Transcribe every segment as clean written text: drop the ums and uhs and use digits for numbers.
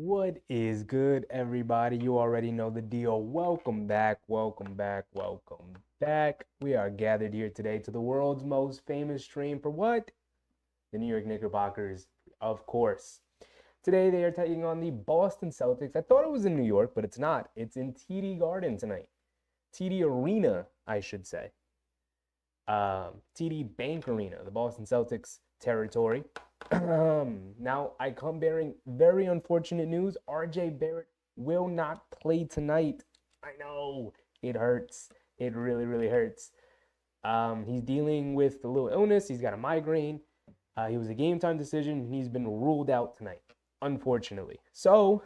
What is good, everybody? You already know the deal. Welcome back, welcome back, welcome back. We are gathered here today to the world's most famous stream for what? The New York Knickerbockers, of course. Today they are taking on the Boston Celtics. I thought it was in New York, but it's not. It's in TD Garden tonight. TD Arena, I should say. TD Bank Arena, the Boston Celtics territory. Now, I come bearing very unfortunate news. RJ Barrett will not play tonight. I know it hurts. It really, really hurts. He's dealing with a little illness. He's got a migraine. He was a game time decision. And he's been ruled out tonight, unfortunately. So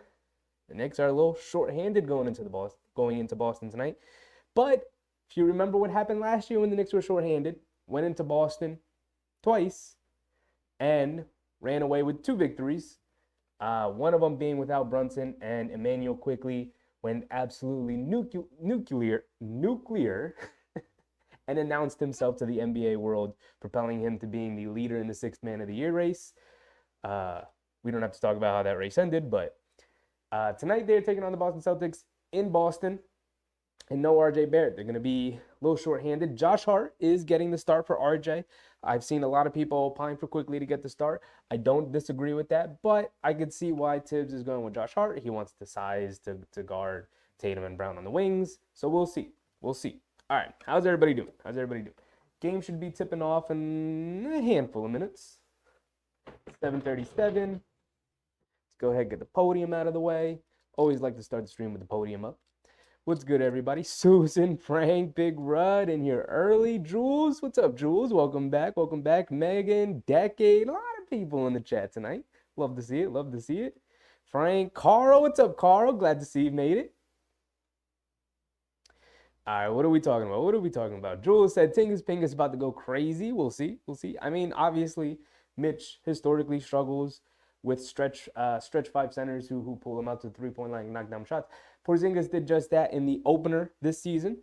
the Knicks are a little short-handed going into Boston tonight. But if you remember what happened last year when the Knicks were short-handed, went into Boston twice and ran away with 2 victories. One of them being without Brunson, and Emmanuel quickly went absolutely nuclear and announced himself to the NBA world, propelling him to being the leader in the Sixth Man of the Year race. We don't have to talk about how that race ended, but tonight they're taking on the Boston Celtics in Boston. And no RJ Barrett. They're going to be a little short-handed. Josh Hart is getting the start for RJ. I've seen a lot of people pine for quickly to get the start. I don't disagree with that, but I could see why Tibbs is going with Josh Hart. He wants the size to Tatum and Brown on the wings. So we'll see. We'll see. All right. How's everybody doing? How's everybody doing? Game should be tipping off in a handful of minutes. 7:37. Let's go ahead and get the podium out of the way. Always like to start the stream with the podium up. What's good, everybody? Susan, Frank, Big Rud in here early. Jules, what's up, Jules? Welcome back. Welcome back. Megan, Decade. A lot of people in the chat tonight. Love to see it. Love to see it. Frank, Carl, what's up, Carl? Glad to see you made it. All right, what are we talking about? What are we talking about? Jules said Tingus Ping is about to go crazy. We'll see. We'll see. I mean, obviously, Mitch historically struggles with stretch five centers who pull him out to the three-point line and knock down shots. Porzingis did just that in the opener this season,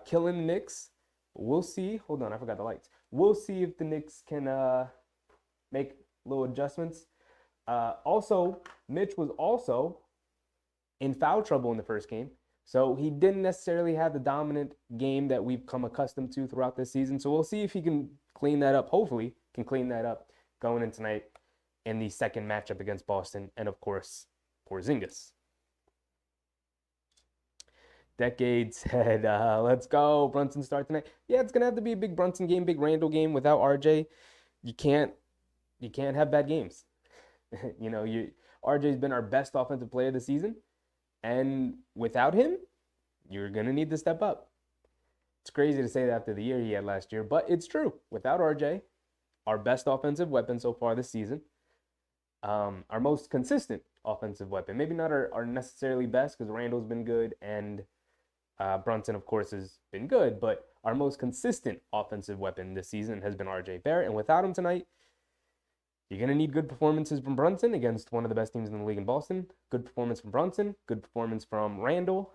killing the Knicks. We'll see. Hold on, I forgot the lights. We'll see if the Knicks can make little adjustments. Also, Mitch was also in foul trouble in the first game. So he didn't necessarily have the dominant game that we've come accustomed to throughout this season. So we'll see if he can clean that up. Hopefully, can clean that up going in tonight in the second matchup against Boston. And, of course, Porzingis. Decade said, let's go. Brunson start tonight. Yeah, it's going to have to be a big Brunson game, big Randall game. Without RJ, you can't have bad games. RJ's been our best offensive player this season. And without him, you're going to need to step up. It's crazy to say that after the year he had last year, but it's true. Without RJ, our best offensive weapon so far this season, our most consistent offensive weapon. Maybe not our necessarily best because Randall's been good and Brunson, of course, has been good, but our most consistent offensive weapon this season has been RJ Barrett. And without him tonight, you're going to need good performances from Brunson against one of the best teams in the league in Boston. Good performance from Brunson. Good performance from Randall.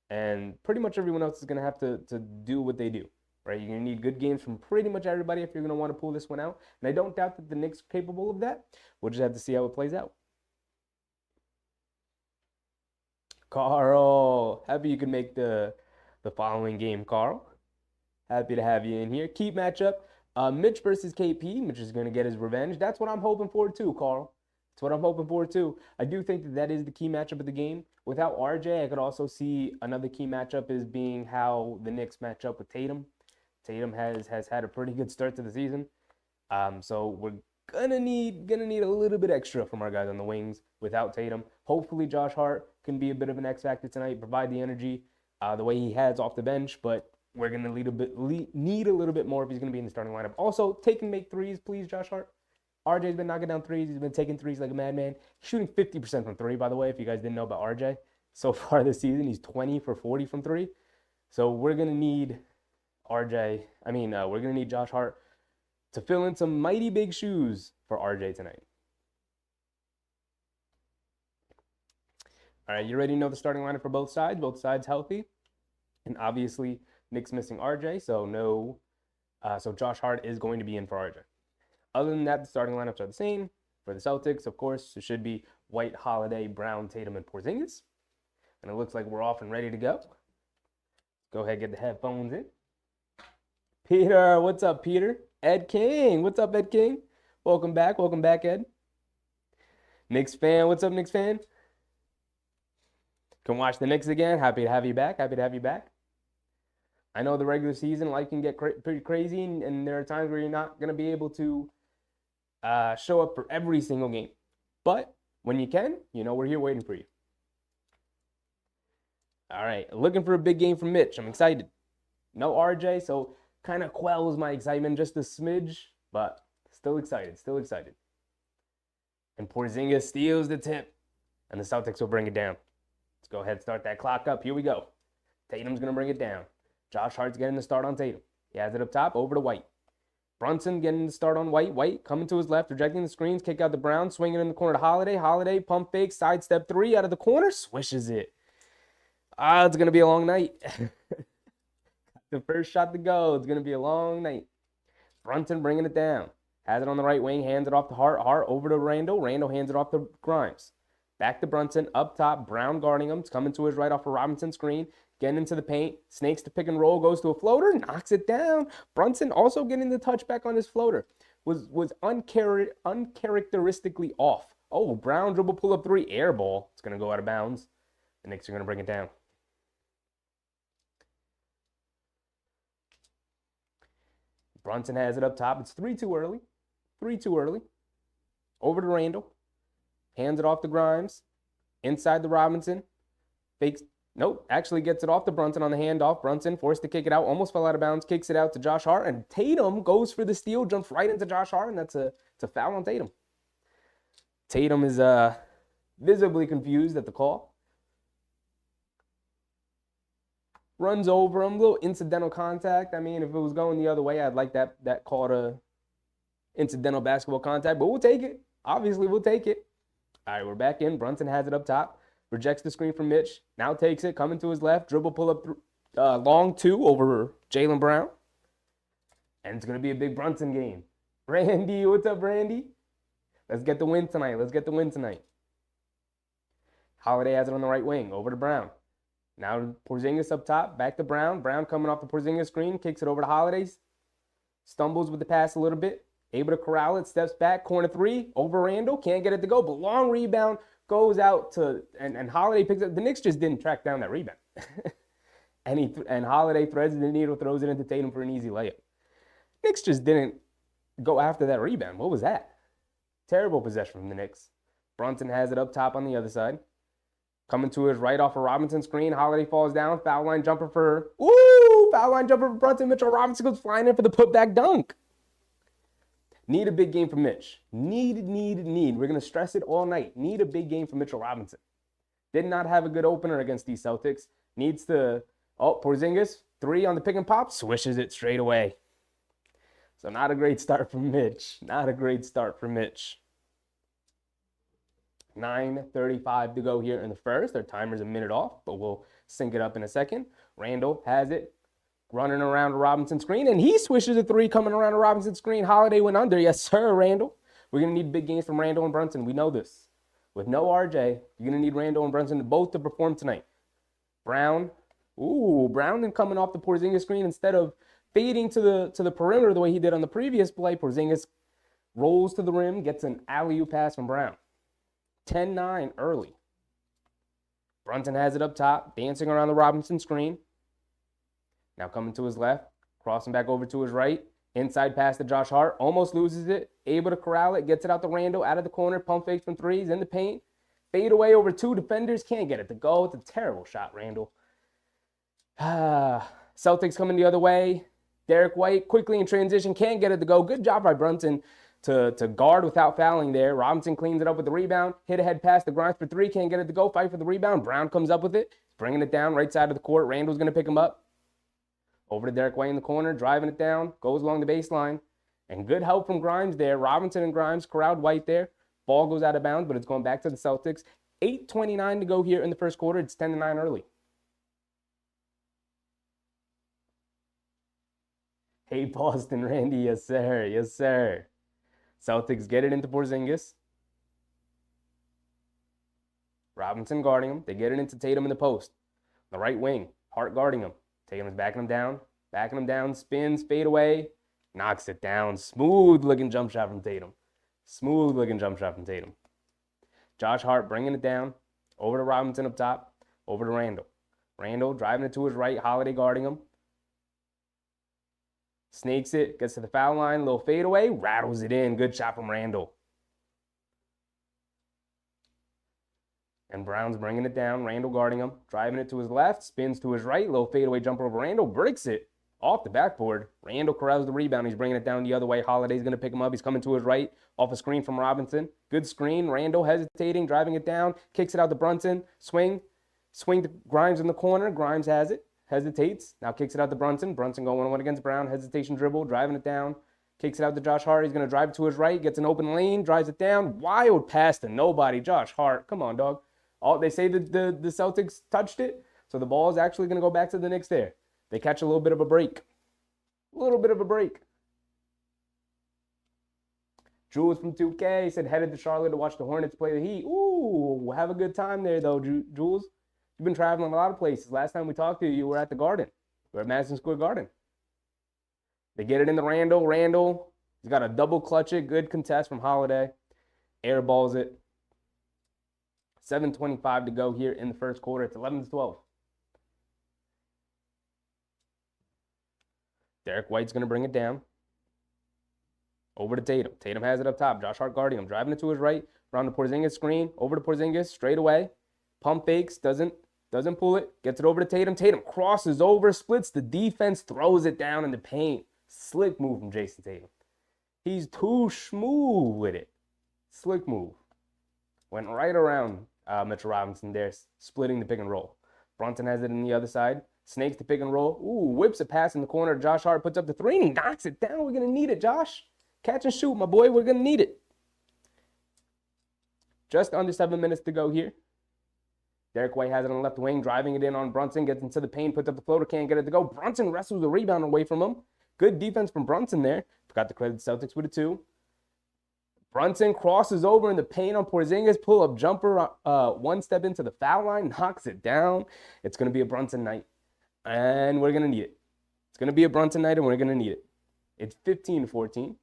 And pretty much everyone else is going to have to do what they do, right? You're going to need good games from pretty much everybody if you're going to want to pull this one out. And I don't doubt that the Knicks are capable of that. We'll just have to see how it plays out. Carl, happy you can make the following game, Carl. Happy to have you in here. Keep matchup. Mitch versus KP. Mitch is going to get his revenge. That's what I'm hoping for too, Carl. That's what I'm hoping for too. I do think that is the key matchup of the game. Without RJ, I could also see another key matchup as being how the Knicks match up with Tatum. Tatum has had a pretty good start to the season. So we're gonna need a little bit extra from our guys on the wings without Tatum. Hopefully Josh Hart can be a bit of an X factor tonight, provide the energy the way he has off the bench, but we're going to need a little bit more if he's going to be in the starting lineup. Also, take and make threes, please, Josh Hart. RJ's been knocking down threes. He's been taking threes like a madman. He's shooting 50% from three, by the way, if you guys didn't know about RJ. So far this season, he's 20 for 40 from three. So we're going to need we're going to need Josh Hart to fill in some mighty big shoes for RJ tonight. All right, you already know the starting lineup for both sides. Both sides healthy. And obviously, Knicks missing RJ, so Josh Hart is going to be in for RJ. Other than that, the starting lineups are the same. For the Celtics, of course, it should be White, Holiday, Brown, Tatum, and Porzingis. And it looks like we're off and ready to go. Go ahead and get the headphones in. Peter, what's up, Peter? Ed King, what's up, Ed King? Welcome back, Ed. Knicks fan, what's up, Knicks fan? Can watch the Knicks again. Happy to have you back. I know the regular season life can get pretty crazy, and there are times where you're not going to be able to show up for every single game. But when you can, we're here waiting for you. All right, looking for a big game from Mitch. I'm excited. No RJ, so kind of quells my excitement just a smidge, but still excited. And Porzingis steals the tip, and the Celtics will bring it down. Let's go ahead and start that clock up. Here we go. Tatum's going to bring it down. Josh Hart's getting the start on Tatum. He has it up top, over to White. Brunson getting the start on White. White coming to his left, rejecting the screens, kick out to Brown, swinging in the corner to Holiday. Holiday, pump fake, sidestep three out of the corner, swishes it. It's going to be a long night. The first shot to go. It's going to be a long night. Brunson bringing it down. Has it on the right wing, hands it off to Hart. Hart over to Randall. Randall hands it off to Grimes. Back to Brunson, up top, Brown guarding him. It's coming to his right off a Robinson screen. Getting into the paint, snakes to pick and roll, goes to a floater, knocks it down. Brunson also getting the touchback on his floater. Was uncharacteristically off. Oh, Brown dribble pull up three, air ball. It's going to go out of bounds. The Knicks are going to bring it down. Brunson has it up top. It's 3 too early. 3 too early. Over to Randall. Hands it off to Grimes. Inside to Robinson. Fakes. Nope. Actually gets it off to Brunson on the handoff. Brunson forced to kick it out. Almost fell out of bounds. Kicks it out to Josh Hart. And Tatum goes for the steal. Jumps right into Josh Hart. And it's a foul on Tatum. Tatum is visibly confused at the call. Runs over him. Little incidental contact. I mean, if it was going the other way, I'd like that call to incidental basketball contact. But we'll take it. Obviously, we'll take it. All right, we're back in. Brunson has it up top. Rejects the screen from Mitch. Now takes it. Coming to his left. Dribble pull up long 2 over Jaylen Brown. And it's going to be a big Brunson game. Randy, what's up, Randy? Let's get the win tonight. Let's get the win tonight. Holiday has it on the right wing. Over to Brown. Now Porzingis up top. Back to Brown. Brown coming off the Porzingis screen. Kicks it over to Holidays. Stumbles with the pass a little bit. Able to corral it. Steps back. Corner 3. Over Randall. Can't get it to go. But long rebound. Goes out to, and Holiday picks up. The Knicks just didn't track down that rebound. and Holiday threads the needle, throws it into Tatum for an easy layup. Knicks just didn't go after that rebound. What was that? Terrible possession from the Knicks. Brunson has it up top on the other side. Coming to his right off a Robinson screen. Holiday falls down. Foul line jumper for, foul line jumper for Brunson. Mitchell Robinson goes flying in for the putback dunk. Need a big game from Mitch. Need. We're going to stress it all night. Need a big game from Mitchell Robinson. Did not have a good opener against these Celtics. Needs to, Porzingis, 3 on the pick and pop, swishes it straight away. So not a great start from Mitch. Not a great start for Mitch. 9:35 to go here in the first. Their timer's a minute off, but we'll sync it up in a second. Randall has it. Running around a Robinson screen, and he swishes a 3 coming around a Robinson screen. Holiday went under. Yes, sir, Randall. We're going to need big games from Randall and Brunson. We know this. With no RJ, you're going to need Randall and Brunson both to perform tonight. Brown. Brown coming off the Porzingis screen instead of fading to the perimeter the way he did on the previous play. Porzingis rolls to the rim, gets an alley-oop pass from Brown. 10-9 early. Brunson has it up top, dancing around the Robinson screen. Now coming to his left, crossing back over to his right. Inside pass to Josh Hart, almost loses it. Able to corral it, gets it out to Randall, out of the corner, pump fakes from 3s, in the paint. Fade away over 2 defenders, can't get it to go. It's a terrible shot, Randall. Celtics coming the other way. Derek White quickly in transition, can't get it to go. Good job by Brunson to guard without fouling there. Robinson cleans it up with the rebound. Hit ahead pass to Grimes for 3, can't get it to go. Fight for the rebound. Brown comes up with it, bringing it down right side of the court. Randall's going to pick him up. Over to Derek White in the corner, driving it down, goes along the baseline. And good help from Grimes there. Robinson and Grimes corralled White there. Ball goes out of bounds, but it's going back to the Celtics. 8:29 to go here in the first quarter. It's 10-9 early. Hey, Boston, Randy. Yes, sir. Yes, sir. Celtics get it into Porzingis. Robinson guarding him. They get it into Tatum in the post. The right wing. Hart guarding him. Tatum is backing him down, spins, fade away, knocks it down. Smooth looking jump shot from Tatum. Josh Hart bringing it down, over to Robinson up top, over to Randall. Randall driving it to his right, Holiday guarding him. Snakes it, gets to the foul line, little fade away, rattles it in. Good shot from Randall. And Brown's bringing it down. Randall guarding him. Driving it to his left. Spins to his right. Little fadeaway jumper over Randall. Breaks it off the backboard. Randall corrals the rebound. He's bringing it down the other way. Holiday's going to pick him up. He's coming to his right. Off a screen from Robinson. Good screen. Randall hesitating. Driving it down. Kicks it out to Brunson. Swing to Grimes in the corner. Grimes has it. Hesitates. Now kicks it out to Brunson. Brunson going 1-1 against Brown. Hesitation dribble. Driving it down. Kicks it out to Josh Hart. He's going to drive it to his right. Gets an open lane. Drives it down. Wild pass to nobody. Josh Hart. Come on, dog. They say that the Celtics touched it, so the ball is actually going to go back to the Knicks there. They catch a little bit of a break. Jules from 2K said headed to Charlotte to watch the Hornets play the Heat. Ooh, have a good time there, though, Jules. You've been traveling a lot of places. Last time we talked to you, you were at the Garden. You were at Madison Square Garden. They get it into Randall. Randall, he's got a double clutch it. Good contest from Holiday. Airballs it. 7:25 to go here in the first quarter. It's 11-12. Derek White's going to bring it down. over to Tatum. Tatum has it up top. Josh Hart guarding him. Driving it to his right. Around the Porzingis screen. Over to Porzingis. Straight away. Pump fakes. Doesn't pull it. Gets it over to Tatum. Tatum crosses over. Splits the defense. Throws it down in the paint. Slick move from Jason Tatum. He's too smooth with it. Slick move. Went right around Mitchell Robinson there, splitting the pick and roll. Brunson has it on the other side. Snakes the pick and roll. Ooh, whips a pass in the corner. Josh Hart puts up the three and he knocks it down. We're going to need it, Josh. Catch and shoot, my boy. We're going to need it. Just under 7 minutes to go here. Derek White has it on the left wing, driving it in on Brunson. Gets into the paint, puts up the floater, can't get it to go. Brunson wrestles the rebound away from him. Good defense from Brunson there. Forgot to credit the Celtics with a 2. Brunson crosses over in the paint on Porzingis. Pull-up jumper, one step into the foul line, knocks it down. It's going to be a Brunson night, and we're going to need it. It's going to be a Brunson night, and we're going to need it. It's 15-14.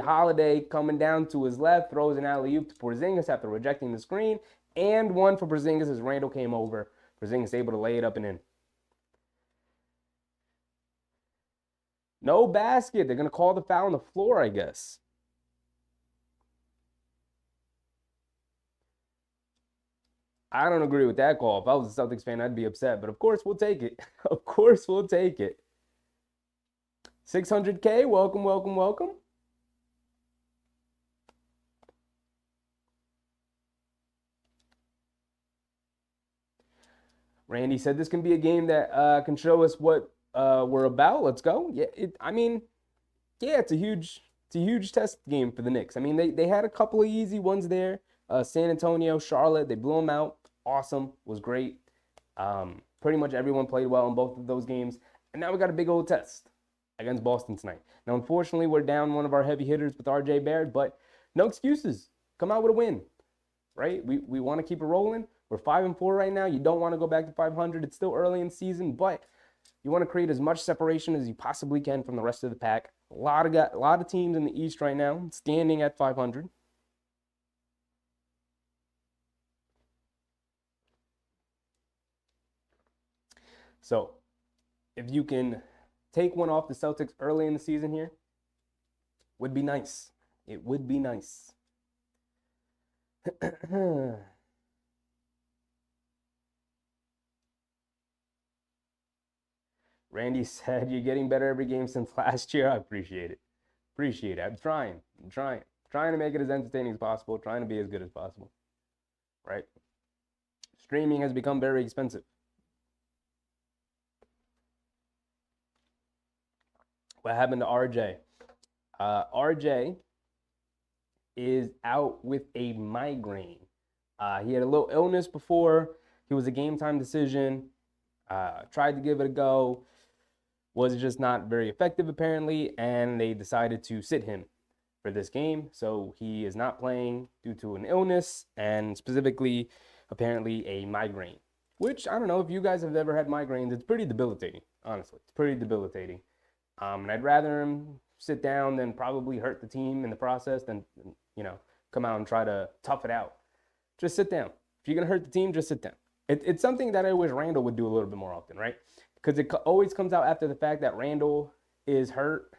Holiday coming down to his left, throws an alley-oop to Porzingis after rejecting the screen, and one for Porzingis as Randall came over. Porzingis able to lay it up and in. No basket. They're going to call the foul on the floor, I guess. I don't agree with that call. If I was a Celtics fan, I'd be upset. But of course, we'll take it. Of course, we'll take it. 600K. Welcome, welcome, welcome. Randy said this can be a game that can show us what we're about. Let's go. Yeah, it's a huge test game for the Knicks. I mean, they had a couple of easy ones there. San Antonio, Charlotte, they blew them out. Awesome, was great. Pretty much everyone played well in both of those games. And now we got a big old test against Boston tonight. Now, unfortunately, we're down one of our heavy hitters with RJ Barrett, but no excuses. Come out with a win, right? We want to keep it rolling. We're 5-4 right now. You don't want to go back to 500. It's still early in the season, but you want to create as much separation as you possibly can from the rest of the pack. A lot of teams in the East right now standing at 500. So, if you can take one off the Celtics early in the season here, would be nice. It would be nice. Randy said, you're getting better every game since last year. I appreciate it. I'm trying to make it as entertaining as possible, trying to be as good as possible, right? Streaming has become very expensive. What happened to RJ? RJ is out with a migraine. He had a little illness before. He was a game time decision. Tried to give it a go. Was just not very effective apparently, and they decided to sit him for this game. So he is not playing due to an illness, and specifically, apparently, a migraine. Which, I don't know, if you guys have ever had migraines, it's pretty debilitating, honestly. It's pretty debilitating. And I'd rather him sit down than probably hurt the team in the process than, come out and try to tough it out. Just sit down. If you're going to hurt the team, just sit down. It's something that I wish Randall would do a little bit more often, right? Because it always comes out after the fact that Randall is hurt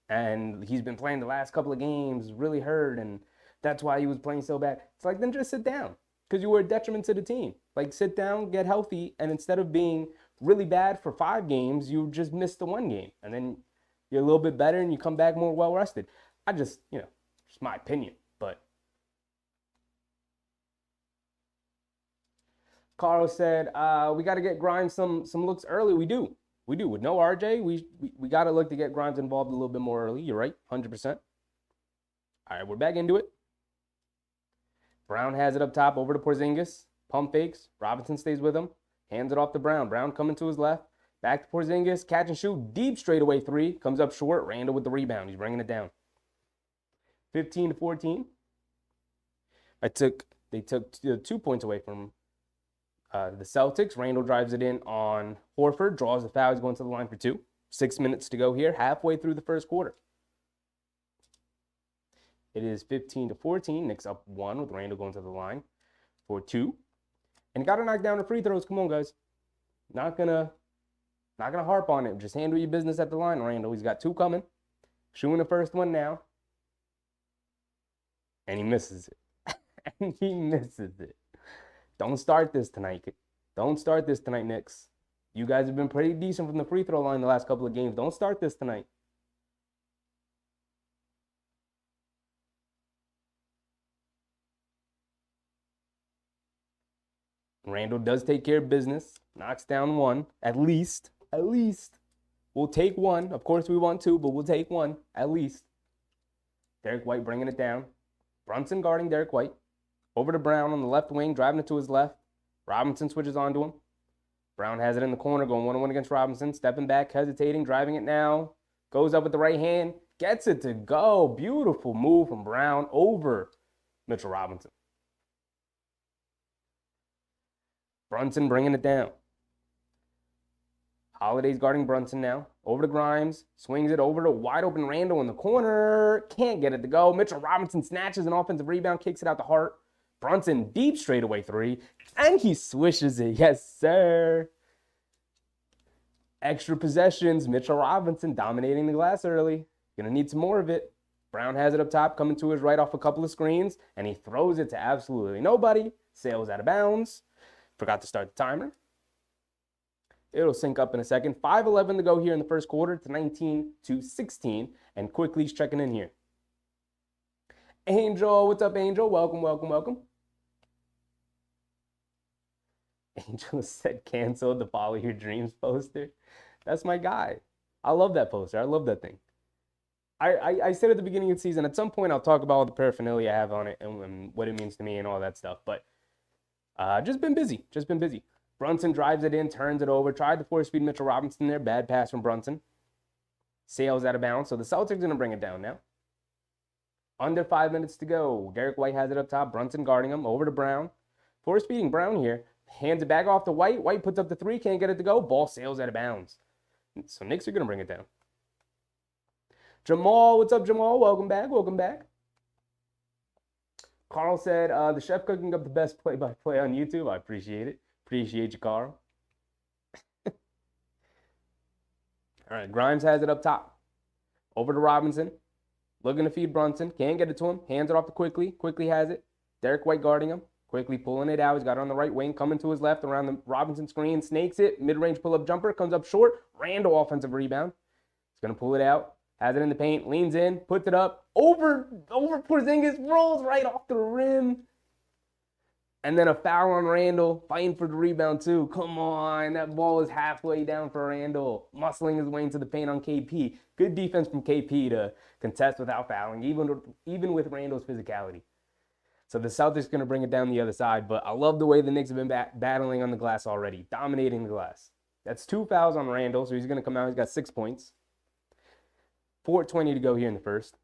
and he's been playing the last couple of games really hurt, and that's why he was playing so bad. It's like, then just sit down because you were a detriment to the team. Like, sit down, get healthy, and instead of being really bad for 5 games, you just missed the 1 game. And then you're a little bit better and you come back more well-rested. I just, just my opinion, but. Carl said, we got to get Grimes some looks early. We do. With no RJ, we got to look to get Grimes involved a little bit more early. You're right, 100%. All right, we're back into it. Brown has it up top over to Porzingis. Pump fakes. Robinson stays with him. Hands it off to Brown. Brown coming to his left. Back to Porzingis. Catch and shoot. Deep straightaway 3. Comes up short. Randall with the rebound. He's bringing it down. 15-14. They took 2 points away from the Celtics. Randall drives it in on Horford. Draws the foul. He's going to the line for 2. 6 minutes to go here. Halfway through the first quarter. It is 15-14. Knicks up 1 with Randall going to the line for 2. And got to knock down the free throws. Come on, guys. Not gonna Not going to harp on it. Just handle your business at the line, Randall. He's got 2 coming. Shooting the first one now. And he misses it. And he misses it. Don't start this tonight. Don't start this tonight, Knicks. You guys have been pretty decent from the free throw line the last couple of games. Don't start this tonight. Randall does take care of business. Knocks down 1. At least. We'll take 1. Of course, we want 2, but we'll take 1. At least. Derek White bringing it down. Brunson guarding Derek White. Over to Brown on the left wing, driving it to his left. Robinson switches onto him. Brown has it in the corner, going 1-on-1 against Robinson. Stepping back, hesitating, driving it now. Goes up with the right hand. Gets it to go. Beautiful move from Brown over Mitchell Robinson. Brunson bringing it down. Holiday's guarding Brunson now. Over to Grimes. Swings it over to wide open Randall in the corner. Can't get it to go. Mitchell Robinson snatches an offensive rebound, kicks it out to Hart. Brunson deep straightaway 3. And he swishes it. Yes, sir. Extra possessions. Mitchell Robinson dominating the glass early. Gonna need some more of it. Brown has it up top, coming to his right off a couple of screens. And he throws it to absolutely nobody. Sails out of bounds. Forgot to start the timer. It'll sync up in a second. 5:11 to go here in the first quarter. It's 19-16. And Quickly's checking in here. Angel, what's up, Angel? Welcome. Angel said canceled the Follow Your Dreams poster. That's my guy. I love that poster. I love that thing. I said at the beginning of the season, at some point I'll talk about all the paraphernalia I have on it and what it means to me and all that stuff. But just been busy. Brunson drives it in, turns it over, tried to force-feed Mitchell Robinson there. Bad pass from Brunson. Sails out of bounds, so the Celtics are going to bring it down now. Under 5 minutes to go. Derek White has it up top. Brunson guarding him. Over to Brown. Force-feeding Brown here. Hands it back off to White. White puts up the 3, can't get it to go. Ball sails out of bounds. So Knicks are going to bring it down. Jamal, what's up, Jamal? Welcome back. Carl said, the chef cooking up the best play-by-play on YouTube. I appreciate it. Appreciate you, Carl. All right, Grimes has it up top. Over to Robinson. Looking to feed Brunson. Can't get it to him. Hands it off to Quickly. Quickly has it. Derek White guarding him. Quickly pulling it out. He's got it on the right wing. Coming to his left around the Robinson screen. Snakes it. Mid-range pull-up jumper. Comes up short. Randall offensive rebound. He's going to pull it out. Has it in the paint. Leans in. Puts it up. Over Porzingis. Rolls right off the rim. And then a foul on Randall, fighting for the rebound too. Come on, that ball is halfway down for Randall. Muscling his way into the paint on KP. Good defense from KP to contest without fouling, even with Randall's physicality. So the Celtics are going to bring it down the other side, but I love the way the Knicks have been battling on the glass already, dominating the glass. That's 2 fouls on Randall, so he's going to come out. He's got 6 points. 4:20 to go here in the first.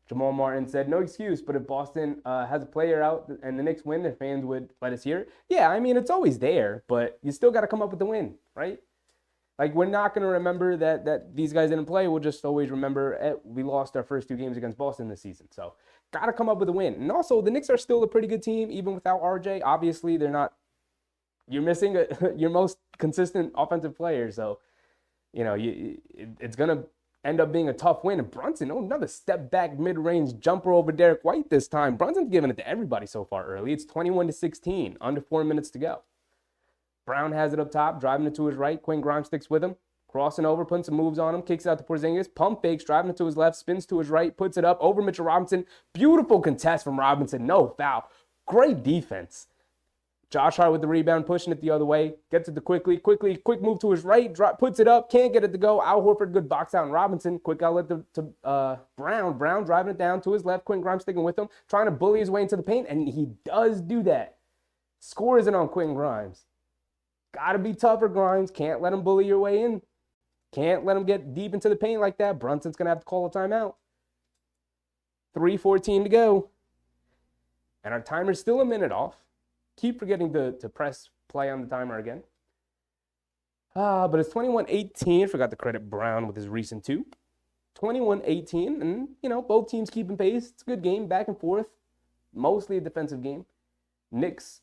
Jamal Martin said, no excuse, but if Boston has a player out and the Knicks win, their fans would let us hear it. Yeah, I mean, it's always there, but you still got to come up with the win, right? Like, we're not going to remember that these guys didn't play. We'll just always remember we lost our first 2 games against Boston this season. So, got to come up with a win. And also, the Knicks are still a pretty good team, even without RJ. Obviously, they're not – you're missing your most consistent offensive player. So, you know, it's going to – end up being a tough win. And Brunson, another step back mid-range jumper over Derek White this time. Brunson's giving it to everybody so far early. It's 21-16, under 4 minutes to go. Brown has it up top, driving it to his right. Quinn Grimes sticks with him. Crossing over, putting some moves on him, kicks it out to Porzingis. Pump fakes, driving it to his left, spins to his right, puts it up over Mitchell Robinson. Beautiful contest from Robinson. No foul. Great defense. Josh Hart with the rebound, pushing it the other way. Gets it to Quickly. Quick move to his right. Puts it up. Can't get it to go. Al Horford, good box out. And Robinson, quick outlet to Brown. Brown driving it down to his left. Quentin Grimes sticking with him. Trying to bully his way into the paint. And he does do that. Score isn't on Quentin Grimes. Got to be tougher, Grimes. Can't let him bully your way in. Can't let him get deep into the paint like that. Brunson's going to have to call a timeout. 3:14 to go. And our timer's still a minute off. Keep forgetting to press play on the timer again. But it's 21-18. Forgot to credit Brown with his recent 2. 21-18. And, you know, both teams keeping pace. It's a good game, back and forth. Mostly a defensive game. Knicks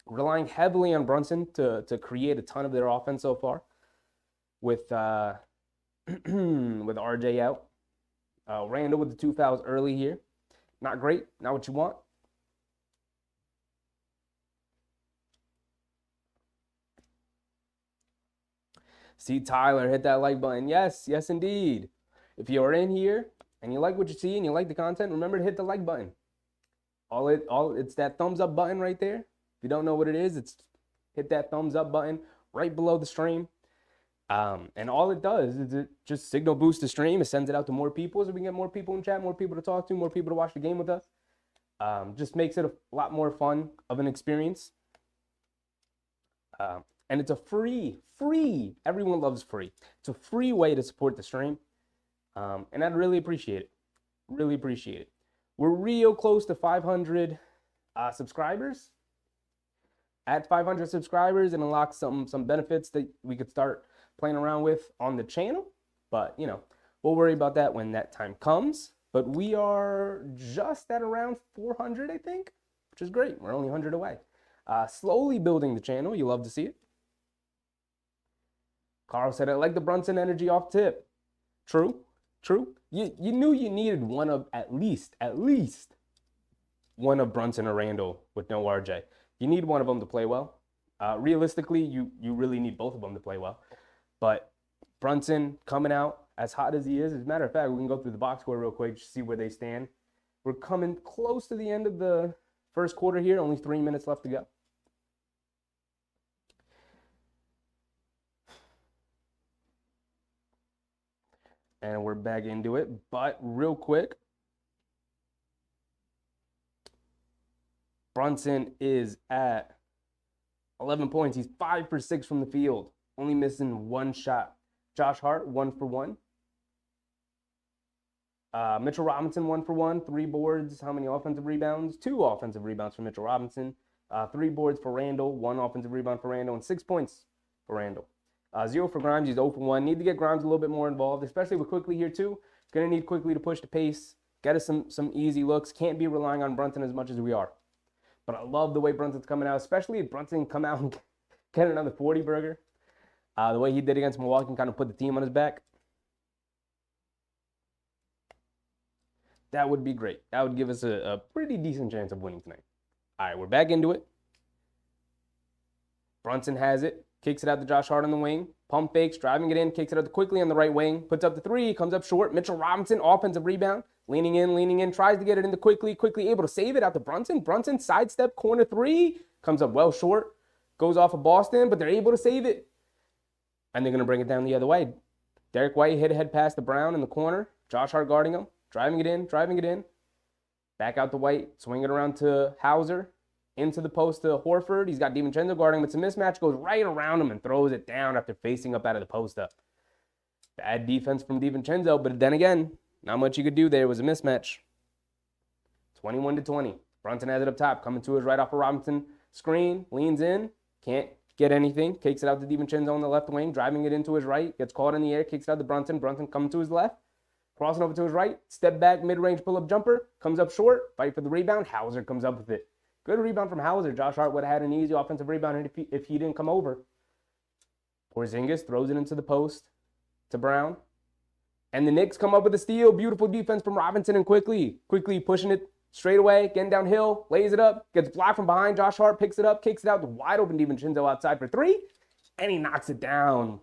relying heavily on Brunson to create a ton of their offense so far with with RJ out. Randall with the 2 fouls early here. Not great. Not what you want. See Tyler, hit that like button. Yes, yes indeed. If you're in here and you like what you see and you like the content, remember to hit the like button. It's that thumbs up button right there. If you don't know what it is, it's hit that thumbs up button right below the stream. And all it does is it just signal boosts the stream. It sends it out to more people so we can get more people in chat, more people to talk to, more people to watch the game with us. Just makes it a lot more fun of an experience. And it's a free, everyone loves free. It's a free way to support the stream. And I'd really appreciate it. Really appreciate it. We're real close to 500 subscribers. At 500 subscribers, it unlocks some benefits that we could start playing around with on the channel. But, you know, we'll worry about that when that time comes. But we are just at around 400, I think, which is great. We're only 100 away. Slowly building the channel. You love to see it. Carl said, I like the Brunson energy off tip. True. You knew you needed one of at least one of Brunson or Randall with no RJ. You need one of them to play well. Realistically, you really need both of them to play well. But Brunson coming out as hot as he is. As a matter of fact, we can go through the box score real quick to see where they stand. We're coming close to the end of the first quarter here. Only 3 minutes left to go. And we're back into it. But real quick, Brunson is at 11 points. He's 5 for 6 from the field, only missing one shot. Josh Hart, 1 for 1. Mitchell Robinson, 1 for 1. 3 boards. How many offensive rebounds? 2 offensive rebounds for Mitchell Robinson. 3 boards for Randall. 1 offensive rebound for Randall. And 6 points for Randall. 0 for Grimes. He's 0 for 1. Need to get Grimes a little bit more involved, especially with Quickly here too. Going to need Quickly to push the pace, get us some easy looks. Can't be relying on Brunson as much as we are. But I love the way Brunson's coming out, especially if Brunson come out and get another 40-burger. The way he did against Milwaukee and kind of put the team on his back. That would be great. That would give us a pretty decent chance of winning tonight. All right, we're back into it. Brunson has it. Kicks it out to Josh Hart on the wing. Pump fakes, driving it in, kicks it out to Quickly on the right wing. Puts up the 3, comes up short. Mitchell Robinson, offensive rebound. Leaning in, tries to get it into Quickly. Quickly able to save it out to Brunson. Brunson, sidestep, corner 3. Comes up well short. Goes off of Boston, but they're able to save it. And they're going to bring it down the other way. Derek White hit ahead past the Brown in the corner. Josh Hart guarding him. Driving it in. Back out to White. Swing it around to Hauser. Into the post to Horford. He's got DiVincenzo guarding him. It's a mismatch. Goes right around him and throws it down after facing up out of the post up. Bad defense from DiVincenzo, but then again, not much you could do there. It was a mismatch. 21-20. Brunson has it up top. Coming to his right off of Robinson. Screen. Leans in. Can't get anything. Kicks it out to DiVincenzo on the left wing. Driving it into his right. Gets caught in the air. Kicks it out to Brunson. Brunson coming to his left. Crossing over to his right. Step back. Mid-range pull-up jumper. Comes up short. Fight for the rebound. Hauser comes up with it. Good rebound from Hauser. Josh Hart would have had an easy offensive rebound if he didn't come over. Porzingis throws it into the post to Brown. And the Knicks come up with a steal. Beautiful defense from Robinson and Quickly pushing it straight away, getting downhill, lays it up, gets blocked from behind. Josh Hart picks it up, kicks it out to wide open DiVincenzo outside for 3, and he knocks it down.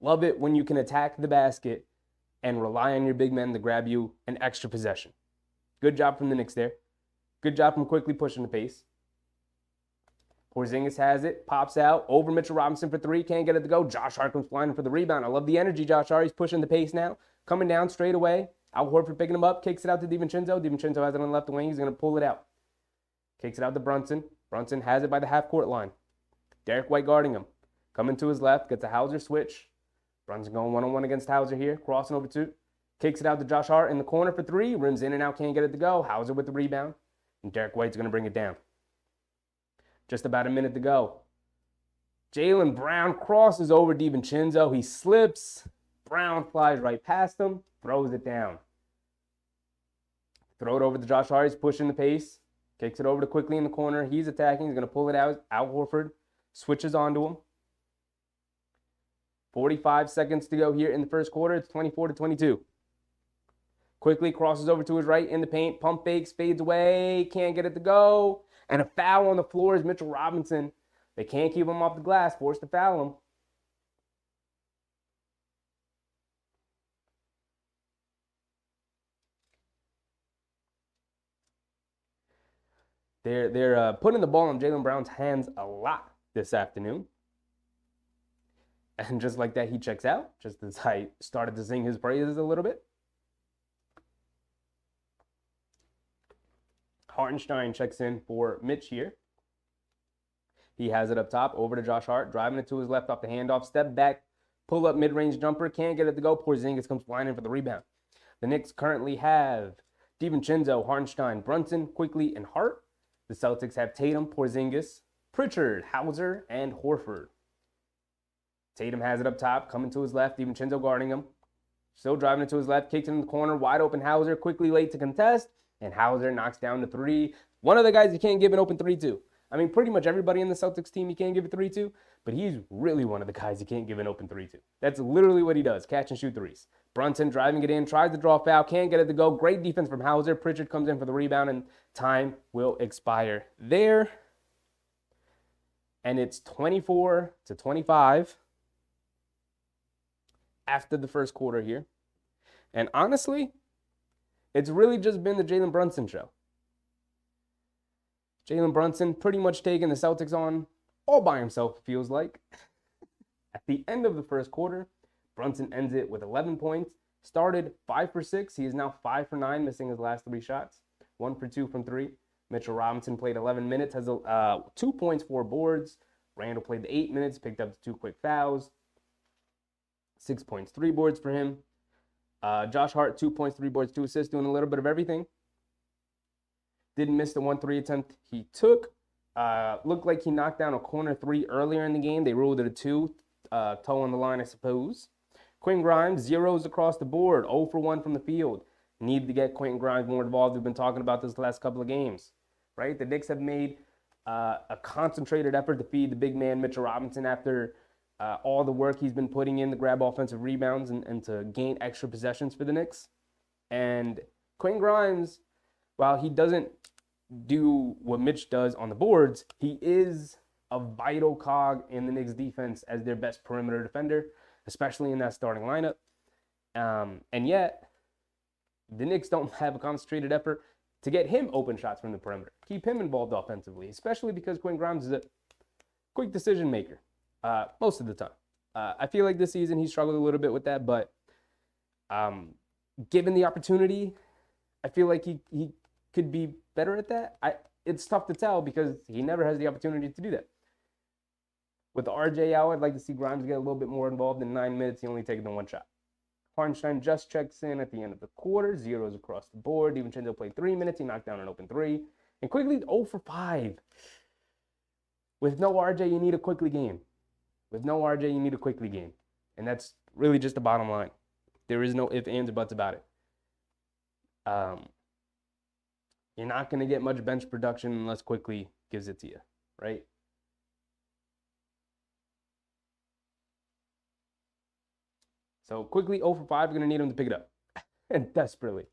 Love it when you can attack the basket and rely on your big men to grab you an extra possession. Good job from the Knicks there. Good job from Quickly pushing the pace. Porzingis has it, pops out, over Mitchell Robinson for 3, can't get it to go. Josh Hart comes flying for the rebound. I love the energy, Josh Hart. He's pushing the pace now. Coming down straight away. Al Horford picking him up, kicks it out to DiVincenzo. DiVincenzo has it on the left wing. He's going to pull it out. Kicks it out to Brunson. Brunson has it by the half-court line. Derek White guarding him. Coming to his left, gets a Hauser switch. Brunson going one-on-one against Hauser here. Crossing over 2. Kicks it out to Josh Hart in the corner for 3. Rims in and out, can't get it to go. Hauser with the rebound. And Derek White's going to bring it down. Just about a minute to go. Jaylen Brown crosses over DiVincenzo. He slips. Brown flies right past him. Throws it down. Throw it over to Josh Hart. He's pushing the pace. Kicks it over to Quickly in the corner. He's attacking. He's going to pull it out. Al Horford switches onto him. 45 seconds to go here in the first quarter. It's 24-22. Quickly crosses over to his right in the paint. Pump fakes, fades away. Can't get it to go. And a foul on the floor is Mitchell Robinson. They can't keep him off the glass. Forced to foul him. They're putting the ball in Jaylen Brown's hands a lot this afternoon. And just like that, he checks out, just as I started to sing his praises a little bit. Hartenstein checks in for Mitch here. He has it up top, over to Josh Hart, driving it to his left off the handoff, step back, pull up mid-range jumper, can't get it to go. Porzingis comes flying in for the rebound. The Knicks currently have DiVincenzo, Hartenstein, Brunson, Quickly, and Hart. The Celtics have Tatum, Porzingis, Pritchard, Hauser, and Horford. Tatum has it up top, coming to his left, DiVincenzo guarding him. Still driving it to his left, kicks it in the corner, wide open Hauser, Quickly late to contest, and Hauser knocks down the three. One of the guys you can't give an open 3 to. I mean, pretty much everybody in the Celtics team you can't give a 3 to, but he's really one of the guys you can't give an open 3 to. That's literally what he does, catch and shoot threes. Brunson driving it in, tries to draw foul, can't get it to go. Great defense from Hauser. Pritchard comes in for the rebound, and time will expire there. And it's 24-25 after the first quarter here. And honestly, it's really just been the Jalen Brunson show. Jalen Brunson pretty much taking the Celtics on all by himself, it feels like. At the end of the first quarter, Brunson ends it with 11 points. Started 5 for 6. He is now 5 for 9, missing his last 3 shots. 1 for 2 from 3. Mitchell Robinson played 11 minutes, has 2 points, 4 boards. Randall played the 8 minutes, picked up 2 quick fouls. 6 points, 3 boards for him. Josh Hart, 2 points, 3 boards, 2 assists, doing a little bit of everything. Didn't miss the 1-3 attempt he took. Looked like he knocked down a corner 3 earlier in the game. They ruled it a 2. Toe on the line, I suppose. Quentin Grimes, zeros across the board. 0 for 1 from the field. Need to get Quentin Grimes more involved. We've been talking about this the last couple of games, right? The Knicks have made a concentrated effort to feed the big man Mitchell Robinson after all the work he's been putting in to grab offensive rebounds and to gain extra possessions for the Knicks. And Quentin Grimes, while he doesn't do what Mitch does on the boards, he is a vital cog in the Knicks defense as their best perimeter defender, especially in that starting lineup. And yet, the Knicks don't have a concentrated effort to get him open shots from the perimeter. Keep him involved offensively, especially because Quentin Grimes is a quick decision maker most of the time. I feel like this season he struggled a little bit with that, but given the opportunity, I feel like he could be better at that. It's tough to tell because he never has the opportunity to do that. With RJ out, I'd like to see Grimes get a little bit more involved. In 9 minutes, he only taken the 1 shot. Hartenstein just checks in at the end of the quarter. Zeros across the board. DiVincenzo played 3 minutes. He knocked down an open 3. And Quickly 0 for 5. With no RJ, you need a Quickly game. With no RJ, you need a Quickly game. And that's really just the bottom line. There is no ifs, ands, or buts about it. You're not going to get much bench production unless Quickly gives it to you, right? So Quickly 0 for 5, you're going to need him to pick it up. And desperately.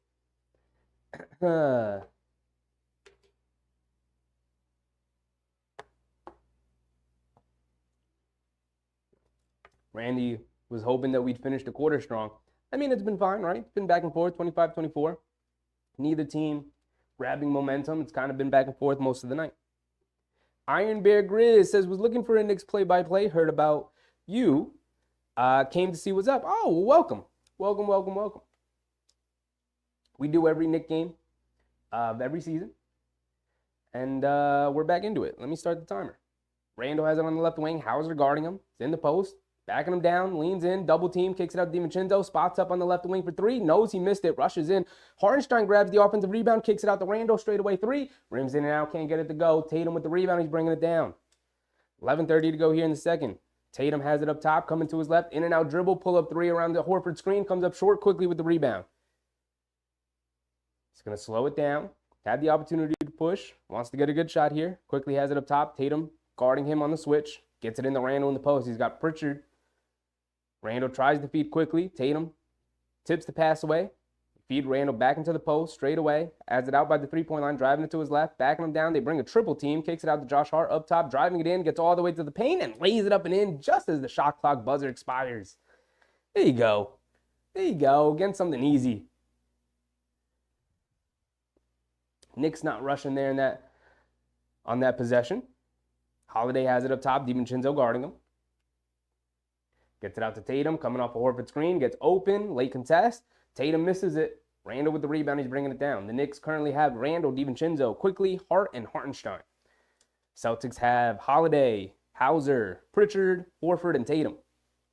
Randy was hoping that we'd finish the quarter strong. I mean, it's been fine, right? It's been back and forth, 25-24. Neither team grabbing momentum. It's kind of been back and forth most of the night. Iron Bear Grizz says, was looking for a Knicks play-by-play, heard about you, came to see what's up. Oh, well, welcome. Welcome, welcome, welcome. We do every Knicks game of every season, and we're back into it. Let me start the timer. Randall has it on the left wing. Hauser guarding him. It's in the post. Backing him down, leans in, double team, kicks it out to DiVincenzo, spots up on the left wing for 3, knows he missed it, rushes in. Hartenstein grabs the offensive rebound, kicks it out to Randall, straight away 3, rims in and out, can't get it to go. Tatum with the rebound, he's bringing it down. 11:30 to go here in the second. Tatum has it up top, coming to his left, in and out dribble, pull up 3 around the Horford screen, comes up short quickly with the rebound. going to slow it down. Had the opportunity to push. Wants to get a good shot here. Quickly has it up top. Tatum guarding him on the switch. Gets it into Randall in the post. He's got Pritchard. Randall tries to feed quickly. Tatum tips the pass away. Feed Randall back into the post straight away. Adds it out by the three-point line. Driving it to his left. Backing him down. They bring a triple team. Kicks it out to Josh Hart up top. Driving it in. Gets all the way to the paint and lays it up and in just as the shot clock buzzer expires. There you go. There you go. Against something easy. Knicks not rushing there on that possession. Holiday has it up top. DiVincenzo guarding him. Gets it out to Tatum. Coming off a Horford screen. Gets open. Late contest. Tatum misses it. Randall with the rebound. He's bringing it down. The Knicks currently have Randall, DiVincenzo, Quickly, Hart, and Hartenstein. Celtics have Holiday, Hauser, Pritchard, Horford, and Tatum.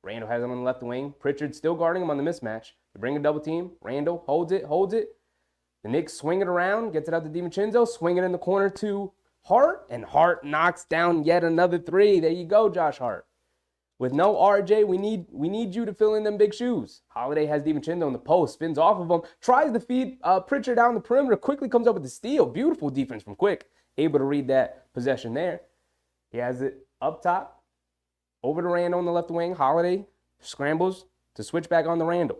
Randall has him on the left wing. Pritchard still guarding him on the mismatch. They bring a double team. Randall holds it. The Knicks swing it around. Gets it out to DiVincenzo. Swing it in the corner to Hart. And Hart knocks down yet another three. There you go, Josh Hart. With no RJ, we need you to fill in them big shoes. Holiday has DiVincenzo in the post, spins off of him, tries to feed Pritchard down the perimeter, quickly comes up with the steal. Beautiful defense from Quick, able to read that possession there. He has it up top, over to Randall on the left wing. Holiday scrambles to switch back on to Randall.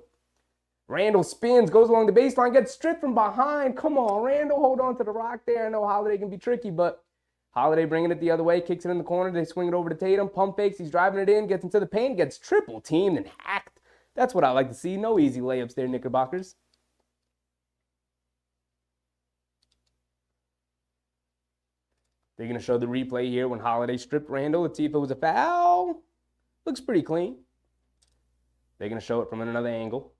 Randall spins, goes along the baseline, gets stripped from behind. Come on, Randall, hold on to the rock there. I know Holiday can be tricky, but Holiday bringing it the other way, kicks it in the corner. They swing it over to Tatum. Pump fakes. He's driving it in, gets into the paint, gets triple teamed and hacked. That's what I like to see. No easy layups there, Knickerbockers. They're going to show the replay here when Holiday stripped Randall. Let's see if it was a foul. Looks pretty clean. They're going to show it from another angle.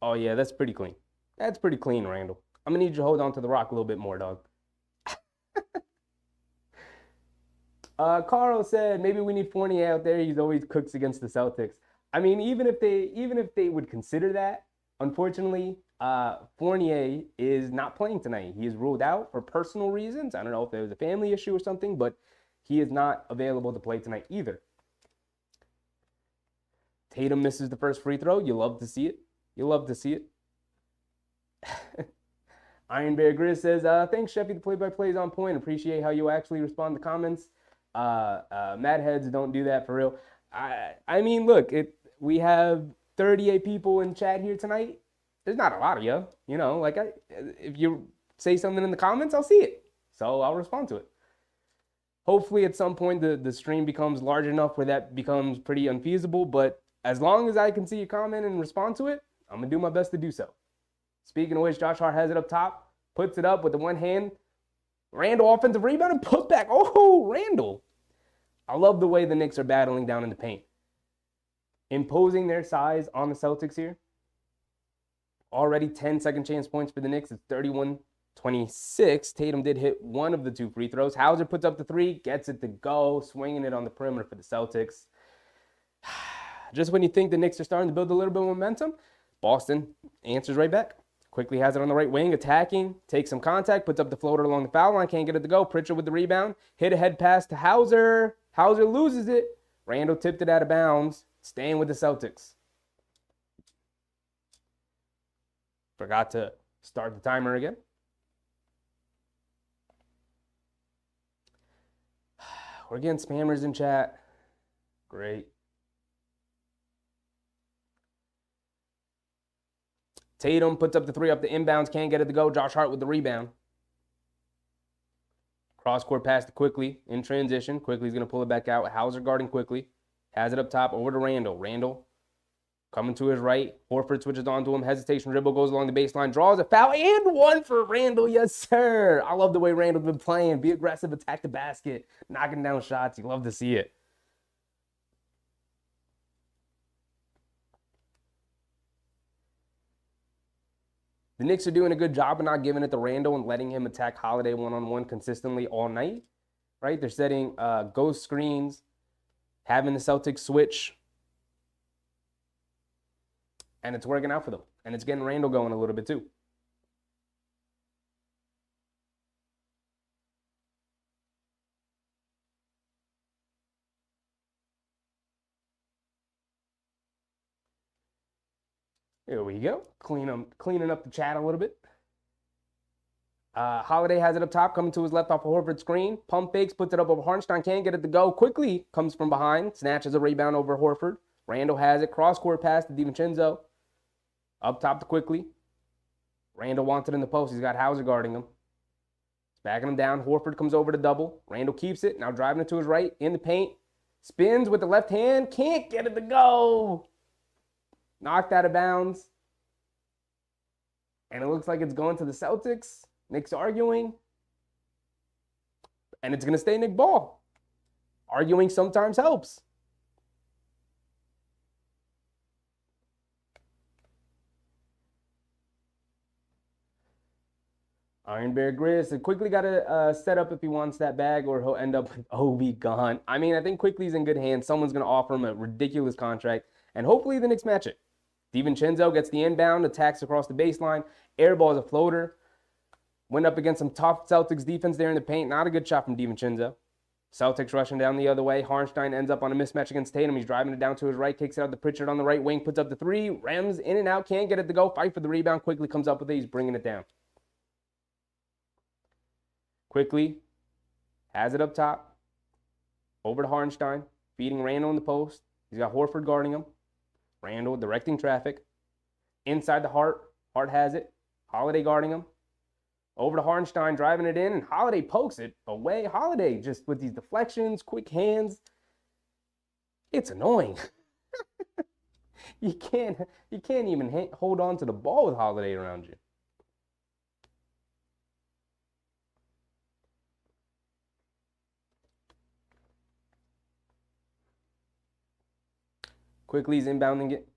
Oh, yeah, that's pretty clean. That's pretty clean, Randall. I'm going to need you to hold on to the rock a little bit more, dog. Carl said maybe we need Fournier out there. He's always cooks against the Celtics. I mean, even if they would consider that, unfortunately, Fournier is not playing tonight. He is ruled out for personal reasons. I don't know if there was a family issue or something, but he is not available to play tonight either. Tatum misses the first free throw. You love to see it. You love to see it. Iron Bear Grizz says, thanks, Sheffy. The play-by-play is on point. Appreciate how you actually respond to comments. Mad heads don't do that for real. I mean, look, we have 38 people in chat here tonight. There's not a lot of you, you know, like if you say something in the comments, I'll see it. So I'll respond to it. Hopefully at some point the stream becomes large enough where that becomes pretty unfeasible. But as long as I can see a comment and respond to it, I'm going to do my best to do so. Speaking of which, Josh Hart has it up top, puts it up with the one hand. Randall offensive rebound and put back. Oh, Randall. I love the way the Knicks are battling down in the paint. Imposing their size on the Celtics here. Already 10 second chance points for the Knicks. It's 31-26. Tatum did hit one of the two free throws. Hauser puts up the three, gets it to go, swinging it on the perimeter for the Celtics. Just when you think the Knicks are starting to build a little bit of momentum, Boston answers right back. Quickly has it on the right wing, attacking, takes some contact, puts up the floater along the foul line, can't get it to go. Pritchard with the rebound, hit a head pass to Hauser. Hauser loses it. Randall tipped it out of bounds, staying with the Celtics. Forgot to start the timer again. We're getting spammers in chat. Great. Tatum puts up the three up the inbounds, can't get it to go. Josh Hart with the rebound. Cross-court pass to Quickly in transition. Quickly's going to pull it back out. Hauser guarding Quickly. Has it up top over to Randall. Randall coming to his right. Horford switches onto him. Hesitation dribble goes along the baseline. Draws a foul and one for Randall. Yes, sir. I love the way Randall's been playing. Be aggressive, attack the basket, knocking down shots. You love to see it. The Knicks are doing a good job of not giving it to Randall and letting him attack Holiday one-on-one consistently all night, right? They're setting ghost screens, having the Celtics switch, and it's working out for them. And it's getting Randall going a little bit too. Here we go. Cleaning up the chat a little bit. Holiday has it up top, coming to his left off a Horford screen. Pump fakes, puts it up over Hartenstein, can't get it to go. Quickly comes from behind, snatches a rebound over Horford. Randall has it, cross-court pass to DiVincenzo. Up top to Quickly. Randall wants it in the post. He's got Hauser guarding him. He's backing him down. Horford comes over to double. Randall keeps it, now driving it to his right, in the paint. Spins with the left hand, can't get it to go. Knocked out of bounds. And it looks like it's going to the Celtics. Knicks arguing. And it's going to stay Nick Ball. Arguing sometimes helps. Iron Bear Grizz quickly got to set up if he wants that bag or he'll end up with Obi gone. I mean, I think Quickly's in good hands. Someone's going to offer him a ridiculous contract. And hopefully the Knicks match it. DiVincenzo gets the inbound, attacks across the baseline. Airball is a floater. Went up against some tough Celtics defense there in the paint. Not a good shot from DiVincenzo. Celtics rushing down the other way. Hartenstein ends up on a mismatch against Tatum. He's driving it down to his right, kicks it out to Pritchard on the right wing, puts up the three. Rems in and out, can't get it to go. Fight for the rebound. Quickly comes up with it. He's bringing it down. Quickly has it up top. Over to Hartenstein. Feeding Randall in the post. He's got Horford guarding him. Randall directing traffic. Inside the Hart. Hart has it. Holiday guarding him. Over to Hartenstein, driving it in, and Holiday pokes it away. Holiday just with these deflections, quick hands. It's annoying. You can't even hold on to the ball with Holiday around you. Quickly he's inbounding it.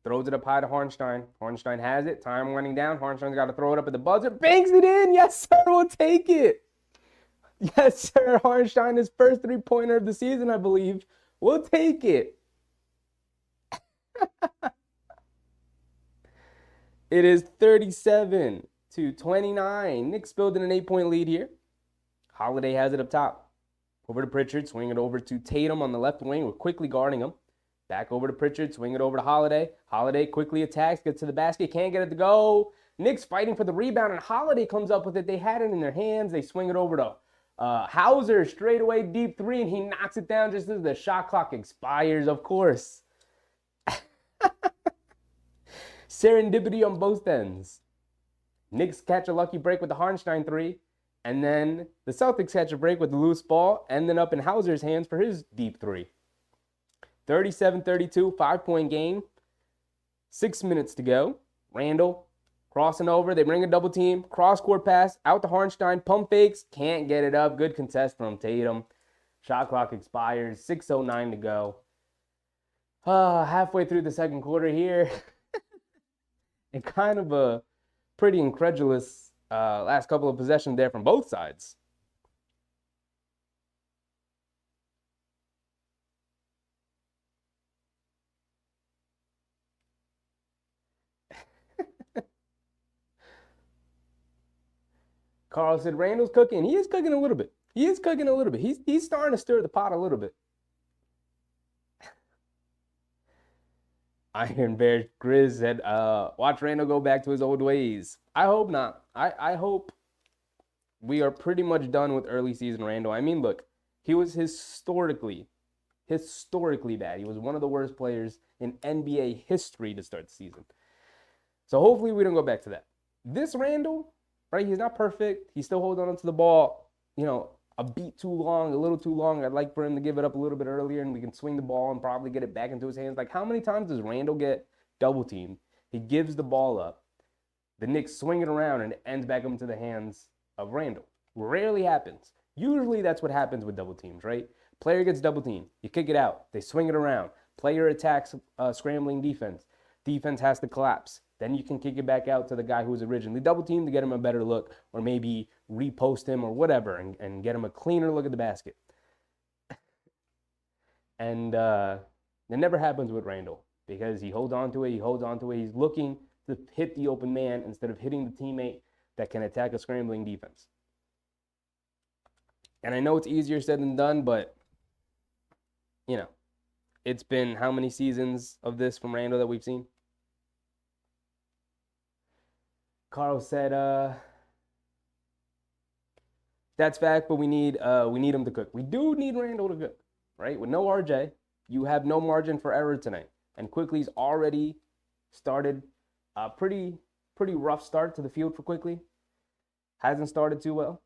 Throws it up high to Hartenstein. Hartenstein has it. Time running down. Hartenstein's got to throw it up at the buzzer. Bangs it in. Yes, sir. We'll take it. Yes, sir. Hartenstein, his first three-pointer of the season, I believe. We'll take it. It is 37-29. Knicks building an 8-point lead here. Holiday has it up top. Over to Pritchard. Swing it over to Tatum on the left wing. We're quickly guarding him. Back over to Pritchard, swing it over to Holiday. Holiday quickly attacks, gets to the basket, can't get it to go. Knicks fighting for the rebound, and Holiday comes up with it. They had it in their hands. They swing it over to Hauser, straight away, deep three, and he knocks it down just as the shot clock expires, of course. Serendipity on both ends. Knicks catch a lucky break with the Hartenstein three, and then the Celtics catch a break with the loose ball, and then up in Hauser's hands for his deep three. 37-32, 5-point game. 6 minutes to go. Randall crossing over. They bring a double team. Cross-court pass out to Hartenstein. Pump fakes. Can't get it up. Good contest from Tatum. Shot clock expires. 6:09 to go. Halfway through the second quarter here. And kind of a pretty incredulous last couple of possessions there from both sides. Carl said Randall's cooking. He is cooking a little bit. He's starting to stir the pot a little bit. Iron Bear Grizz said, watch Randall go back to his old ways. I hope not. I hope we are pretty much done with early season Randall. I mean, look, he was historically bad. He was one of the worst players in NBA history to start the season. So hopefully we don't go back to that. This Randall, right, he's not perfect. He's still holding on to the ball, a beat too long, a little too long. I'd like for him to give it up a little bit earlier and we can swing the ball and probably get it back into his hands. Like, how many times does Randall get double teamed? He gives the ball up. The Knicks swing it around and it ends back into the hands of Randall. Rarely happens. Usually that's what happens with double teams, right? Player gets double teamed. You kick it out. They swing it around. Player attacks scrambling defense. Defense has to collapse. Then you can kick it back out to the guy who was originally double teamed to get him a better look, or maybe repost him or whatever and get him a cleaner look at the basket. And it never happens with Randall because he holds on to it. He's looking to hit the open man instead of hitting the teammate that can attack a scrambling defense. And I know it's easier said than done, but, it's been how many seasons of this from Randall that we've seen? Carl said, that's fact, but we need him to cook. We do need Randall to cook, right? With no RJ, you have no margin for error tonight. And Quickly's already started a pretty rough start to the field for Quickly. Hasn't started too well.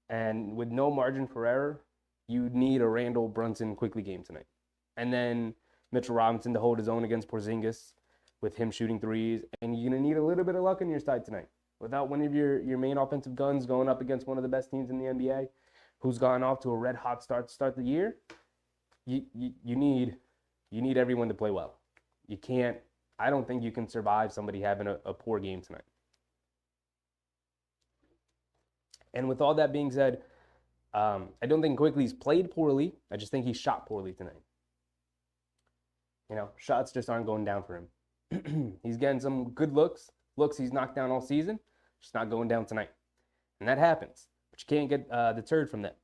And with no margin for error, you need a Randall Brunson Quickly game tonight. And then Mitchell Robinson to hold his own against Porzingis with him shooting threes. And you're going to need a little bit of luck on your side tonight. Without one of your main offensive guns going up against one of the best teams in the NBA, who's gotten off to a red hot start to start the year, you need everyone to play well. You can't. I don't think you can survive somebody having a poor game tonight. And with all that being said, I don't think Quickly's played poorly. I just think he shot poorly tonight. You know, shots just aren't going down for him. He's getting some good looks he's knocked down all season. Just not going down tonight. And that happens. But you can't get deterred from that.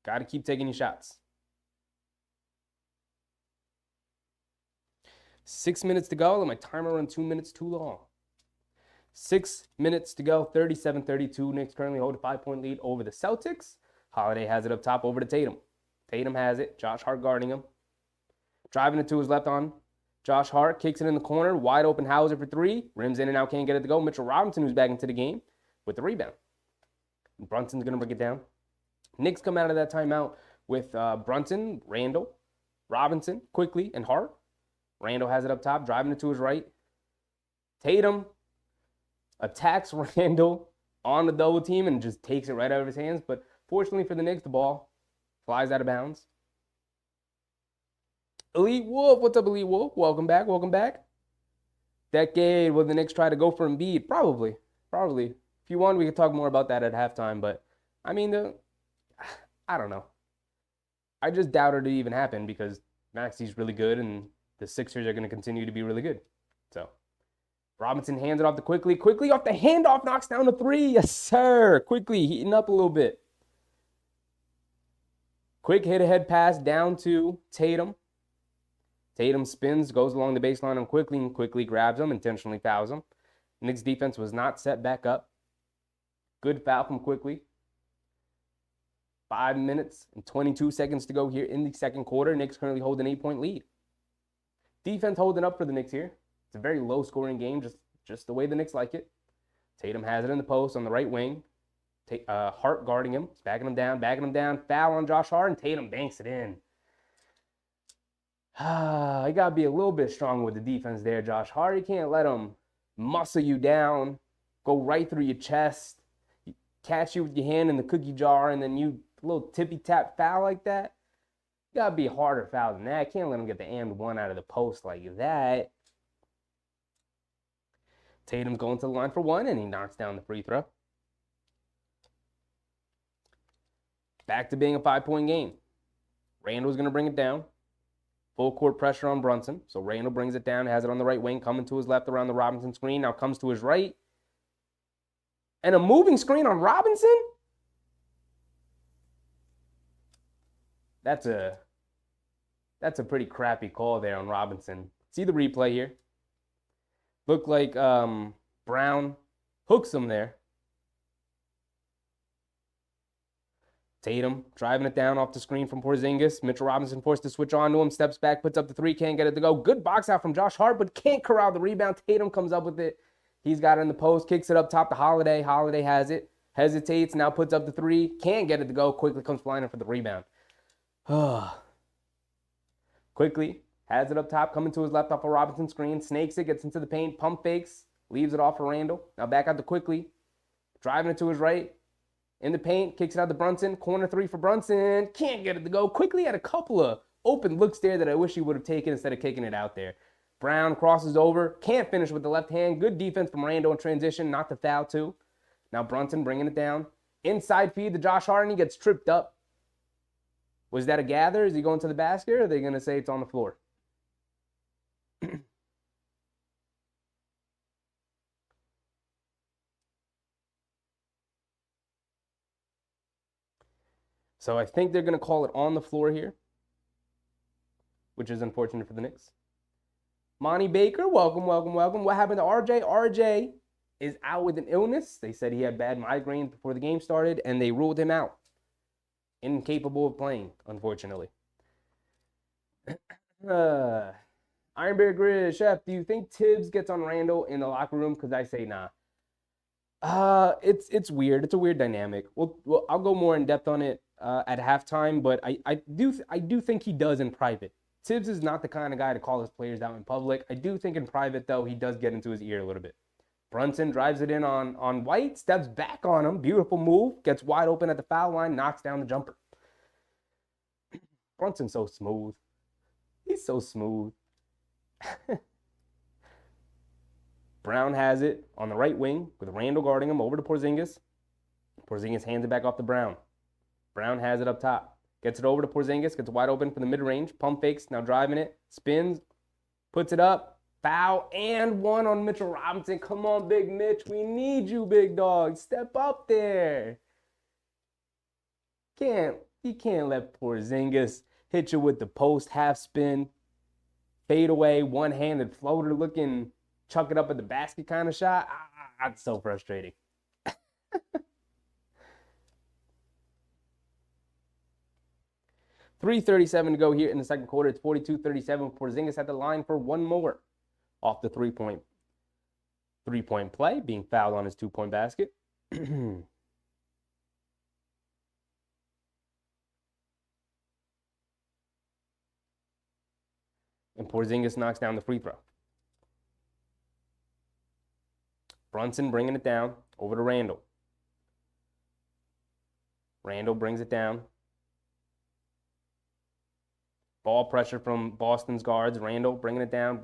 Got to keep taking your shots. 6 minutes to go. Let my timer run 2 minutes too long. 6 minutes to go. 37-32. Knicks currently hold a 5-point lead over the Celtics. Holiday has it up top over to Tatum. Tatum has it. Josh Hart guarding him. Driving it to his left on. Josh Hart kicks it in the corner. Wide open Hauser for three. Rims in and out. Can't get it to go. Mitchell Robinson, who's back into the game with the rebound. Brunson's going to break it down. Knicks come out of that timeout with Brunson, Randall, Robinson, Quickly, and Hart. Randall has it up top, driving it to his right. Tatum attacks Randall on the double team and just takes it right out of his hands. But fortunately for the Knicks, the ball flies out of bounds. Elite Wolf, what's up, Elite Wolf? Welcome back, welcome back. Decade, will the Knicks try to go for Embiid? Probably. If you want, we could talk more about that at halftime. But, I mean, I don't know. I just doubt it even happened because Maxi's really good and the Sixers are going to continue to be really good. So, Robinson hands it off to Quickly. Quickly off the handoff, knocks down a three. Yes, sir. Quickly heating up a little bit. Quick hit-ahead pass down to Tatum. Tatum spins, goes along the baseline and Quickly grabs him, intentionally fouls him. Knicks defense was not set back up. Good foul from Quickly. 5 minutes and 22 seconds to go here in the second quarter. Knicks currently hold an 8-point lead. Defense holding up for the Knicks here. It's a very low-scoring game, just the way the Knicks like it. Tatum has it in the post on the right wing. Hart guarding him. He's backing him down. Foul on Josh Hart, and Tatum banks it in. You got to be a little bit stronger with the defense there, Josh Hart. You can't let him muscle you down, go right through your chest, catch you with your hand in the cookie jar, and then you a little tippy-tap foul like that. You got to be a harder foul than that. Can't let him get the and one out of the post like that. Tatum's going to the line for one, and he knocks down the free throw. Back to being a 5-point game. Randall's going to bring it down. Full court pressure on Brunson. So Randall brings it down, has it on the right wing, coming to his left around the Robinson screen. Now comes to his right. And a moving screen on Robinson? That's a pretty crappy call there on Robinson. See the replay here. Looked like Brown hooks him there. Tatum driving it down off the screen from Porzingis. Mitchell Robinson forced to switch on to him. Steps back, puts up the three, can't get it to go. Good box out from Josh Hart, but can't corral the rebound. Tatum comes up with it. He's got it in the post, kicks it up top to Holiday. Holiday has it, hesitates, now puts up the three. Can't get it to go. Quickly comes flying in for the rebound. Quickly has it up top, coming to his left off a Robinson screen. Snakes it, gets into the paint, pump fakes, leaves it off for Randall. Now back out to Quickly. Driving it to his right. In the paint, kicks it out to Brunson. Corner three for Brunson. Can't get it to go. Quickly had a couple of open looks there that I wish he would have taken instead of kicking it out there. Brown crosses over. Can't finish with the left hand. Good defense from Randall in transition. Not the foul, too. Now Brunson bringing it down. Inside feed to Josh Hart, and he gets tripped up. Was that a gather? Is he going to the basket, or are they going to say it's on the floor? So I think they're going to call it on the floor here, which is unfortunate for the Knicks. Monty Baker, welcome. What happened to RJ? RJ is out with an illness. They said he had bad migraines before the game started, and they ruled him out. Incapable of playing, unfortunately. Iron Bear Grizz, Chef, do you think Tibbs gets on Randall in the locker room? Because I say nah. It's weird. It's a weird dynamic. Well, I'll go more in depth on it at halftime, but I do think he does in private. Tibbs is not the kind of guy to call his players out in public. I do think in private, though, he does get into his ear a little bit. Brunson drives it in on White, steps back on him. Beautiful move. Gets wide open at the foul line, knocks down the jumper. Brunson's so smooth. He's so smooth. Brown has it on the right wing with Randall guarding him over to Porzingis. Porzingis hands it back off to Brown. Brown has it up top. Gets it over to Porzingis. Gets wide open for the mid-range. Pump fakes. Now driving it. Spins. Puts it up. Foul and one on Mitchell Robinson. Come on, Big Mitch. We need you, big dog. Step up there. You can't let Porzingis hit you with the post half spin. Fade away. One-handed floater looking. Chuck it up at the basket kind of shot. That's so frustrating. 3:37 to go here in the second quarter. It's 42-37. Porzingis at the line for one more off the three-point play, being fouled on his two-point basket. And Porzingis knocks down the free throw. Brunson bringing it down over to Randall. Randall brings it down. Ball pressure from Boston's guards. Randall bringing it down,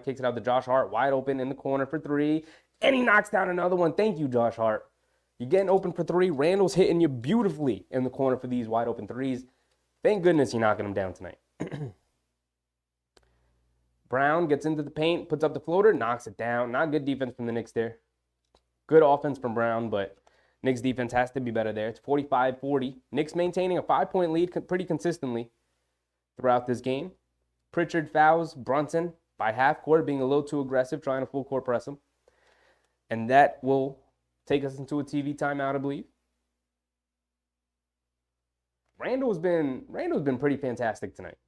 kicks it out to Josh Hart, wide open in the corner for three, and he knocks down another one. Thank you, Josh Hart. You're getting open for three. Randall's hitting you beautifully in the corner for these wide open threes. Thank goodness you're knocking them down tonight. Brown gets into the paint, puts up the floater, knocks it down. Not good defense from the Knicks there. Good offense from Brown, but Knicks defense has to be better there. It's 45-40. Knicks maintaining a 5-point lead pretty consistently throughout this game. Pritchard fouls Brunson by half court, being a little too aggressive, trying to full court press him. And that will take us into a TV timeout, I believe. Randall's been pretty fantastic tonight.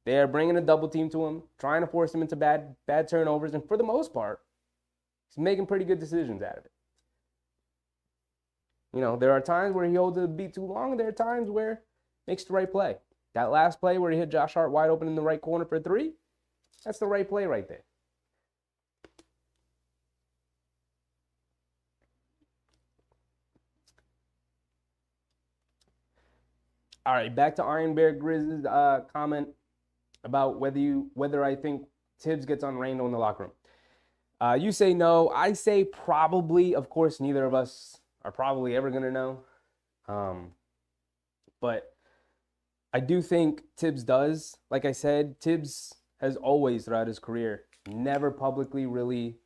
They're bringing a double team to him, trying to force him into bad turnovers, and for the most part, he's making pretty good decisions out of it. You know, there are times where he holds the beat too long, and there are times where he makes the right play. That last play where he hit Josh Hart wide open in the right corner for three, that's the right play right there. All right, back to Iron Bear Grizz's comment about whether I think Tibbs gets on Randall in the locker room. You say no. I say probably. Of course, neither of us are probably ever going to know. But I do think Tibbs does. Like I said, Tibbs has always, throughout his career, never publicly really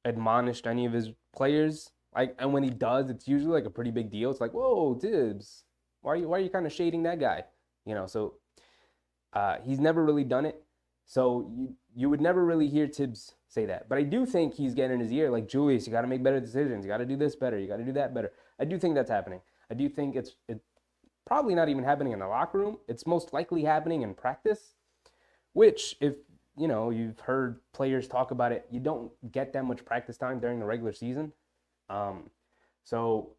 admonished any of his players. And when he does, it's usually like a pretty big deal. It's like, whoa, Tibbs, why are you kind of shading that guy? You know, so he's never really done it. So you would never really hear Tibbs say that. But I do think he's getting in his ear, like, Julius, you got to make better decisions. You got to do this better. You got to do that better. I do think that's happening. I do think it's probably not even happening in the locker room. It's most likely happening in practice, which, if you know, you've heard players talk about it, you don't get that much practice time during the regular season. So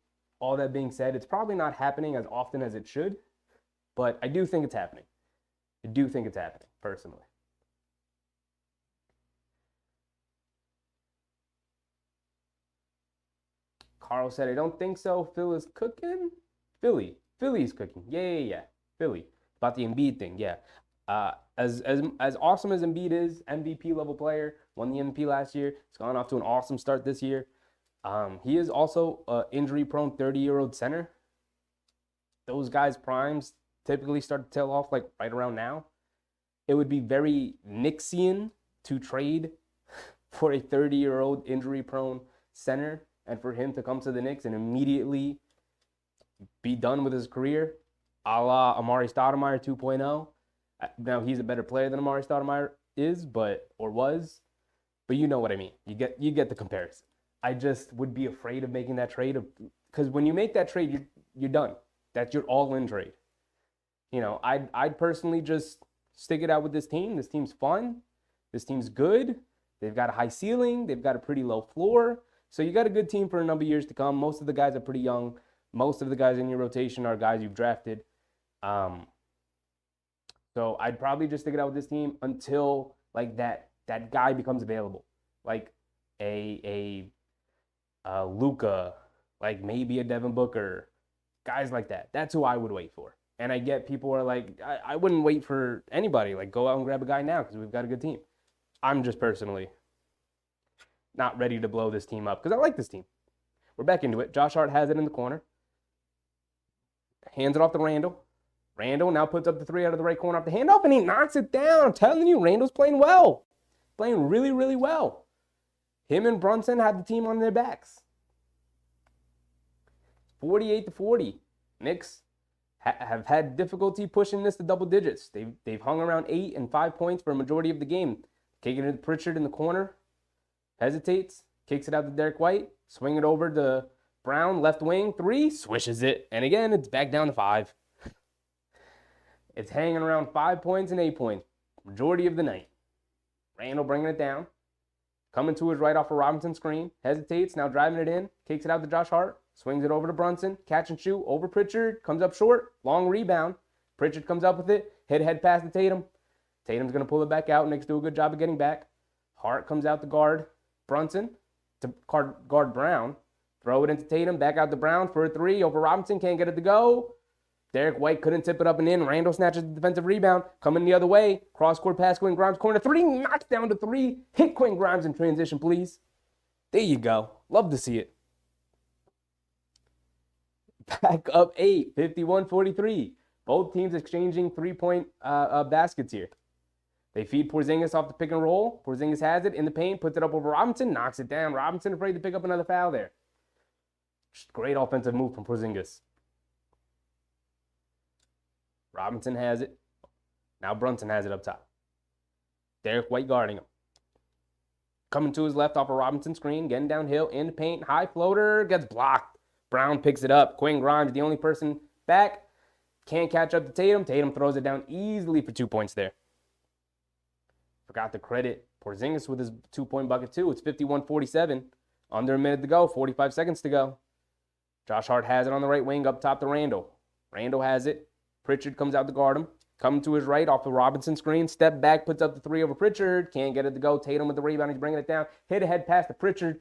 all that being said, it's probably not happening as often as it should, but I do think it's happening. I do think it's happening, personally. Carl said, I don't think so. Phil is cooking. Philly's cooking. Yeah. Philly. About the Embiid thing, yeah. As awesome as Embiid is, MVP level player, won the MVP last year. He's gone off to an awesome start this year. He is also an injury-prone 30-year-old center. Those guys' primes typically start to tail off like right around now. It would be very Knicksian to trade for a 30-year-old injury-prone center and for him to come to the Knicks and immediately be done with his career, a la Amari Stoudemire 2.0. Now, he's a better player than Amari Stoudemire is, or was, but you know what I mean. You get the comparison. I just would be afraid of making that trade because when you make that trade, you're done. That's your all-in trade. I'd personally just stick it out with this team. This team's fun. This team's good. They've got a high ceiling. They've got a pretty low floor. So you got a good team for a number of years to come. Most of the guys are pretty young. Most of the guys in your rotation are guys you've drafted. So I'd probably just stick it out with this team until like that guy becomes available, like a Luka, like maybe a Devin Booker, guys like that. That's who I would wait for. And I get people are like, I wouldn't wait for anybody. Like, go out and grab a guy now because we've got a good team. I'm just personally not ready to blow this team up because I like this team. We're back into it. Josh Hart has it in the corner. Hands it off to Randall. Randall now puts up the three out of the right corner off the handoff, and he knocks it down. I'm telling you, Randall's playing well. Playing really, really well. Him and Brunson have the team on their backs. 48-40. Knicks have had difficulty pushing this to double digits. They've hung around 8 and 5 points for a majority of the game. Kicking it to Pritchard in the corner. Hesitates. Kicks it out to Derek White. Swing it over to Brown, left wing. 3. Swishes it. And again, it's back down to 5. It's hanging around 5 points and 8 points. Majority of the night. Randall bringing it down. Coming to his right off a Robinson screen. Hesitates. Now driving it in. Kicks it out to Josh Hart. Swings it over to Brunson. Catch and shoot. Over Pritchard. Comes up short. Long rebound. Pritchard comes up with it. Head pass to Tatum. Tatum's going to pull it back out. Knicks do a good job of getting back. Hart comes out to guard Brunson. To guard Brown. Throw it into Tatum. Back out to Brown for a 3. Over Robinson. Can't get it to go. Derek White couldn't tip it up and in. Randall snatches the defensive rebound. Coming the other way. Cross-court pass. Quinn Grimes corner. 3. Knocks down to 3. Hit Quinn Grimes in transition, please. There you go. Love to see it. Back up 8. 51-43. Both teams exchanging 3-point baskets here. They feed Porzingis off the pick and roll. Porzingis has it in the paint. Puts it up over Robinson. Knocks it down. Robinson afraid to pick up another foul there. Just great offensive move from Porzingis. Robinson has it. Now Brunson has it up top. Derek White guarding him. Coming to his left off a Robinson screen. Getting downhill in the paint. High floater. Gets blocked. Brown picks it up. Quinn Grimes, the only person back. Can't catch up to Tatum. Tatum throws it down easily for 2 points there. Forgot to credit Porzingis with his 2-point bucket too. It's 51-47. Under a minute to go. 45 seconds to go. Josh Hart has it on the right wing up top to Randall. Randall has it. Pritchard comes out to guard him. Coming to his right off the Robinson screen. Step back, puts up the 3 over Pritchard. Can't get it to go. Tatum with the rebound. He's bringing it down. Hit a head pass to Pritchard.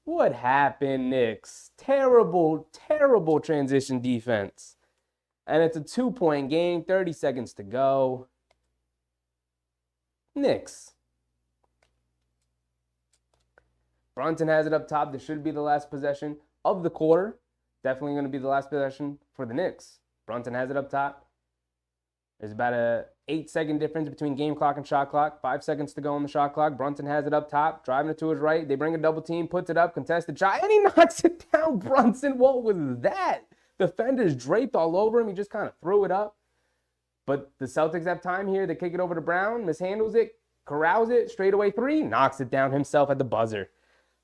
What happened, Knicks? Terrible, terrible transition defense. And it's a 2-point game. 30 seconds to go. Knicks. Brunson has it up top. This should be the last possession of the quarter. Definitely going to be the last possession for the Knicks. Brunson has it up top. There's about a 8-second difference between game clock and shot clock. 5 seconds to go on the shot clock. Brunson has it up top, driving it to his right. They bring a double team, puts it up, contested shot, and he knocks it down. Brunson, what was that? Defenders draped all over him. He just kind of threw it up. But the Celtics have time here. They kick it over to Brown, mishandles it, corrals it, straightaway 3, knocks it down himself at the buzzer.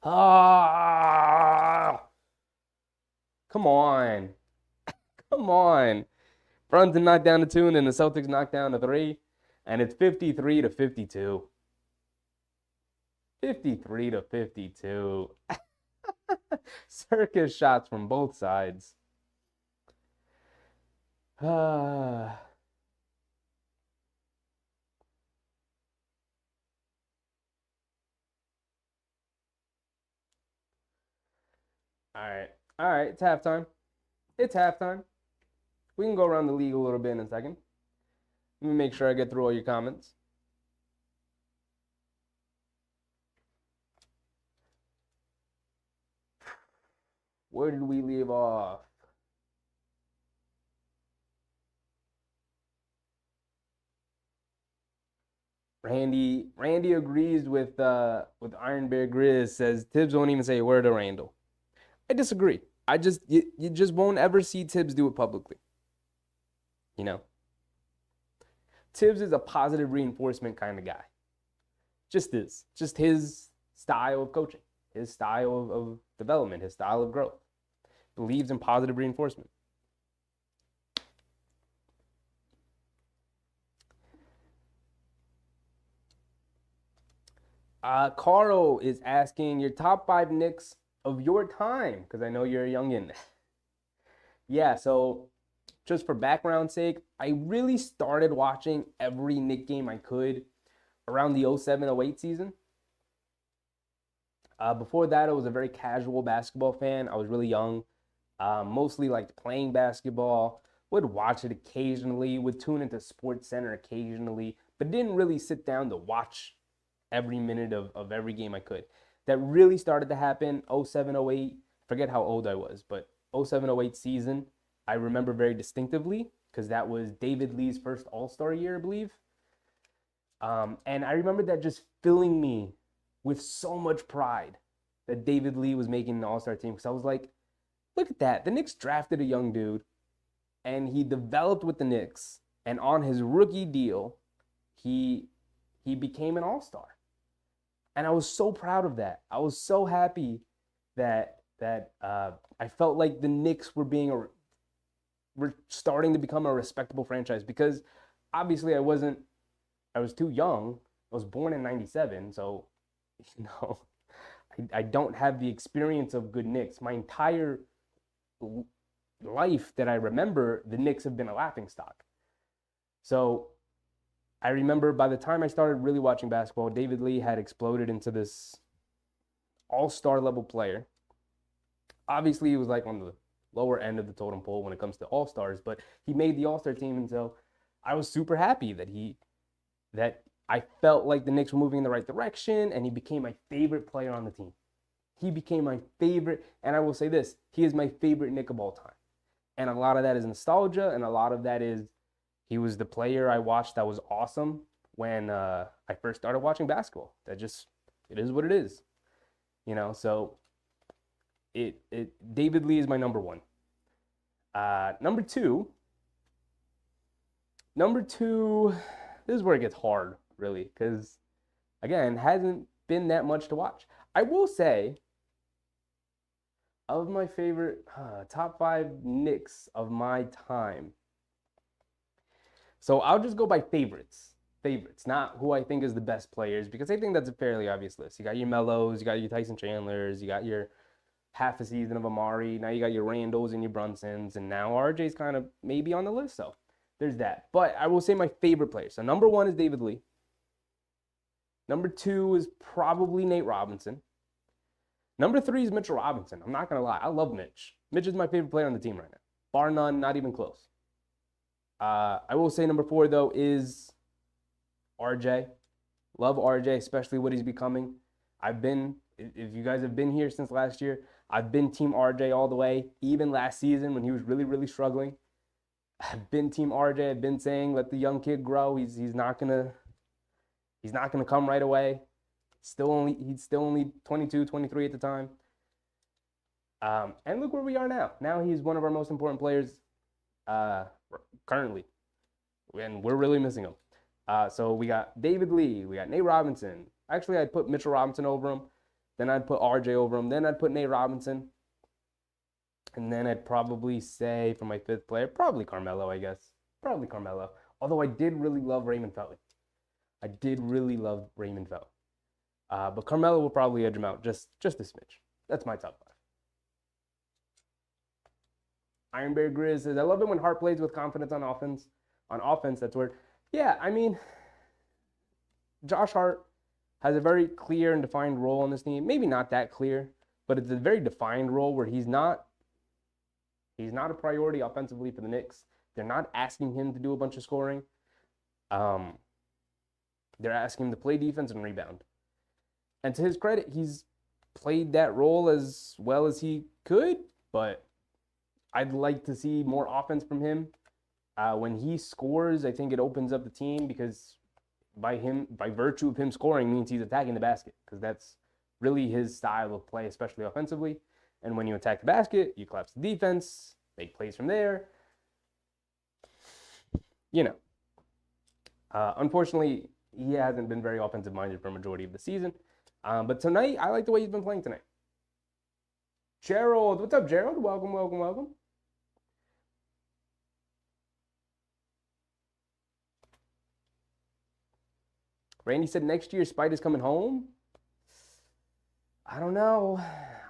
Ah! Come on. Come on. Brunson knocked down to 2, and then the Celtics knocked down to 3. And it's 53-52. 53-52. Circus shots from both sides. All right. All right. It's halftime. It's halftime. We can go around the league a little bit in a second. Let me make sure I get through all your comments. Where did we leave off? Randy agrees with Iron Bear Grizz, says Tibbs won't even say a word to Randall. I disagree. You just won't ever see Tibbs do it publicly. You know? Tibbs is a positive reinforcement kind of guy. Just his style of coaching. his style of development, his style of growth. Believes in positive reinforcement. Carl is asking your top 5 Knicks of your time, because I know you're a youngin. Yeah, so just for background sake, I really started watching every Knick game I could around the 07-08 season. Before that, I was a very casual basketball fan. I was really young, mostly liked playing basketball, would watch it occasionally, would tune into Sports Center occasionally, but didn't really sit down to watch every minute of every game I could. That really started to happen 07-08. Forget how old I was, but 07-08 season, I remember very distinctively because that was David Lee's first All-Star year, I believe. And I remember that just filling me with so much pride that David Lee was making an All-Star team because I was like, look at that. The Knicks drafted a young dude and he developed with the Knicks. And on his rookie deal, he became an All-Star. And I was so proud of that. I was so happy that I felt like the Knicks were starting to become a respectable franchise because obviously I was too young. I was born in 97, so I don't have the experience of good Knicks. My entire life that I remember, the Knicks have been a laughingstock. So I remember by the time I started really watching basketball, David Lee had exploded into this all-star level player. Obviously, he was like on the lower end of the totem pole when it comes to all-stars, but he made the all-star team, and so I was super happy that I felt like the Knicks were moving in the right direction, and he became my favorite player on the team. He became my favorite, and I will say this, he is my favorite Knick of all time. And a lot of that is nostalgia, and a lot of that is he was the player I watched that was awesome when I first started watching basketball. It is what it is. So David Lee is my number one. Number two, this is where it gets hard, really, because, again, hasn't been that much to watch. I will say, of my favorite top 5 Knicks of my time, so I'll just go by favorites, not who I think is the best players, because I think that's a fairly obvious list. You got your Melos, you got your Tyson Chandlers, you got your half a season of Amari, now you got your Randalls and your Brunsons, and now RJ's kind of maybe on the list, so there's that. But I will say my favorite player. So number 1 is David Lee. Number 2 is probably Nate Robinson. Number 3 is Mitchell Robinson. I'm not going to lie. I love Mitch. Mitch is my favorite player on the team right now. Bar none, not even close. I will say number 4, though, is RJ. Love RJ, especially what he's becoming. If you guys have been here since last year, I've been Team RJ all the way. Even last season when he was really, really struggling, I've been Team RJ. I've been saying, let the young kid grow. He's not gonna come right away. He's still only 22, 23 at the time. And look where we are now. Now he's one of our most important players currently, and we're really missing him. So we got David Lee, we got Nate Robinson. Actually, I'd put Mitchell Robinson over him. Then I'd put RJ over him. Then I'd put Nate Robinson. And then I'd probably say for my 5th player, probably Carmelo, I guess. Probably Carmelo. Although I did really love Raymond Felton. But Carmelo will probably edge him out just a smidge. That's my top 5. Iron Bear Grizz says, I love it when Hart plays with confidence on offense. On offense, that's where, yeah, I mean, Josh Hart has a very clear and defined role on this team. Maybe not that clear, but it's a very defined role where he's not a priority offensively for the Knicks. They're not asking him to do a bunch of scoring. They're asking him to play defense and rebound. And to his credit, he's played that role as well as he could, but I'd like to see more offense from him. When he scores, I think it opens up the team because by virtue of him scoring means he's attacking the basket, because that's really his style of play, especially offensively. And when you attack the basket, you collapse the defense, make plays from there. Unfortunately, he hasn't been very offensive-minded for a majority of the season. But tonight, I like the way he's been playing tonight. Gerald, what's up, Gerald? Welcome, welcome, welcome. Randy said next year Spider's coming home. I don't know.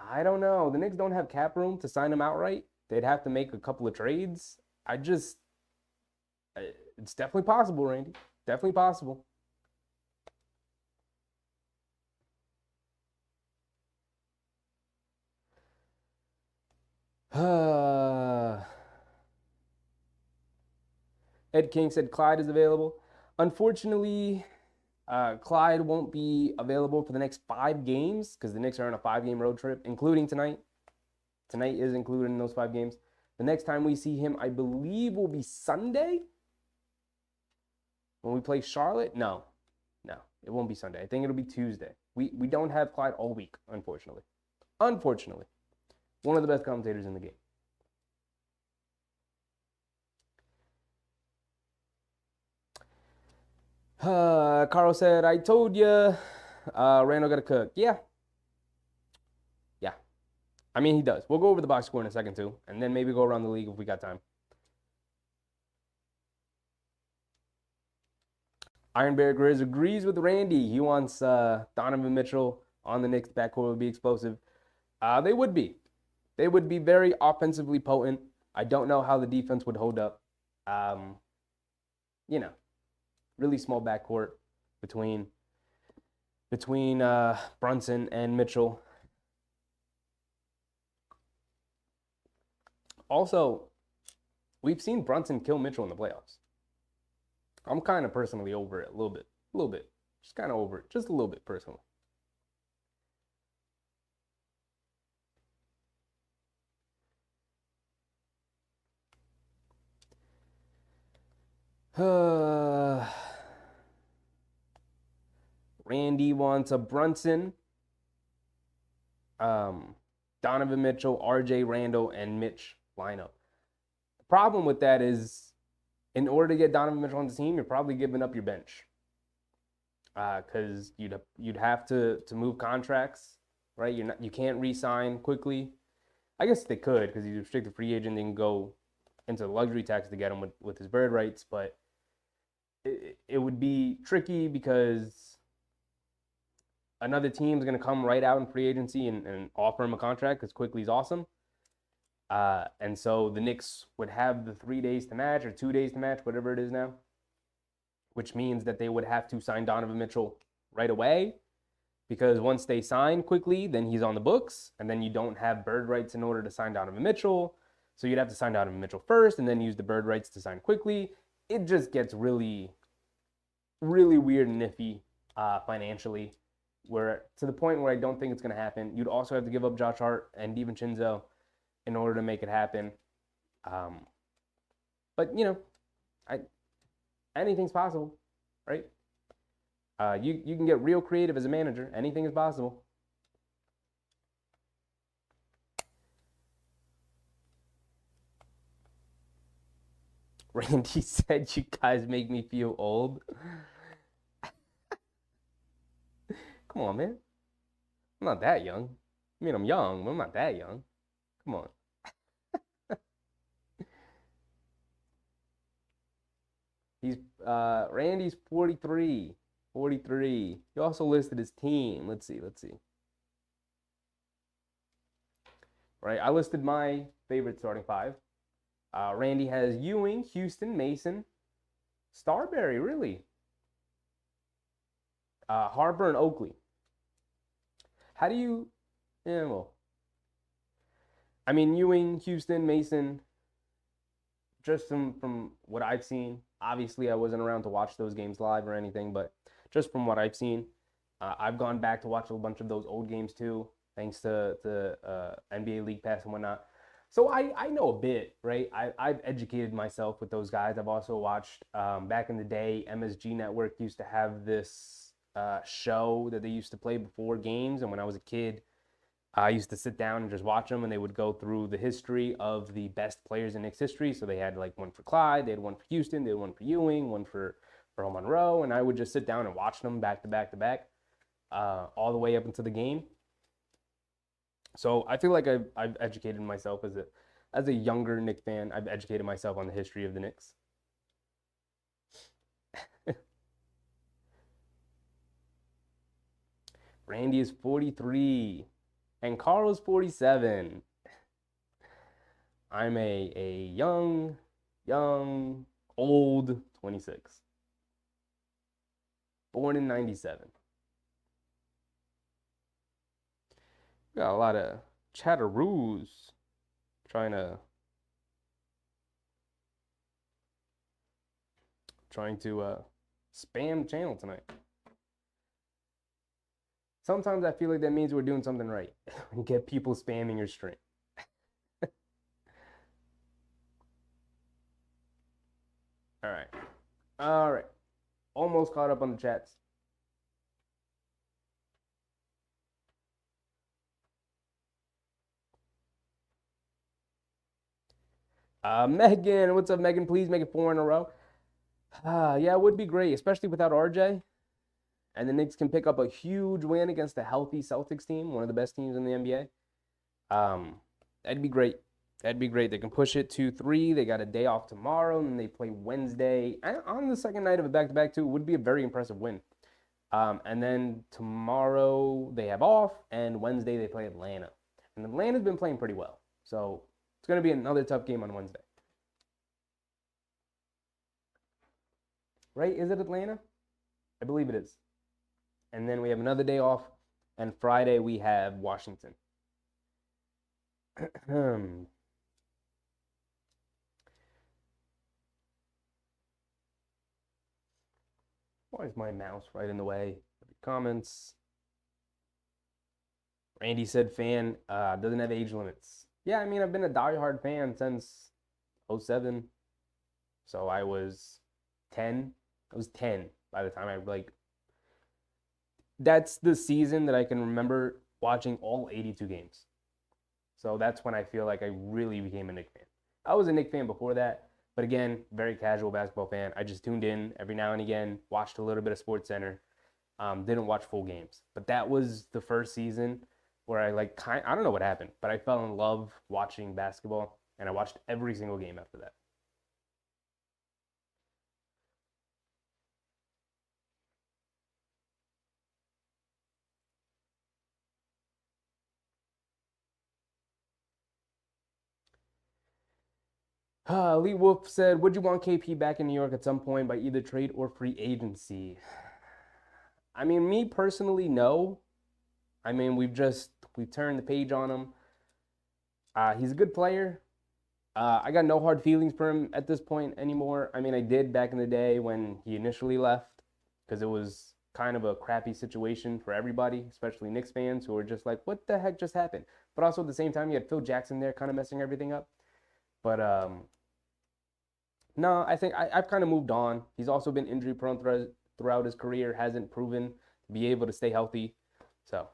I don't know. The Knicks don't have cap room to sign him outright. They'd have to make a couple of trades. It's definitely possible, Randy. Definitely possible. Ed King said Clyde is available. Unfortunately, Clyde won't be available for the next 5 games because the Knicks are on a 5-game road trip, including tonight. Tonight is included in those 5 games. The next time we see him, I believe, will be Sunday when we play Charlotte. No, it won't be Sunday. I think it'll be Tuesday. We don't have Clyde all week, unfortunately. Unfortunately. One of the best commentators in the game. Carl said, I told you Randall got to cook. Yeah. I mean, he does. We'll go over the box score in a second, too, and then maybe go around the league if we got time. Iron Bear Grizz agrees with Randy. He wants Donovan Mitchell on the Knicks backcourt would be explosive. They would be. They would be very offensively potent. I don't know how the defense would hold up. Really small backcourt between Brunson and Mitchell. Also, we've seen Brunson kill Mitchell in the playoffs. I'm kind of personally over it a little bit. Just kind of over it, just a little bit personally. Randy wants a Brunson, Donovan Mitchell, RJ Randall, and Mitch lineup. The problem with that is, in order to get Donovan Mitchell on the team, you're probably giving up your bench, because you'd have to move contracts, right? You can't re-sign quickly. I guess they could because he's a restricted free agent and go into the luxury tax to get him with his bird rights, but it would be tricky because another team's going to come right out in free agency and offer him a contract because Quickly's awesome. And so the Knicks would have the 3 days to match or 2 days to match, whatever it is now, which means that they would have to sign Donovan Mitchell right away because once they sign Quickly, then he's on the books, and then you don't have bird rights in order to sign Donovan Mitchell. So you'd have to sign Donovan Mitchell first and then use the bird rights to sign Quickly. It just gets really, really weird and iffy financially, where to the point where I don't think it's going to happen. You'd also have to give up Josh Hart and DiVincenzo in order to make it happen. But, anything's possible, right? You can get real creative as a manager. Anything is possible. Randy said, you guys make me feel old. Come on, man. I'm not that young. I mean, I'm young, but I'm not that young. Come on. Randy's 43. 43. He also listed his team. Let's see. Right, I listed my favorite starting 5. Randy has Ewing, Houston, Mason, Starberry, really. Harper and Oakley. How do you, I mean, Ewing, Houston, Mason, just from what I've seen. Obviously, I wasn't around to watch those games live or anything, but just from what I've seen, I've gone back to watch a bunch of those old games too, thanks to NBA League Pass and whatnot. So I know a bit, right? I've educated myself with those guys. I've also watched, back in the day, MSG Network used to have this show that they used to play before games. And when I was a kid, I used to sit down and just watch them, and they would go through the history of the best players in Knicks history. So they had like one for Clyde, they had one for Houston, they had one for Ewing, one for Earl Monroe, and I would just sit down and watch them back to back to back. all the way up into the game. So I feel like I've educated myself as a younger Knicks fan. I've educated myself on the history of the Knicks. Randy is 43 and Carl's 47. I'm a young, old 26. Born in 97. Got a lot of chatteroos trying to spam the channel tonight. Sometimes I feel like that means we're doing something right. Get people spamming your stream. All right. All right. Almost caught up on the chats. Megan, what's up, Megan? Please make it 4 in a row. Yeah, it would be great, especially without RJ. And the Knicks can pick up a huge win against a healthy Celtics team, one of the best teams in the NBA. That'd be great. That'd be great. They can push it 2-3. They got a day off tomorrow, and they play Wednesday. And on the second night of a back-to-back, too, would be a very impressive win. And then tomorrow they have off, and Wednesday they play Atlanta. And Atlanta's been playing pretty well. So it's going to be another tough game on Wednesday. Right? Is it Atlanta? I believe it is. And then we have another day off, and Friday we have Washington. Why is my mouse right in the way? Comments. Randy said fan doesn't have age limits. Yeah, I mean, I've been a diehard fan since 07. So I was 10. I was 10 by the time that's the season that I can remember watching all 82 games. So that's when I feel like I really became a Knicks fan. I was a Knicks fan before that, but again, very casual basketball fan. I just tuned in every now and again, watched a little bit of SportsCenter, didn't watch full games. But that was the first season where I don't know what happened, but I fell in love watching basketball, and I watched every single game after that. Lee Wolf said, would you want KP back in New York at some point by either trade or free agency? I mean, me personally, no. I mean, we've turned the page on him. He's a good player. I got no hard feelings for him at this point anymore. I mean, I did back in the day when he initially left because it was kind of a crappy situation for everybody, especially Knicks fans who were just like, what the heck just happened? But also at the same time, you had Phil Jackson there kind of messing everything up. But no, I think I've kind of moved on. He's also been injury prone throughout his career, hasn't proven to be able to stay healthy. So,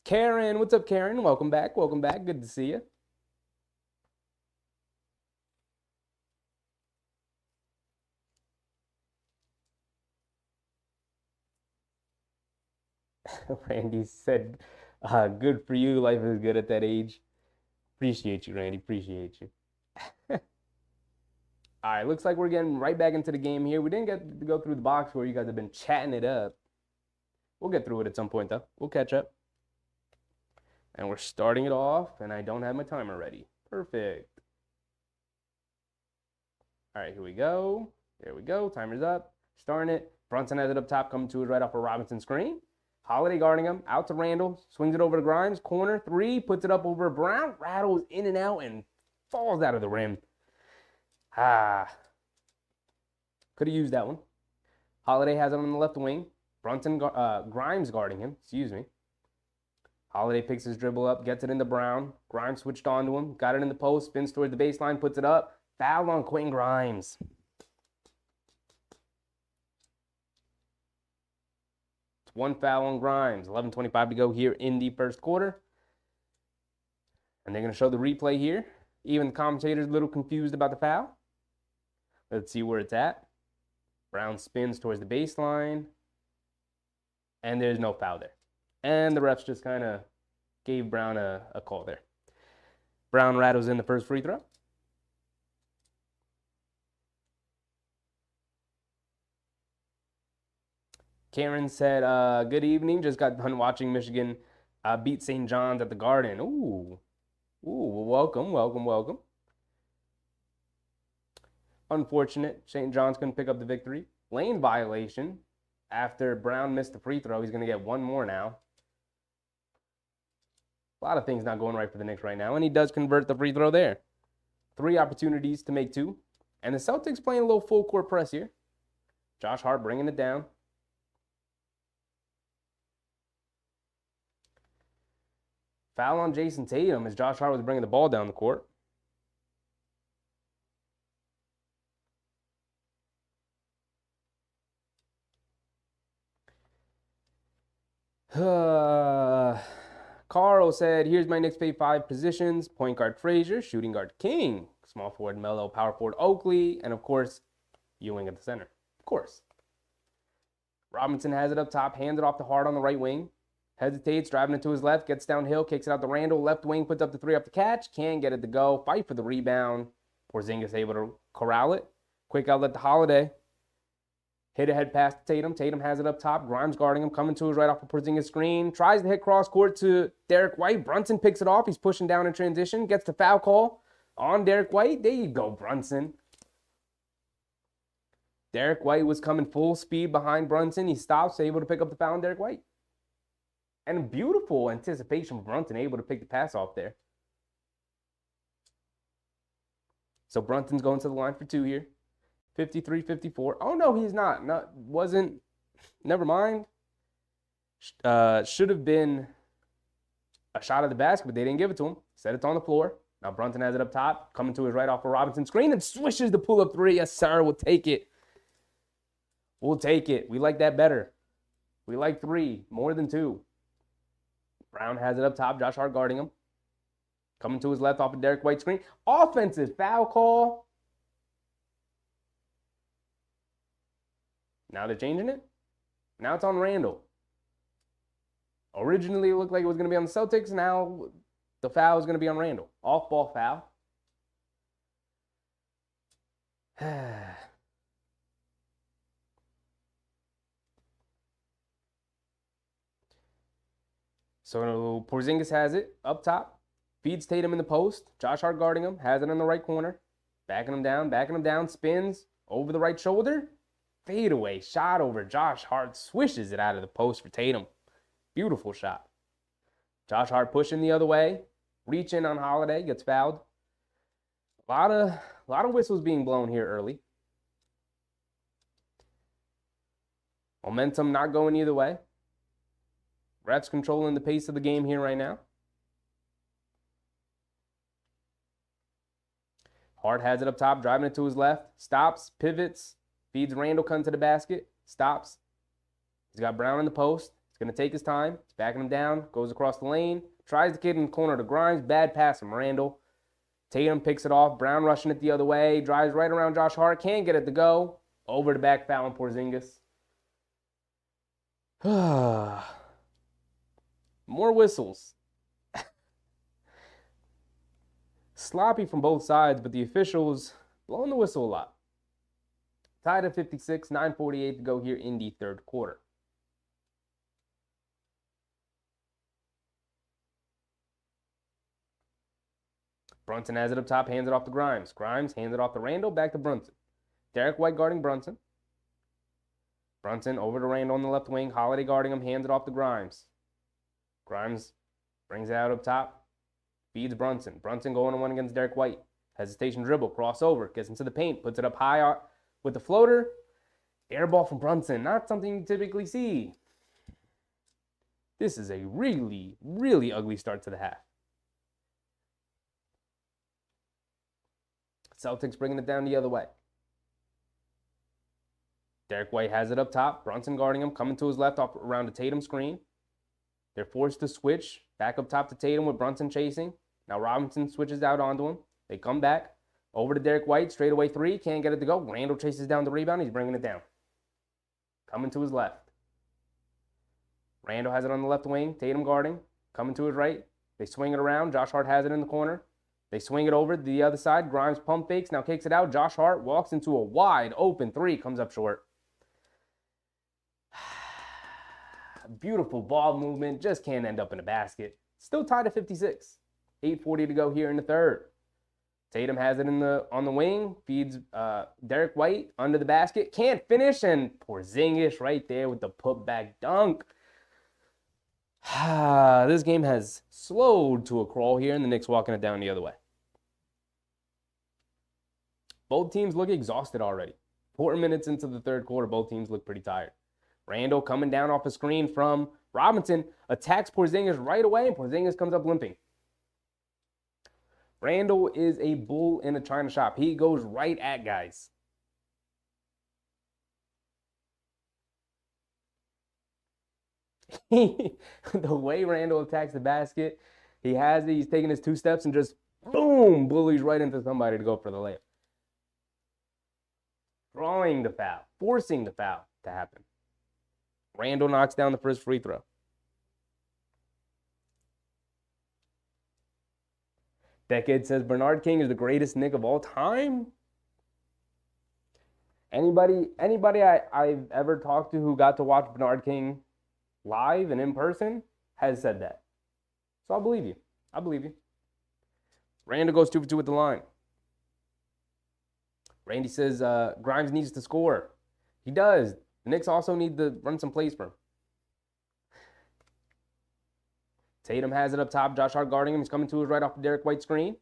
Karen, what's up, Karen? Welcome back. Welcome back. Good to see you. Randy said, good for you. Life is good at that age. Appreciate you, Randy. Appreciate you. All right, looks like we're getting right back into the game here. We didn't get to go through the box where you guys have been chatting it up. We'll get through it at some point, though. We'll catch up. And we're starting it off, and I don't have my timer ready. Perfect. All right, here we go. There we go. Timer's up. Starting it. Brunson has it up top, coming to it right off a Robinson screen. Holiday guarding him. Out to Randall. Swings it over to Grimes. Corner. 3. Puts it up over Brown. Rattles in and out and falls out of the rim. Could have used that one. Holiday has it on the left wing. Grimes guarding him. Excuse me. Holiday picks his dribble up, gets it into Brown. Grimes switched on to him. Got it in the post. Spins toward the baseline. Puts it up. Foul on Quentin Grimes. It's one foul on Grimes. 11:25 to go here in the first quarter. And they're going to show the replay here. Even the commentator's a little confused about the foul. Let's see where it's at. Brown spins towards the baseline. And there's no foul there. And the refs just kind of gave Brown a call there. Brown rattles in the first free throw. Karen said, good evening. Just got done watching Michigan beat St. John's at the Garden. Ooh, welcome. Unfortunate. St. John's couldn't pick up the victory. Lane violation. After Brown missed the free throw, he's going to get one more now. A lot of things not going right for the Knicks right now, and he does convert the free throw there. 3 opportunities to make 2. And the Celtics playing a little full court press here. Josh Hart bringing it down. Foul on Jason Tatum as Josh Hart was bringing the ball down the court. Carl said, here's my Knicks pay 5 positions. Point guard Frazier, shooting guard King, small forward Melo, power forward Oakley, and of course, Ewing at the center. Of course. Robinson has it up top, hands it off to Hart on the right wing. Hesitates, driving it to his left, gets downhill, kicks it out to Randall. Left wing, puts up the 3 up the catch. Can't get it to go. Fight for the rebound. Porzingis able to corral it. Quick outlet to Holiday. Hit ahead pass to Tatum. Tatum has it up top. Grimes guarding him. Coming to his right off the Porzingis screen. Tries to hit cross court to Derek White. Brunson picks it off. He's pushing down in transition. Gets the foul call on Derek White. There you go, Brunson. Derek White was coming full speed behind Brunson. He stops, able to pick up the foul on Derek White. And beautiful anticipation from Brunson, able to pick the pass off there. So Brunson's going to the line for 2 here. 53-54. Oh, no, he's not. Never mind. Should have been a shot at the basket, but they didn't give it to him. Said it's on the floor. Now Brunson has it up top. Coming to his right off a Robinson screen and swishes the pull-up 3. Yes, sir. We'll take it. We'll take it. We like that better. We like 3 more than 2. Brown has it up top. Josh Hart guarding him. Coming to his left off of Derek White's screen. Offensive foul call. Now they're changing it. Now it's on Randall. Originally, it looked like it was going to be on the Celtics. Now the foul is going to be on Randall. Off-ball foul. So Porzingis has it up top. Feeds Tatum in the post. Josh Hart guarding him. Has it in the right corner. Backing him down. Spins over the right shoulder. Fadeaway shot over Josh Hart. Swishes it out of the post for Tatum. Beautiful shot. Josh Hart pushing the other way. Reaching on Holiday. Gets fouled. A lot of whistles being blown here early. Momentum not going either way. Refs controlling the pace of the game here right now. Hart has it up top, driving it to his left. Stops, pivots, feeds Randall Cunn to the basket. Stops. He's got Brown in the post. He's going to take his time. He's backing him down. Goes across the lane. Tries to get in the corner to Grimes. Bad pass from Randall. Tatum picks it off. Brown rushing it the other way. Drives right around Josh Hart. Can't get it to go. Over the back foul on Porzingis. More whistles. Sloppy from both sides, but the officials blowing the whistle a lot. Tied at 56, 9:48 to go here in the third quarter. Brunson has it up top, hands it off to Grimes. Grimes hands it off to Randall, back to Brunson. Derek White guarding Brunson. Brunson over to Randall on the left wing. Holiday guarding him, hands it off to Grimes. Grimes brings it out up top. Feeds Brunson. Brunson going on one against Derek White. Hesitation dribble, crossover, gets into the paint, puts it up high with the floater. Air ball from Brunson, not something you typically see. This is a really, really ugly start to the half. Celtics bringing it down the other way. Derek White has it up top. Brunson guarding him, coming to his left off around the Tatum screen. They're forced to switch. Back up top to Tatum with Brunson chasing. Now Robinson switches out onto him. They come back. Over to Derek White. Straightaway 3. Can't get it to go. Randall chases down the rebound. He's bringing it down. Coming to his left. Randall has it on the left wing. Tatum guarding. Coming to his right. They swing it around. Josh Hart has it in the corner. They swing it over to the other side. Grimes pump fakes. Now kicks it out. Josh Hart walks into a wide open three. Comes up short. Beautiful ball movement. Just can't end up in the basket. Still tied at 56. 8:40 to go here in the third. Tatum has it on the wing. Feeds Derek White under the basket. Can't finish. And Porzingis right there with the putback dunk. This game has slowed to a crawl here, and the Knicks walking it down the other way. Both teams look exhausted already. 4 minutes into the third quarter, both teams look pretty tired. Randall coming down off a screen from Robinson, attacks Porzingis right away, and Porzingis comes up limping. Randall is a bull in a china shop. He goes right at guys. The way Randall attacks the basket, he's taking his 2 steps and just boom, bullies right into somebody to go for the layup. Drawing the foul, forcing the foul to happen. Randall knocks down the first free throw. Decade says Bernard King is the greatest Knick of all time. Anybody I've ever talked to who got to watch Bernard King live and in person has said that. So I'll believe you. I believe you. Randall goes 2 for 2 at the line. Randy says Grimes needs to score. He does. The Knicks also need to run some plays for him. Tatum has it up top. Josh Hart guarding him. He's coming to his right off the Derek White screen.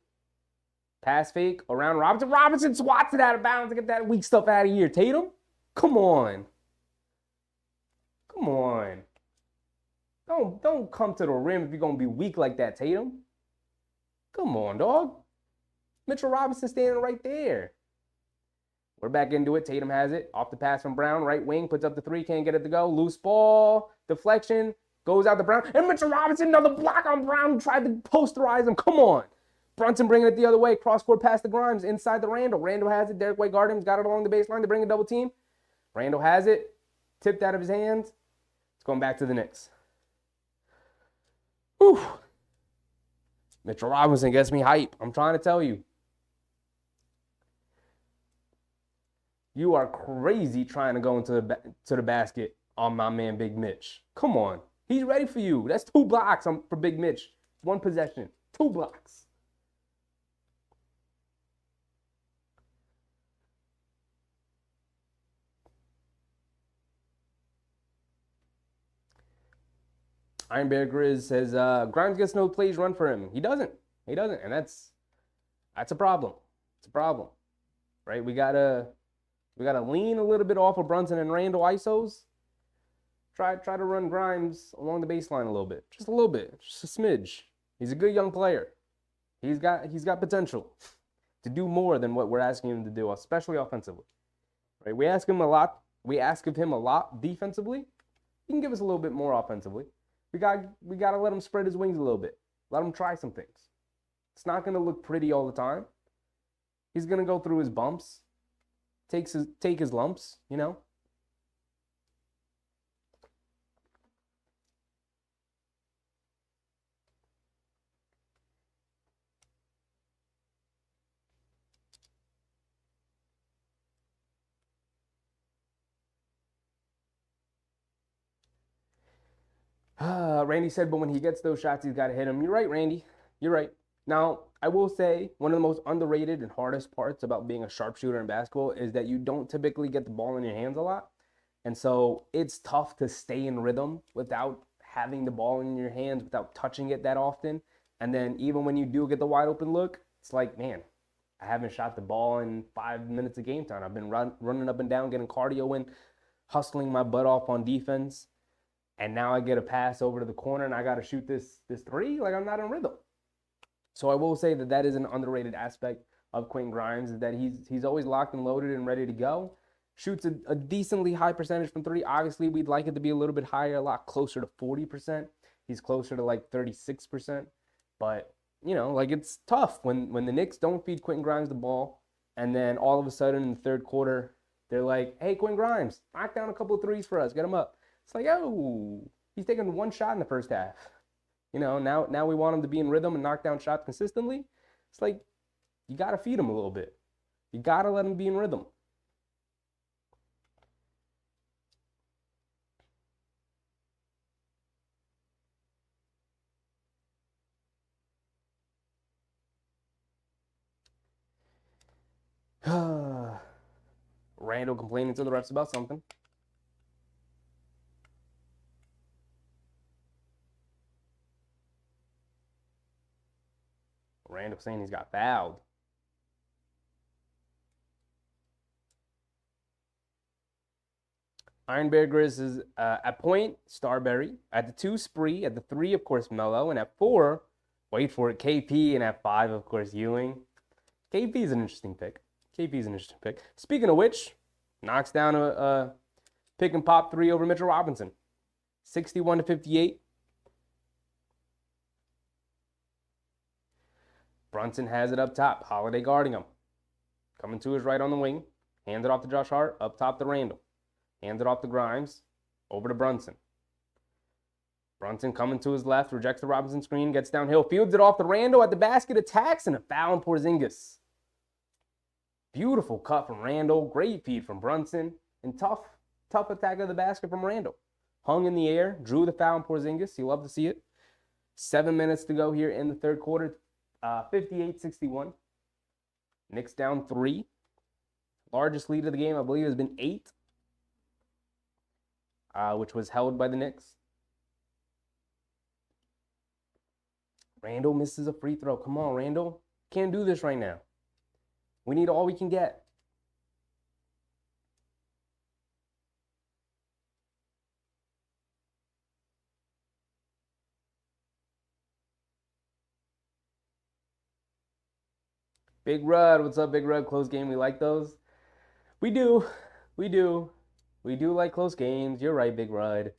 Pass fake around Robinson. Robinson swats it out of bounds to get that weak stuff out of here. Tatum, come on. Come on. Don't come to the rim if you're going to be weak like that, Tatum. Come on, dog. Mitchell Robinson standing right there. We're back into it. Tatum has it. Off the pass from Brown. Right wing. Puts up the 3. Can't get it to go. Loose ball. Deflection. Goes out to Brown. And Mitchell Robinson, another block on Brown. Tried to posterize him. Come on. Brunson bringing it the other way. Cross-court pass to Grimes. Inside the Randall. Randall has it. Derek White guarding him. He's got it along the baseline to bring a double team. Randall has it. Tipped out of his hands. It's going back to the Knicks. Whew. Mitchell Robinson gets me hype. I'm trying to tell you. You are crazy trying to go into the basket on my man Big Mitch. Come on. He's ready for you. That's 2 blocks for Big Mitch. 1 possession. 2 blocks. Iron Bear Grizz says Grimes gets no plays run for him. He doesn't. And that's a problem. It's a problem. Right? We gotta lean a little bit off of Brunson and Randall ISOs. Try to run Grimes along the baseline a little bit. Just a little bit. Just a smidge. He's a good young player. He's got potential to do more than what we're asking him to do, especially offensively. Right? We ask of him a lot defensively. He can give us a little bit more offensively. We gotta let him spread his wings a little bit. Let him try some things. It's not gonna look pretty all the time. He's gonna go through his bumps. Take his lumps, you know. Randy said, but when he gets those shots, he's got to hit them. You're right, Randy. You're right. Now, I will say one of the most underrated and hardest parts about being a sharpshooter in basketball is that you don't typically get the ball in your hands a lot. And so it's tough to stay in rhythm without having the ball in your hands, without touching it that often. And then even when you do get the wide open look, it's like, man, I haven't shot the ball in 5 minutes of game time. I've been running up and down, getting cardio in, hustling my butt off on defense. And now I get a pass over to the corner and I got to shoot this 3. Like, I'm not in rhythm. So I will say that is an underrated aspect of Quentin Grimes, is that he's always locked and loaded and ready to go. Shoots a decently high percentage from 3. Obviously, we'd like it to be a little bit higher, a lot closer to 40%. He's closer to like 36%. But, you know, like, it's tough when the Knicks don't feed Quentin Grimes the ball, and then all of a sudden in the third quarter, they're like, hey, Quentin Grimes, knock down a couple of 3s for us. Get him up. It's like, oh, He's taken one shot in the first half. Now we want him to be in rhythm and knock down shots consistently. It's like you got to feed him a little bit. You got to let him be in rhythm. Randall complaining to the refs about something. Randall saying he's got fouled. Iron Bear Grizz is at point, Starberry. At the 2, Spree. At the 3, of course, Mello. And at 4, wait for it, KP. And at 5, of course, Ewing. KP is an interesting pick. Speaking of which, knocks down a pick and pop 3 over Mitchell Robinson. 61-58. Brunson has it up top. Holiday guarding him. Coming to his right on the wing. Hand it off to Josh Hart. Up top to Randall. Hand it off to Grimes. Over to Brunson. Brunson coming to his left. Rejects the Robinson screen. Gets downhill. Fields it off to Randall at the basket. Attacks and a foul on Porzingis. Beautiful cut from Randall. Great feed from Brunson. And tough attack of the basket from Randall. Hung in the air. Drew the foul on Porzingis. You love to see it. 7 minutes to go here in the third quarter. 58-61. Knicks down 3. Largest lead of the game, I believe, has been 8. Which was held by the Knicks. Randall misses a free throw. Come on, Randall. Can't do this right now. We need all we can get. Big Rud, what's up, Big Rud? Close game, we like those. We do like close games. You're right, Big Rud.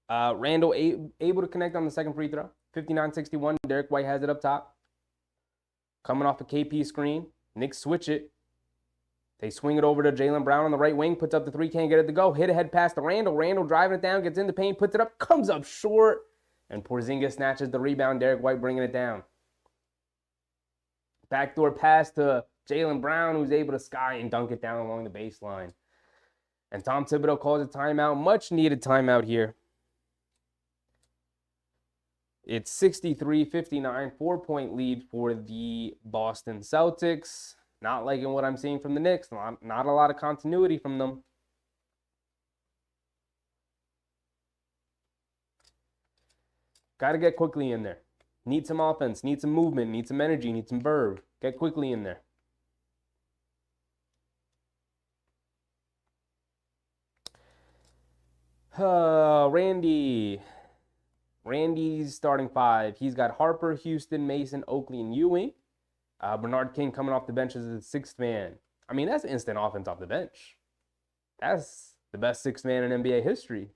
Randall able to connect on the second free throw. 59-61. Derek White has it up top. Coming off a KP screen. Knicks switch it. They swing it over to Jaylen Brown on the right wing. Puts up the 3, can't get it to go. Hit ahead pass to Randall. Randall driving it down, gets in the paint, puts it up, comes up short. And Porzingis snatches the rebound. Derek White bringing it down. Backdoor pass to Jaylen Brown, who's able to sky and dunk it down along the baseline. And Tom Thibodeau calls a timeout. Much needed timeout here. It's 63-59, 4-point lead for the Boston Celtics. Not liking what I'm seeing from the Knicks. Not a lot of continuity from them. Got to get quickly in there. Need some offense, need some movement, need some energy, need some verve. Get quickly in there. Randy's starting 5. He's got Harper, Houston, Mason, Oakley, and Ewing. Bernard King coming off the bench as the 6th man. I mean, that's instant offense off the bench. That's the best 6th man in NBA history.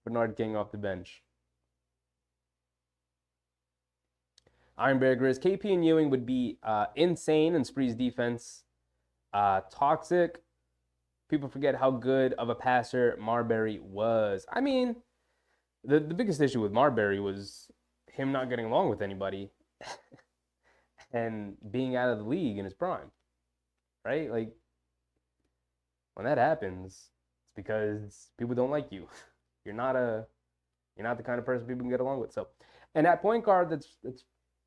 Bernard King off the bench. Iron Bear Grizz. KP and Ewing would be insane in Spree's defense. Toxic. People forget how good of a passer Marbury was. I mean, the biggest issue with Marbury was him not getting along with anybody and being out of the league in his prime, right? Like, when that happens, it's because people don't like you. You're not the kind of person people can get along with. So, and at point guard, that's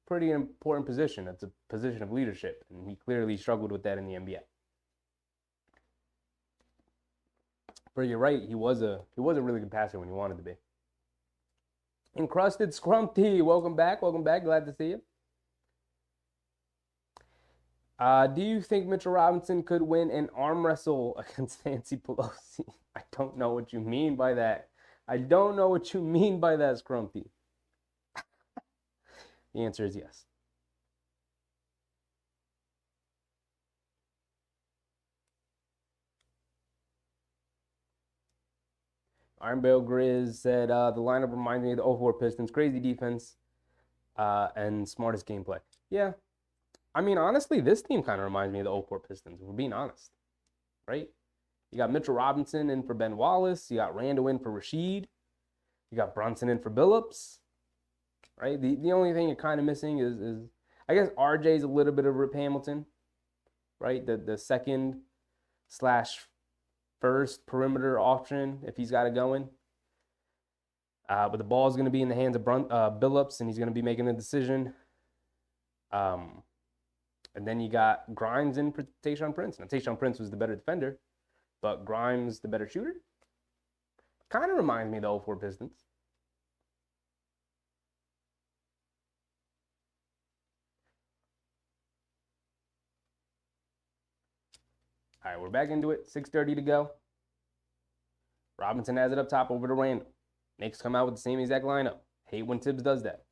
pretty important position. It's a position of leadership, and he clearly struggled with that in the NBA. But you're right, he was a really good passer when he wanted to be. Encrusted Scrumpty, welcome back. Glad to see you. Do you think Mitchell Robinson could win an arm wrestle against Nancy Pelosi? I don't know what you mean by that. Scrumpty. The answer is yes. Iron Bale Grizz said, the lineup reminds me of the 04 Pistons. Crazy defense and smartest gameplay. Yeah. I mean, honestly, this team kind of reminds me of the 04 Pistons, if we're being honest. right? You got Mitchell Robinson in for Ben Wallace. You got Randall in for Rashid. You got Brunson in for Billups, right? The only thing you're kind of missing is I guess RJ's a little bit of Rip Hamilton, right? The second / first perimeter option if he's got it going. But the ball is going to be in the hands of Billups, and he's going to be making a decision. And then you got Grimes in for Tayshaun Prince. Now, Tayshaun Prince was the better defender, but Grimes the better shooter. Kind of reminds me of the 04 Pistons. All right, we're back into it. 6:30 to go. Robinson has it up top over to Randall. Knicks come out with the same exact lineup. Hate when Tibbs does that.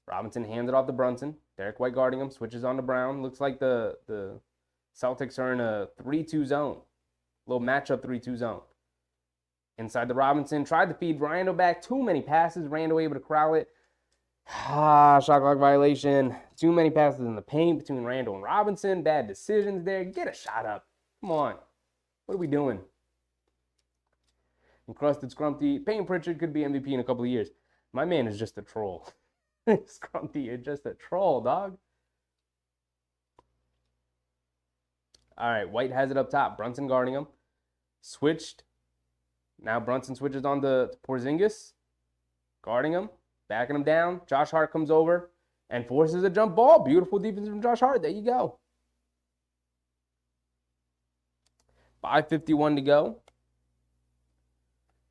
Robinson hands it off to Brunson. Derek White guarding him. Switches on to Brown. Looks like the Celtics are in a 3-2 zone. Little matchup 3-2 zone. Inside the Robinson. Tried to feed Randall back. Too many passes. Randall able to corral it. Shot clock violation. Too many passes in the paint between Randall and Robinson. Bad decisions there. Get a shot up. Come on. What are we doing? Encrusted Scrumpty. Payne Pritchard could be MVP in a couple of years. My man is just a troll. Scrumpty is just a troll, dog. All right, White has it up top. Brunson guarding him. Switched. Now Brunson switches on to Porzingis. Guarding him. Backing him down. Josh Hart comes over and forces a jump ball. Beautiful defense from Josh Hart. There you go. 5:51 to go.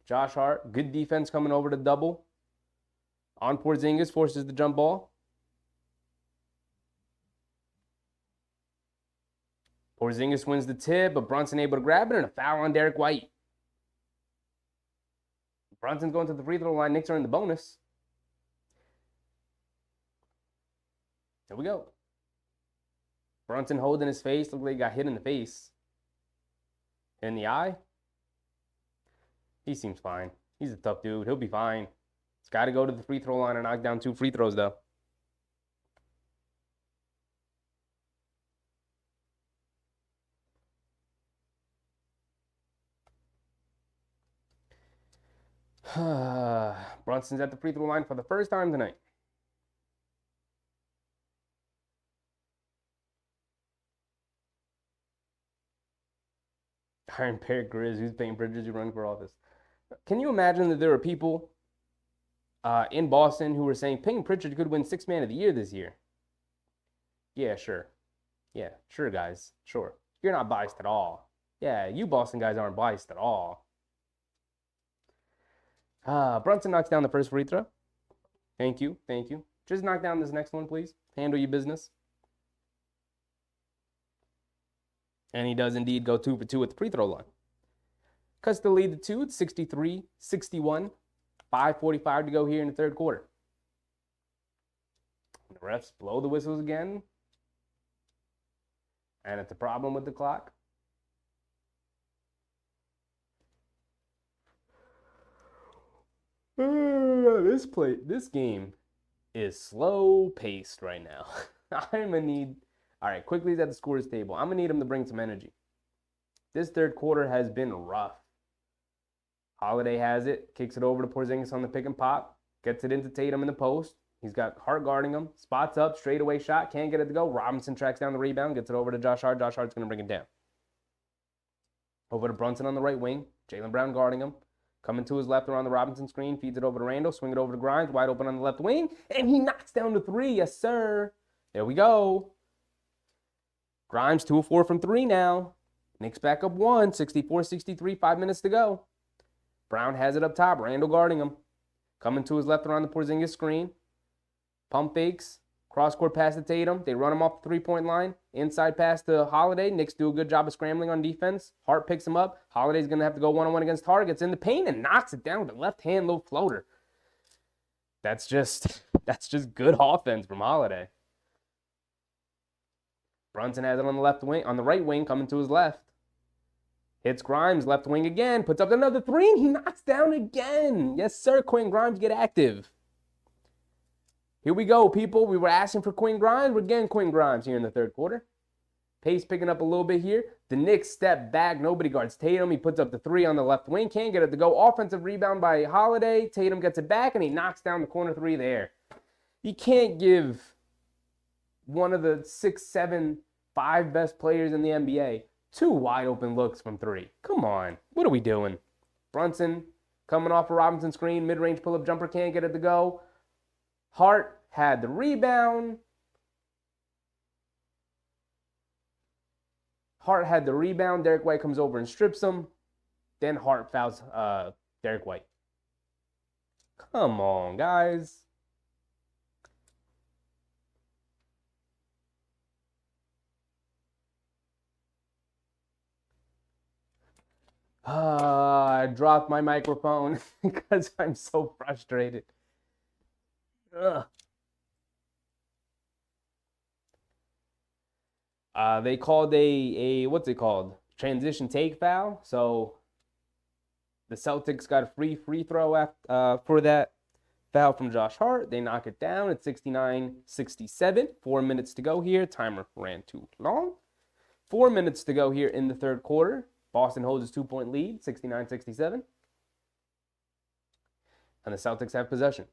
Josh Hart, good defense coming over to double. On Porzingis, forces the jump ball. Porzingis wins the tip, but Brunson able to grab it, and a foul on Derek White. Brunson's going to the free throw line. Knicks are in the bonus. There we go. Brunson holding his face. Looked like he got hit in the face. In the eye. He seems fine. He's a tough dude. He'll be fine. He's got to go to the free throw line and knock down 2 free throws, though. Brunson's at the free throw line for the first time tonight. Iron Bear Grizz, who's Payne Pritchard, who's running for office. Can you imagine that there are people in Boston who were saying Payne Pritchard could win 6th Man of the Year this year? Yeah, sure. Yeah, sure, guys. Sure. You're not biased at all. Yeah, you Boston guys aren't biased at all. Brunson knocks down the first free throw. Thank you. Thank you. Just knock down this next one, please. Handle your business. And he does indeed go 2 for 2 at the free throw line. Cuts the lead to 2. It's 63-61. 5:45 to go here in the third quarter. The refs blow the whistles again. And it's a problem with the clock. This game is slow paced right now. I'm gonna need. All right, quickly at the scores table. I'm gonna need him to bring some energy. This third quarter has been rough. Holiday has it, kicks it over to Porzingis on the pick and pop, gets it into Tatum in the post. He's got Hart guarding him, spots up, straightaway shot, can't get it to go. Robinson tracks down the rebound, gets it over to Josh Hart. Josh Hart's gonna bring it down. Over to Brunson on the right wing, Jaylen Brown guarding him. Coming to his left around the Robinson screen, feeds it over to Randall, swing it over to Grimes, wide open on the left wing, and he knocks down the 3. Yes, sir. There we go. Grimes 2 of 4 from 3 now. Knicks back up 1, 64-63, 5 minutes to go. Brown has it up top, Randall guarding him. Coming to his left around the Porzingis screen. Pump fakes, cross-court pass to Tatum. They run him off the 3-point line. Inside pass to Holiday. Knicks do a good job of scrambling on defense. Hart picks him up. Holiday's going to have to go one-on-one against Hart. Gets in the paint and knocks it down with a left-hand low floater. That's just good offense from Holiday. Brunson has it on the left wing, on the right wing, coming to his left. Hits Grimes, left wing again, puts up another 3, and he knocks down again. Yes, sir, Quinn Grimes, get active. Here we go, people. We were asking for Quinn Grimes. We're getting Quinn Grimes here in the third quarter. Pace picking up a little bit here. The Knicks step back. Nobody guards Tatum. He puts up the three on the left wing. Can't get it to go. Offensive rebound by Holiday. Tatum gets it back, and he knocks down the corner three there. You can't give one of the 6, 7, 5 best players in the NBA 2 wide open looks from three. Come on. What are we doing? Brunson coming off a Robinson screen. Mid-range pull-up jumper. Can't get it to go. Hart had the rebound. Derek White comes over and strips him. Then Hart fouls Derek White. Come on, guys. I dropped my microphone because I'm so frustrated. Ugh. They called a what's it called? Transition take foul. So the Celtics got a free throw for that foul from Josh Hart. They knock it down at 69-67. 4 minutes to go here. Timer ran too long. 4 minutes to go here in the third quarter. Boston holds his 2-point lead, 69-67. And the Celtics have possession.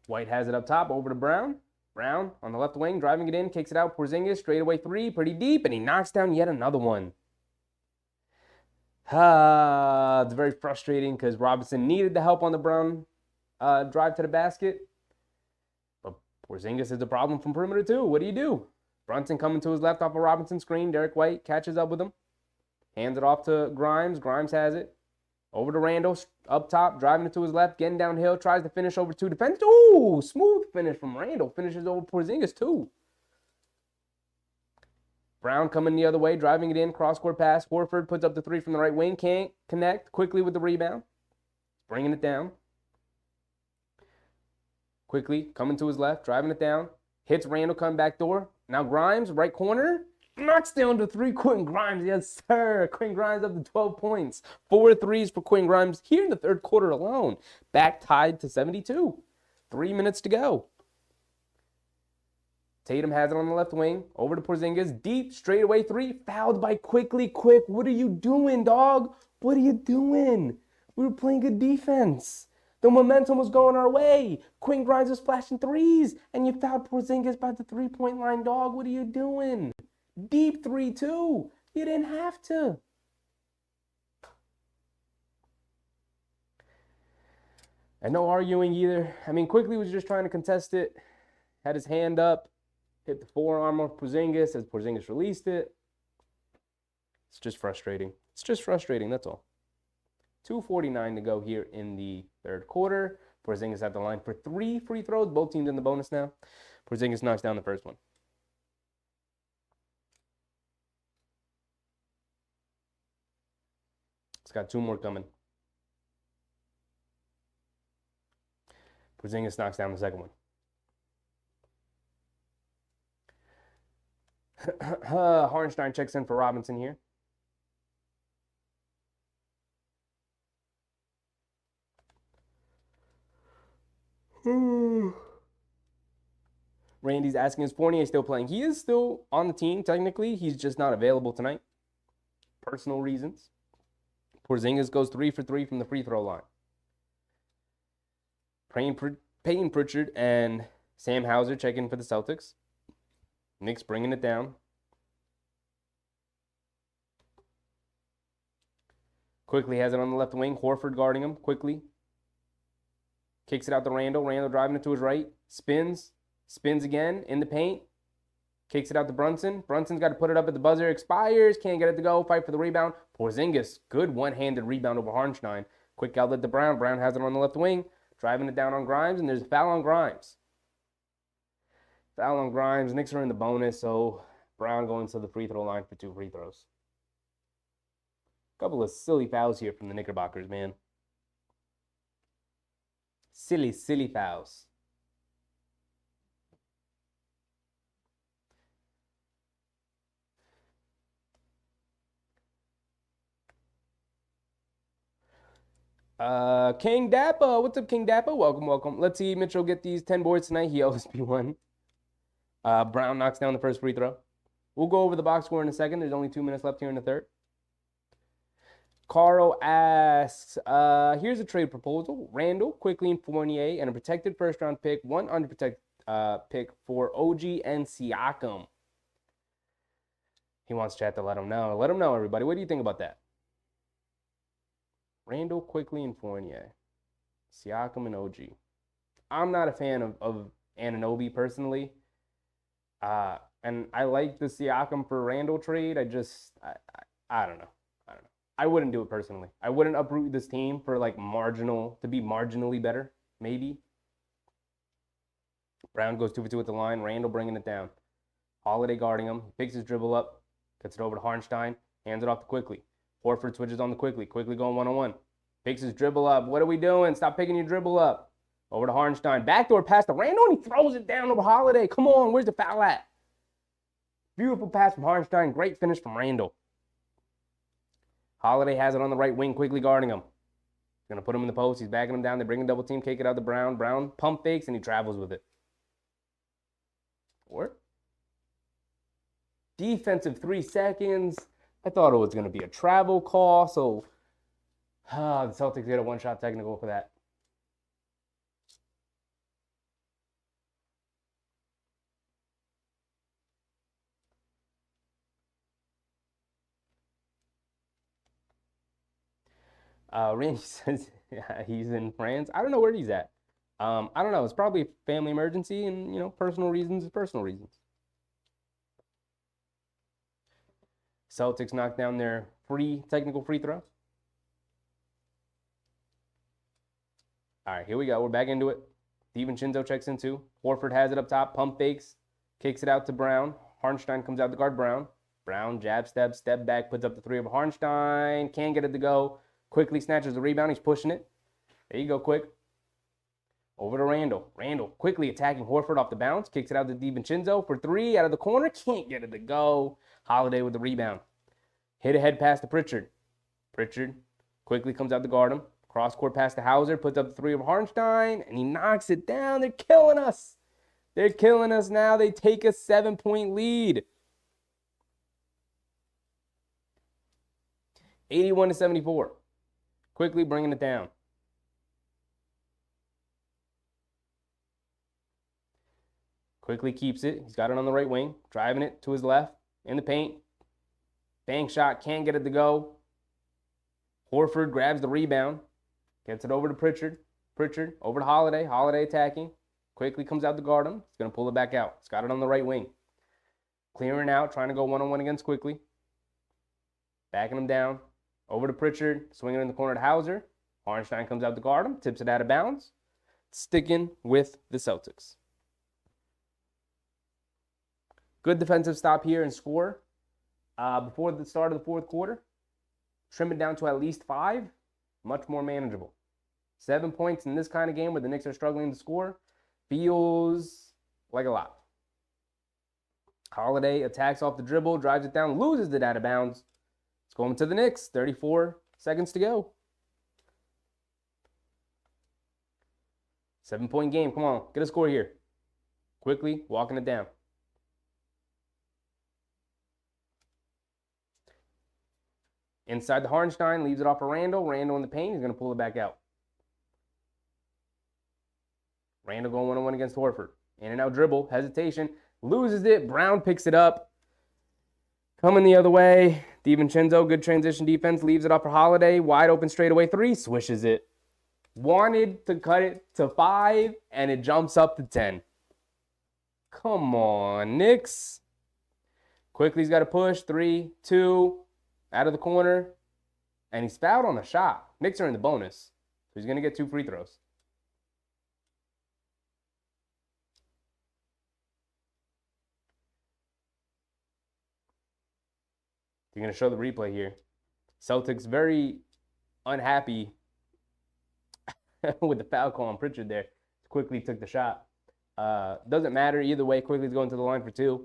White has it up top, over to Brown. Brown on the left wing, driving it in, kicks it out. Porzingis, straightaway three, pretty deep, and he knocks down yet another one. It's very frustrating because Robinson needed the help on the Brown drive to the basket. But Porzingis is the problem from perimeter too. What do? Brunson coming to his left off a Robinson screen. Derek White catches up with him. Hands it off to Grimes. Grimes has it. Over to Randall, up top, driving it to his left, getting downhill, tries to finish over two defenders. Ooh, smooth finish from Randall. Finishes over Porzingis too. Brown coming the other way, driving it in, cross-court pass. Horford puts up the three from the right wing, can't connect quickly with the rebound. Bringing it down. Quickly, coming to his left, driving it down. Hits Randall, come back door. Now Grimes, right corner. Knocks down to three. Quentin Grimes, yes sir. Quentin Grimes up to 12 points. 4 threes for Quentin Grimes here in the third quarter alone. Back tied to 72. 3 minutes to go. Tatum has it on the left wing. Over to Porzingis. Deep, straightaway three. Fouled by Quickly. Quick, what are you doing, dog? What are you doing? We were playing good defense. The momentum was going our way. Quentin Grimes was flashing threes. And you fouled Porzingis by the three-point line, dog. What are you doing? Deep 3-2. You didn't have to. And no arguing either. I mean, Quickly was just trying to contest it. Had his hand up. Hit the forearm of Porzingis as Porzingis released it. It's just frustrating. That's all. 2:49 to go here in the third quarter. Porzingis at the line for 3 free throws. Both teams in the bonus now. Porzingis knocks down the first one. It's got 2 more coming. Porzingis knocks down the second one. Hartenstein checks in for Robinson here. Randy's asking, is Fournier still playing? He is still on the team, technically. He's just not available tonight. Personal reasons. Porzingis goes 3 for 3 from the free throw line. Peyton Pritchard and Sam Hauser check in for the Celtics. Knicks bringing it down. Quickly has it on the left wing. Horford guarding him. Quickly. Kicks it out to Randall. Randall driving it to his right. Spins. Spins again in the paint. Kicks it out to Brunson. Brunson's got to put it up at the buzzer. Expires. Can't get it to go. Fight for the rebound. Porzingis. Good one-handed rebound over Hartenstein. Quick outlet to Brown. Brown has it on the left wing. Driving it down on Grimes. And there's a foul on Grimes. Foul on Grimes. Knicks are in the bonus. So Brown going to the free throw line for 2 free throws. Couple of silly fouls here from the Knickerbockers, man. Silly fouls. King Dappa. What's up, King Dappa? Welcome, welcome. Let's see Mitchell get these 10 boards tonight. He owes me one. Brown knocks down the first free throw. We'll go over the box score in a second. There's only 2 minutes left here in the third. Carl asks, here's a trade proposal. Randall, Quickly, and Fournier, and a protected first-round pick, one unprotected pick for OG and Siakam. He wants chat to let him know. Let him know, everybody. What do you think about that? Randall, Quickly, and Fournier. Siakam and OG. I'm not a fan of Anunoby personally. And I like the Siakam for Randall trade. I don't know. I wouldn't do it personally. I wouldn't uproot this team for like to be marginally better, maybe. Brown goes 2 for 2 at the line. Randall bringing it down. Holiday guarding him. Picks his dribble up. Gets it over to Harnstein. Hands it off to Quickly. Horford switches on the Quickly. Quickly going one-on-one. Picks his dribble up. What are we doing? Stop picking your dribble up. Over to Harnstein. Backdoor pass to Randall, and he throws it down over Holiday. Come on, where's the foul at? Beautiful pass from Harnstein. Great finish from Randall. Holiday has it on the right wing, Quickly guarding him. He's going to put him in the post. He's backing him down. They bring a double team, kick it out to Brown. Brown pump fakes, and he travels with it. Or defensive 3 seconds. I thought it was going to be a travel call, so the Celtics get a one-shot technical for that. Randy says he's in France. I don't know where he's at. I don't know. It's probably a family emergency, and personal reasons is personal reasons. Celtics knock down their technical free throw. All right, here we go. We're back into it. DiVincenzo checks in too. Horford has it up top. Pump fakes. Kicks it out to Brown. Harnstein comes out to guard Brown. Brown jab step back, puts up the three of Harnstein. Can't get it to go. Quickly snatches the rebound. He's pushing it. There you go, Quick. Over to Randall. Randall quickly attacking Horford off the bounce. Kicks it out to DiVincenzo for 3 out of the corner. Can't get it to go. Holiday with the rebound. Hit ahead pass to Pritchard. Pritchard quickly comes out to guard him. Cross-court pass to Hauser. Puts up the 3 of Harnstein. And he knocks it down. They're killing us. They're killing us now. They take a 7-point lead. 81-74. Quickly bringing it down. Quickly keeps it. He's got it on the right wing. Driving it to his left. In the paint. Bank shot. Can't get it to go. Horford grabs the rebound. Gets it over to Pritchard. Pritchard over to Holiday. Holiday attacking. Quickly comes out to guard him. He's going to pull it back out. He's got it on the right wing. Clearing out. Trying to go one-on-one against Quickly. Backing him down. Over to Pritchard. Swinging in the corner to Hauser. Harnstein comes out to guard him. Tips it out of bounds. Sticking with the Celtics. Good defensive stop here and score. Before the start of the fourth quarter. Trim it down to at least 5. Much more manageable. 7 points in this kind of game where the Knicks are struggling to score feels like a lot. Holiday attacks off the dribble, drives it down, loses it out of bounds. It's going to the Knicks. 34 seconds to go. 7-point game. Come on, get a score here. Quickly walking it down. Inside the Harnstein, leaves it off for Randall. Randall in the paint. He's going to pull it back out. Randall going one-on-one against Horford. In and out dribble. Hesitation. Loses it. Brown picks it up. Coming the other way. DiVincenzo, good transition defense. Leaves it off for Holiday. Wide open straightaway 3. Swishes it. Wanted to cut it to 5, and it jumps up to 10. Come on, Knicks. Quickly's got to push. 3, 2. Out of the corner, and he's fouled on a shot. Knicks are in the bonus, so he's going to get 2 free throws. You're going to show the replay here. Celtics very unhappy with the foul call on Pritchard there. Quickly took the shot. Doesn't matter either way. Quickly's going to the line for 2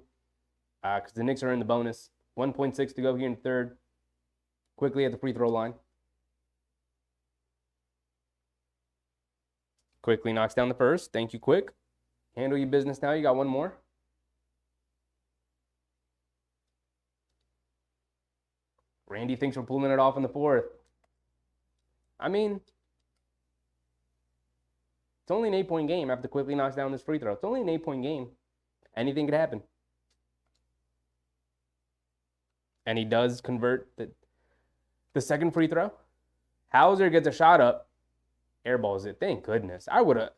because the Knicks are in the bonus. 1.6 to go here in third. Quickly at the free throw line. Quickly knocks down the first. Thank you, Quick. Handle your business now. You got one more. Randy thinks we're pulling it off in the fourth. I mean, it's only an 8-point game after Quickly knocks down this free throw. It's only an 8-point game. Anything could happen. And he does convert the second free throw. Hauser gets a shot up. Airballs it. Thank goodness. I don't know.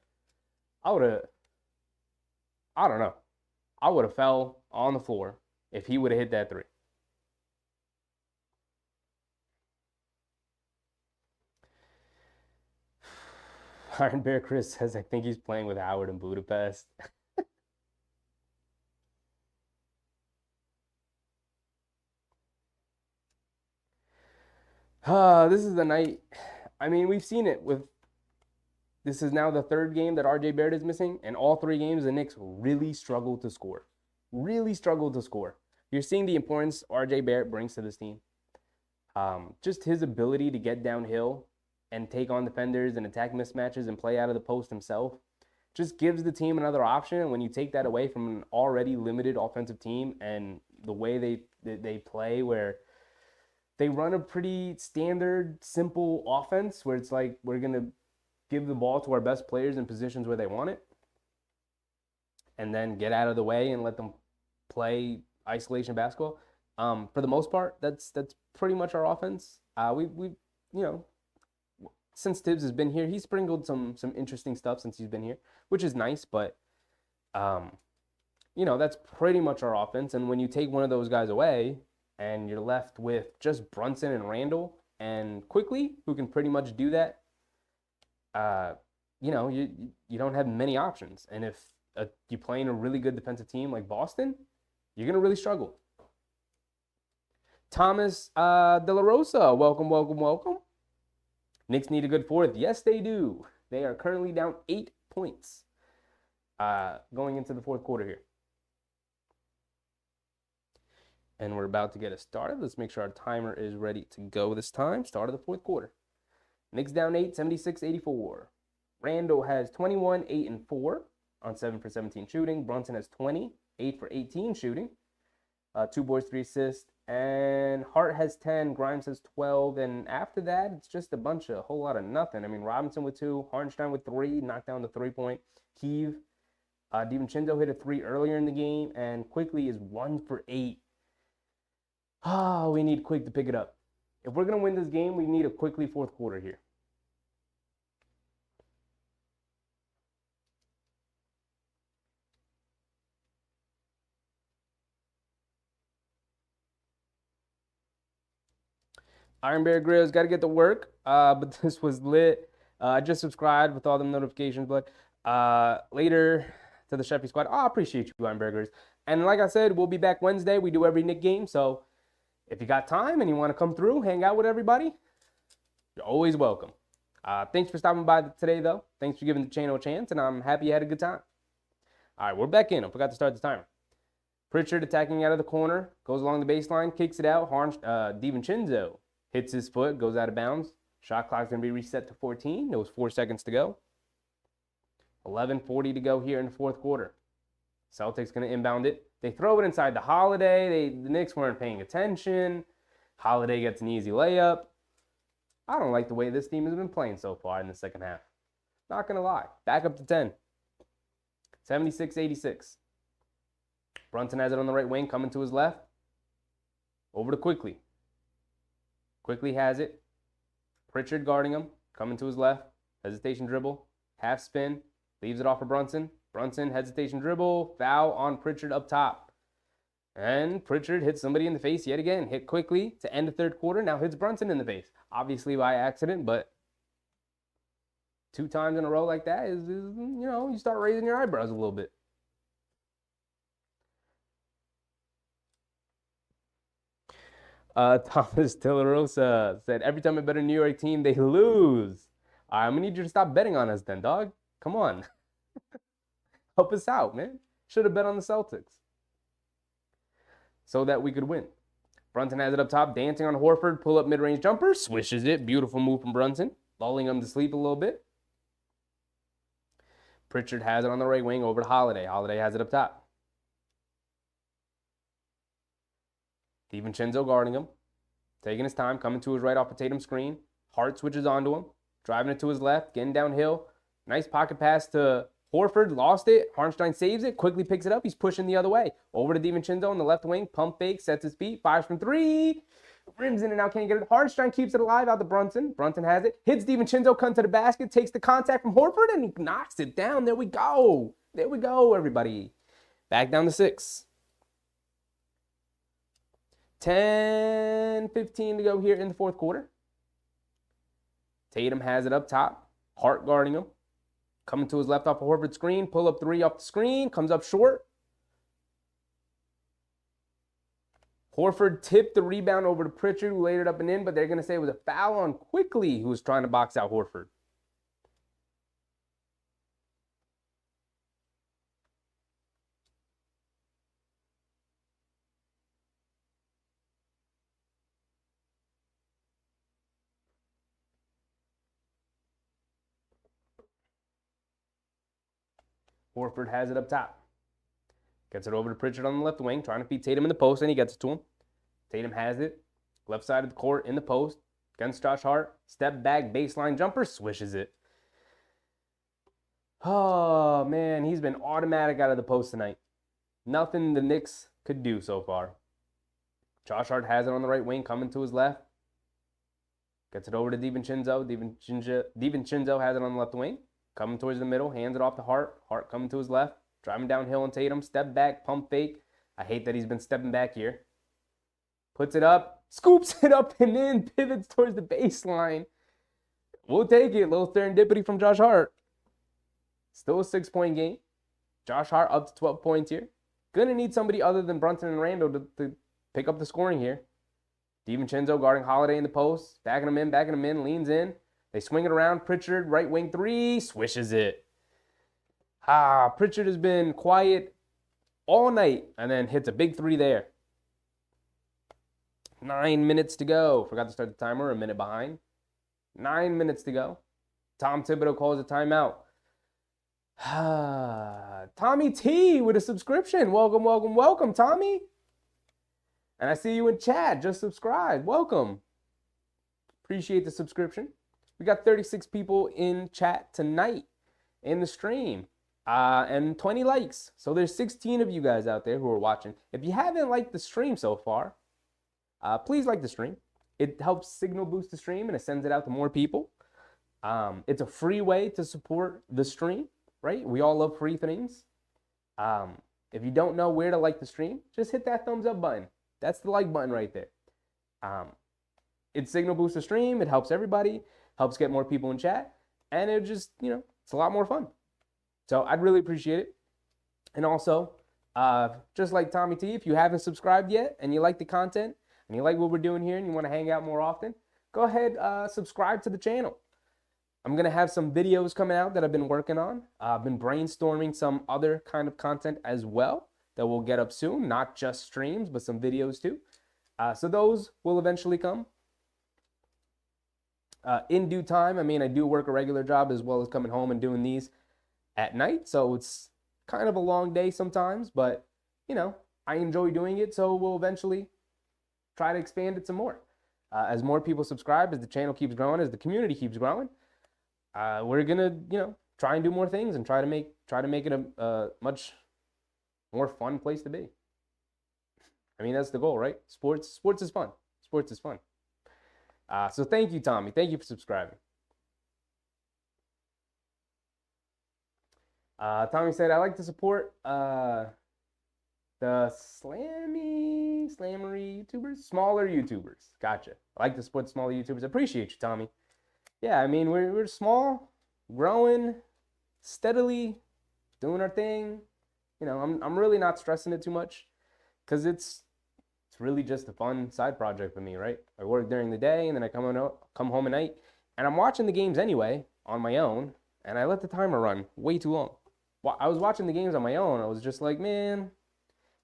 I would have fell on the floor if he would have hit that three. Iron Bear Chris says, I think he's playing with Howard in Budapest. This is the night. I mean, we've seen it with. This is now the third game that RJ Barrett is missing, and all 3 games the Knicks really struggled to score. Really struggled to score. You're seeing the importance RJ Barrett brings to this team. Just his ability to get downhill and take on defenders and attack mismatches and play out of the post himself just gives the team another option. And when you take that away from an already limited offensive team and the way they play, where they run a pretty standard, simple offense where it's like we're going to give the ball to our best players in positions where they want it and then get out of the way and let them play isolation basketball. For the most part, that's pretty much our offense. We since Tibbs has been here, he's sprinkled some interesting stuff since he's been here, which is nice, but that's pretty much our offense. And when you take one of those guys away and you're left with just Brunson and Randall and Quickly, who can pretty much do that, you don't have many options. And if you play in a really good defensive team like Boston, you're going to really struggle. Thomas De La Rosa, welcome. Knicks need a good fourth. Yes, they do. They are currently down 8 points going into the fourth quarter here. And we're about to get it started. Let's make sure our timer is ready to go this time. Start of the fourth quarter. Knicks down 8, 76-84. Randall has 21, 8, and 4 on 7 for 17 shooting. Brunson has 20, 8 for 18 shooting. 2 boards, 3 assists. And Hart has 10, Grimes has 12, and after that, it's just a whole lot of nothing. I mean, Robinson with 2, Hartenstein with 3, knocked down the 3-point. Keeve, DiVincenzo hit a 3 earlier in the game, and Quickly is 1 for 8. We need Quick to pick it up. If we're going to win this game, we need a Quickly fourth quarter here. Iron Bear Grills, got to get to work, but this was lit. I just subscribed with all the notifications, but later to the Sheffy Squad. I appreciate you, Iron Bear Grills. And like I said, we'll be back Wednesday. We do every Knick game, so if you got time and you want to come through, hang out with everybody, you're always welcome. Thanks for stopping by today, though. Thanks for giving the channel a chance, and I'm happy you had a good time. All right, we're back in. I forgot to start the timer. Pritchard attacking out of the corner, goes along the baseline, kicks it out. DiVincenzo hits his foot, goes out of bounds. Shot clock's going to be reset to 14. There was 4 seconds to go. 11:40 to go here in the fourth quarter. Celtics going to inbound it. They throw it inside to Holiday. The Knicks weren't paying attention. Holiday gets an easy layup. I don't like the way this team has been playing so far in the second half. Not going to lie. Back up to 10. 76-86. Brunson has it on the right wing, coming to his left. Over to Quickly. Quickly has it. Pritchard guarding him, coming to his left. Hesitation dribble. Half spin. Leaves it off for Brunson. Brunson, hesitation dribble. Foul on Pritchard up top. And Pritchard hits somebody in the face yet again. Hit Quickly to end the third quarter. Now hits Brunson in the face. Obviously by accident, but 2 times in a row like that is you start raising your eyebrows a little bit. Thomas Tillerosa said, every time I bet a New York team, they lose. All right, I'm going to need you to stop betting on us then, dog. Come on. Help us out, man. Should have bet on the Celtics so that we could win. Brunson has it up top, dancing on Horford, pull up mid-range jumper, swishes it. Beautiful move from Brunson, lulling him to sleep a little bit. Pritchard has it on the right wing over to Holiday. Holiday has it up top. DiVincenzo guarding him. Taking his time, coming to his right off the Tatum screen. Hart switches onto him. Driving it to his left, getting downhill. Nice pocket pass to Horford. Lost it. Hartenstein saves it. Quickly picks it up. He's pushing the other way. Over to DiVincenzo on the left wing. Pump fake. Sets his feet. Fires from three. Rims in and out. Can't get it. Hartenstein keeps it alive out to Brunson. Brunson has it. Hits DiVincenzo. Comes to the basket. Takes the contact from Horford. And he knocks it down. There we go. There we go, everybody. Back down to 6. 10-15 to go here in the fourth quarter. Tatum has it up top. Hart guarding him. Coming to his left off of Horford's screen. Pull up 3 off the screen. Comes up short. Horford tipped the rebound over to Pritchard, who laid it up and in, but they're going to say it was a foul on Quickly, who was trying to box out Horford. Horford has it up top. Gets it over to Pritchard on the left wing, trying to feed Tatum in the post, and he gets it to him. Tatum has it. Left side of the court in the post. Against Josh Hart. Step back, baseline jumper, swishes it. Oh, man, he's been automatic out of the post tonight. Nothing the Knicks could do so far. Josh Hart has it on the right wing, coming to his left. Gets it over to DiVincenzo. DiVincenzo has it on the left wing. Coming towards the middle, hands it off to Hart. Hart coming to his left. Driving downhill on Tatum. Step back, pump fake. I hate that he's been stepping back here. Puts it up. Scoops it up and in. Pivots towards the baseline. We'll take it. A little serendipity from Josh Hart. Still a 6-point game. Josh Hart up to 12 points here. Gonna need somebody other than Brunson and Randall to pick up the scoring here. DiVincenzo guarding Holiday in the post. Backing him in, leans in. They swing it around. Pritchard, right wing 3, swishes it. Pritchard has been quiet all night and then hits a big 3 there. 9 minutes to go. Forgot to start the timer, a minute behind. 9 minutes to go. Tom Thibodeau calls a timeout. Tommy T with a subscription. Welcome, Tommy. And I see you in chat. Just subscribe. Welcome. Appreciate the subscription. We got 36 people in chat tonight in the stream and 20 likes. So there's 16 of you guys out there who are watching. If you haven't liked the stream so far, please like the stream. It helps signal boost the stream and it sends it out to more people. It's a free way to support the stream, right? We all love free things. If you don't know where to like the stream, just hit that thumbs up button. That's the like button right there. It signal boosts the stream. It helps everybody. Helps get more people in chat. And it just, it's a lot more fun. So I'd really appreciate it. And also, just like Tommy T, if you haven't subscribed yet and you like the content and you like what we're doing here and you want to hang out more often, go ahead, subscribe to the channel. I'm going to have some videos coming out that I've been working on. I've been brainstorming some other kind of content as well that will get up soon. Not just streams, but some videos too. So those will eventually come. In due time. I mean, I do work a regular job as well as coming home and doing these at night. So it's kind of a long day sometimes, but, I enjoy doing it. So we'll eventually try to expand it some more. As more people subscribe, as the channel keeps growing, as the community keeps growing, we're going to, try and do more things and try to make it a much more fun place to be. I mean, that's the goal, right? Sports is fun. Sports is fun. So thank you, Tommy. Thank you for subscribing. Tommy said, I like to support the slammery YouTubers, smaller YouTubers. Gotcha. I like to support smaller YouTubers. Appreciate you, Tommy. Yeah, I mean, we're small, growing, steadily doing our thing. I'm really not stressing it too much because it's really just a fun side project for me, right? I work during the day and then I come home at night and I'm watching the games anyway on my own and I let the timer run way too long. I was watching the games on my own. I was just like, man,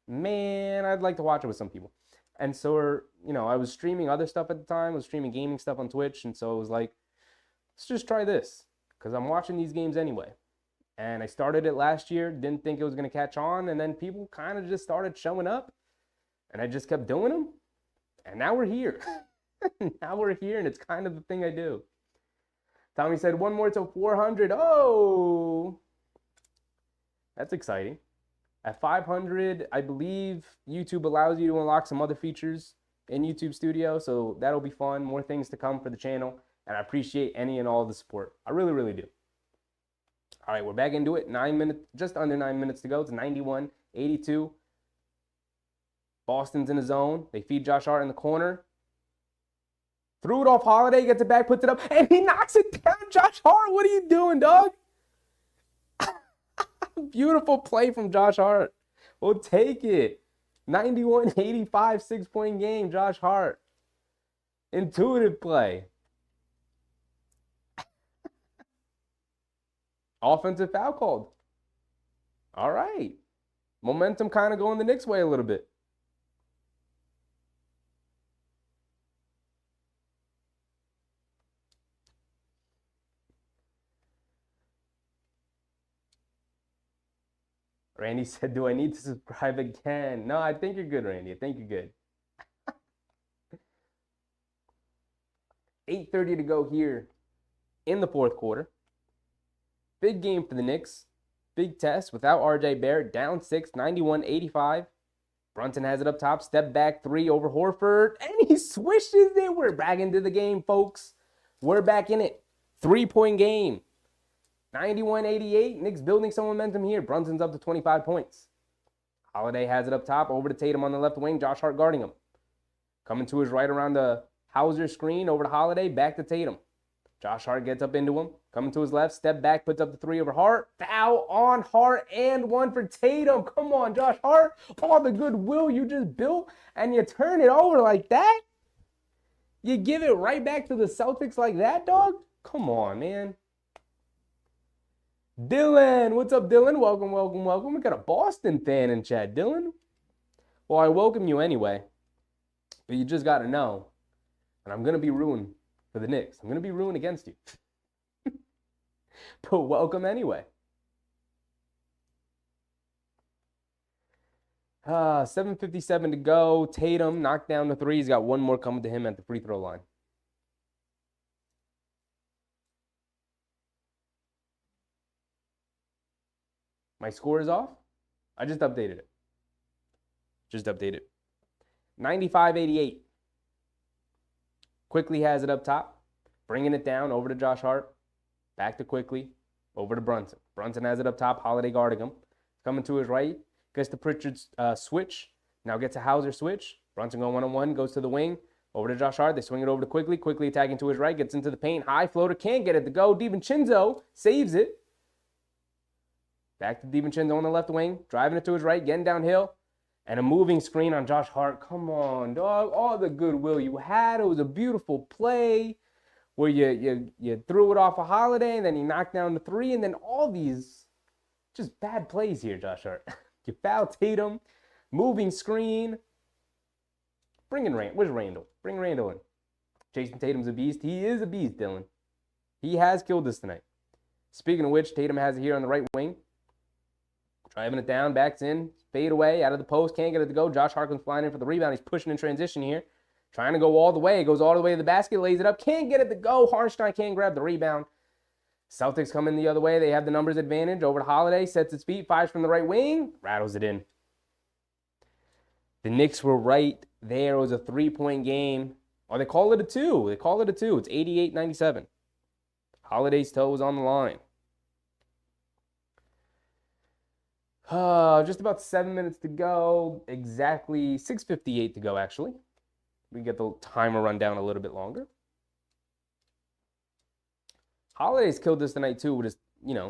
I'd like to watch it with some people. And so, I was streaming other stuff at the time. I was streaming gaming stuff on Twitch. And so it was like, let's just try this because I'm watching these games anyway. And I started it last year, didn't think it was going to catch on, and then people kind of just started showing up, and I just kept doing them, and now we're here. Now we're here, and it's kind of the thing I do. Tommy said, one more till 400. Oh, that's exciting. At 500, I believe YouTube allows you to unlock some other features in YouTube Studio, so that'll be fun. More things to come for the channel, and I appreciate any and all the support. I really, really do. All right, we're back into it. 9 minutes, just under 9 minutes to go. It's 91-82. Boston's in the zone. They feed Josh Hart in the corner. Threw it off Holiday, gets it back, puts it up, and he knocks it down. Josh Hart, what are you doing, dog? Beautiful play from Josh Hart. We'll take it. 91-85, 6-point game, Josh Hart. Intuitive play. Offensive foul called. All right. Momentum kind of going the Knicks way a little bit. Randy said, do I need to subscribe again? No, I think you're good, Randy. I think you're good. 8:30 to go here in the fourth quarter. Big game for the Knicks. Big test without RJ Barrett. Down 6, 91-85. Brunson has it up top. Step back 3 over Horford. And he swishes it. We're back into the game, folks. We're back in it. 3-point game. 91-88. Knicks building some momentum here. Brunson's up to 25 points. Holiday has it up top. Over to Tatum on the left wing. Josh Hart guarding him. Coming to his right around the Hauser screen. Over to Holiday. Back to Tatum. Josh Hart gets up into him. Coming to his left. Step back. Puts up the 3 over Hart. Foul on Hart. And 1 for Tatum. Come on, Josh Hart. All the goodwill you just built. And you turn it over like that? You give it right back to the Celtics like that, dog? Come on, man. Dylan. What's up, Dylan? Welcome, welcome, welcome. We got a Boston fan in chat, Dylan. Well, I welcome you anyway. But you just got to know. And I'm going to be rooting for the Knicks. I'm going to be rooting against you. But welcome anyway. 7:57 to go. Tatum knocked down the 3. He's got one more coming to him at the free throw line. My score is off? I just updated it. Just updated. 95-88. Quickly has it up top. Bringing it down over to Josh Hart. Back to Quickly. Over to Brunson. Brunson has it up top. Holiday guarding him. Coming to his right. Gets to Pritchard's switch. Now gets a Hauser switch. Brunson going one-on-one. Goes to the wing. Over to Josh Hart. They swing it over to Quickly. Quickly attacking to his right. Gets into the paint. High floater. Can't get it to go. DiVincenzo saves it. Back to DiVincenzo on the left wing. Driving it to his right. Getting downhill. And a moving screen on Josh Hart. Come on, dog. All the goodwill you had. It was a beautiful play where you threw it off a Holiday, and then he knocked down the 3, and then all these just bad plays here, Josh Hart. You foul Tatum. Moving screen. Where's Randall? Bring Randall in. Jason Tatum's a beast. He is a beast, Dylan. He has killed us tonight. Speaking of which, Tatum has it here on the right wing. Driving it down, backs in, fade away, out of the post, can't get it to go. Josh Hart comes flying in for the rebound. He's pushing in transition here. Trying to go all the way. Goes all the way to the basket, lays it up. Can't get it to go. Hartenstein can't grab the rebound. Celtics come in the other way. They have the numbers advantage. Over to Holiday, sets his feet, fires from the right wing, rattles it in. The Knicks were right there. It was a 3-point game. Or they call it a 2. They call it a 2. It's 88-97. Holiday's toe was on the line. Just about 7 minutes to go. Exactly 6:58 to go, actually. We can get the timer run down a little bit longer. Holiday's killed us tonight, too. With his,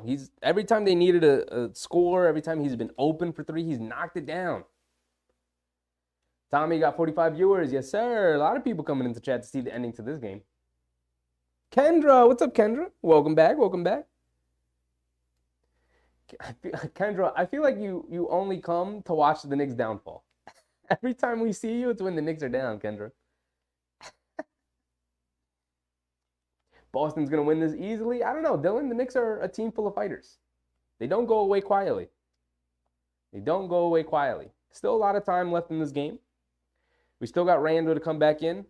he's every time they needed a score, every time he's been open for 3, he's knocked it down. Tommy got 45 viewers. Yes, sir. A lot of people coming into chat to see the ending to this game. Kendra, what's up, Kendra? Welcome back. Welcome back. Kendra, I feel like you only come to watch the Knicks downfall. Every time we see you, it's when the Knicks are down, Kendra. Boston's going to win this easily. I don't know, Dylan. The Knicks are a team full of fighters. They don't go away quietly. They don't go away quietly. Still a lot of time left in this game. We still got Randall to come back in.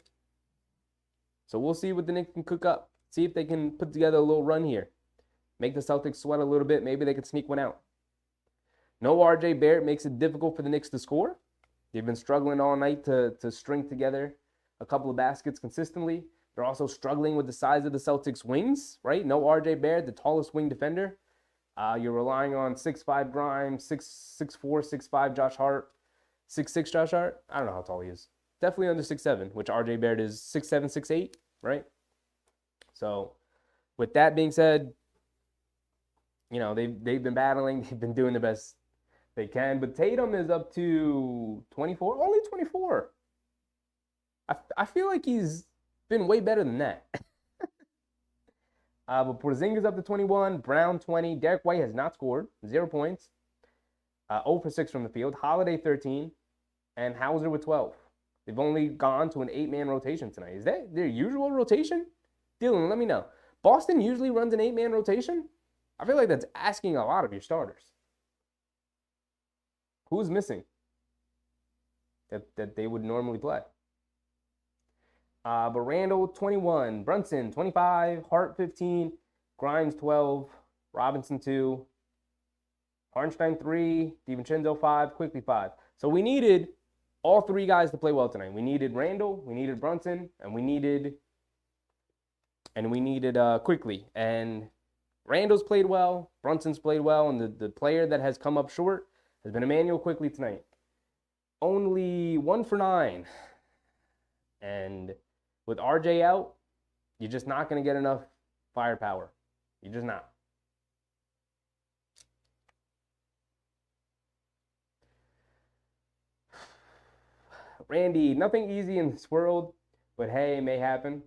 So we'll see what the Knicks can cook up. See if they can put together a little run here. Make the Celtics sweat a little bit. Maybe they can sneak one out. No RJ Barrett makes it difficult for the Knicks to score. They've been struggling all night to string together a couple of baskets consistently. They're also struggling with the size of the Celtics wings, right? No RJ Barrett, the tallest wing defender. You're relying on 6'5 Grimes, 6'4", 6'5 Josh Hart, 6'6 Josh Hart. I don't know how tall he is. Definitely under 6'7", which RJ Barrett is 6'7", 6'8", right? So with that being said, you know, they've been battling. They've been doing the best they can. But Tatum is up to 24, only 24. I feel like he's been way better than that. But Porzingis up to 21, Brown 20. Derek White has not scored, 0 points. 0 for 6 from the field. Holiday 13, and Hauser with 12. They've only gone to an 8-man rotation tonight. Is that their usual rotation? Dylan, let me know. Boston usually runs an 8-man rotation? I feel like that's asking a lot of your starters. Who's missing that they would normally play? But Randall, 21. Brunson, 25. Hart, 15. Grimes, 12. Robinson, 2. Hartenstein, 3. DiVincenzo, 5. Quickly, 5. So we needed all 3 guys to play well tonight. We needed Randall, we needed Brunson, and we needed Quickly. And Randall's played well. Brunson's played well. And the player that has come up short has been Emmanuel Quickly tonight. Only 1 for 9. And with RJ out, you're just not going to get enough firepower. You're just not. Randy, nothing easy in this world, but hey, it may happen.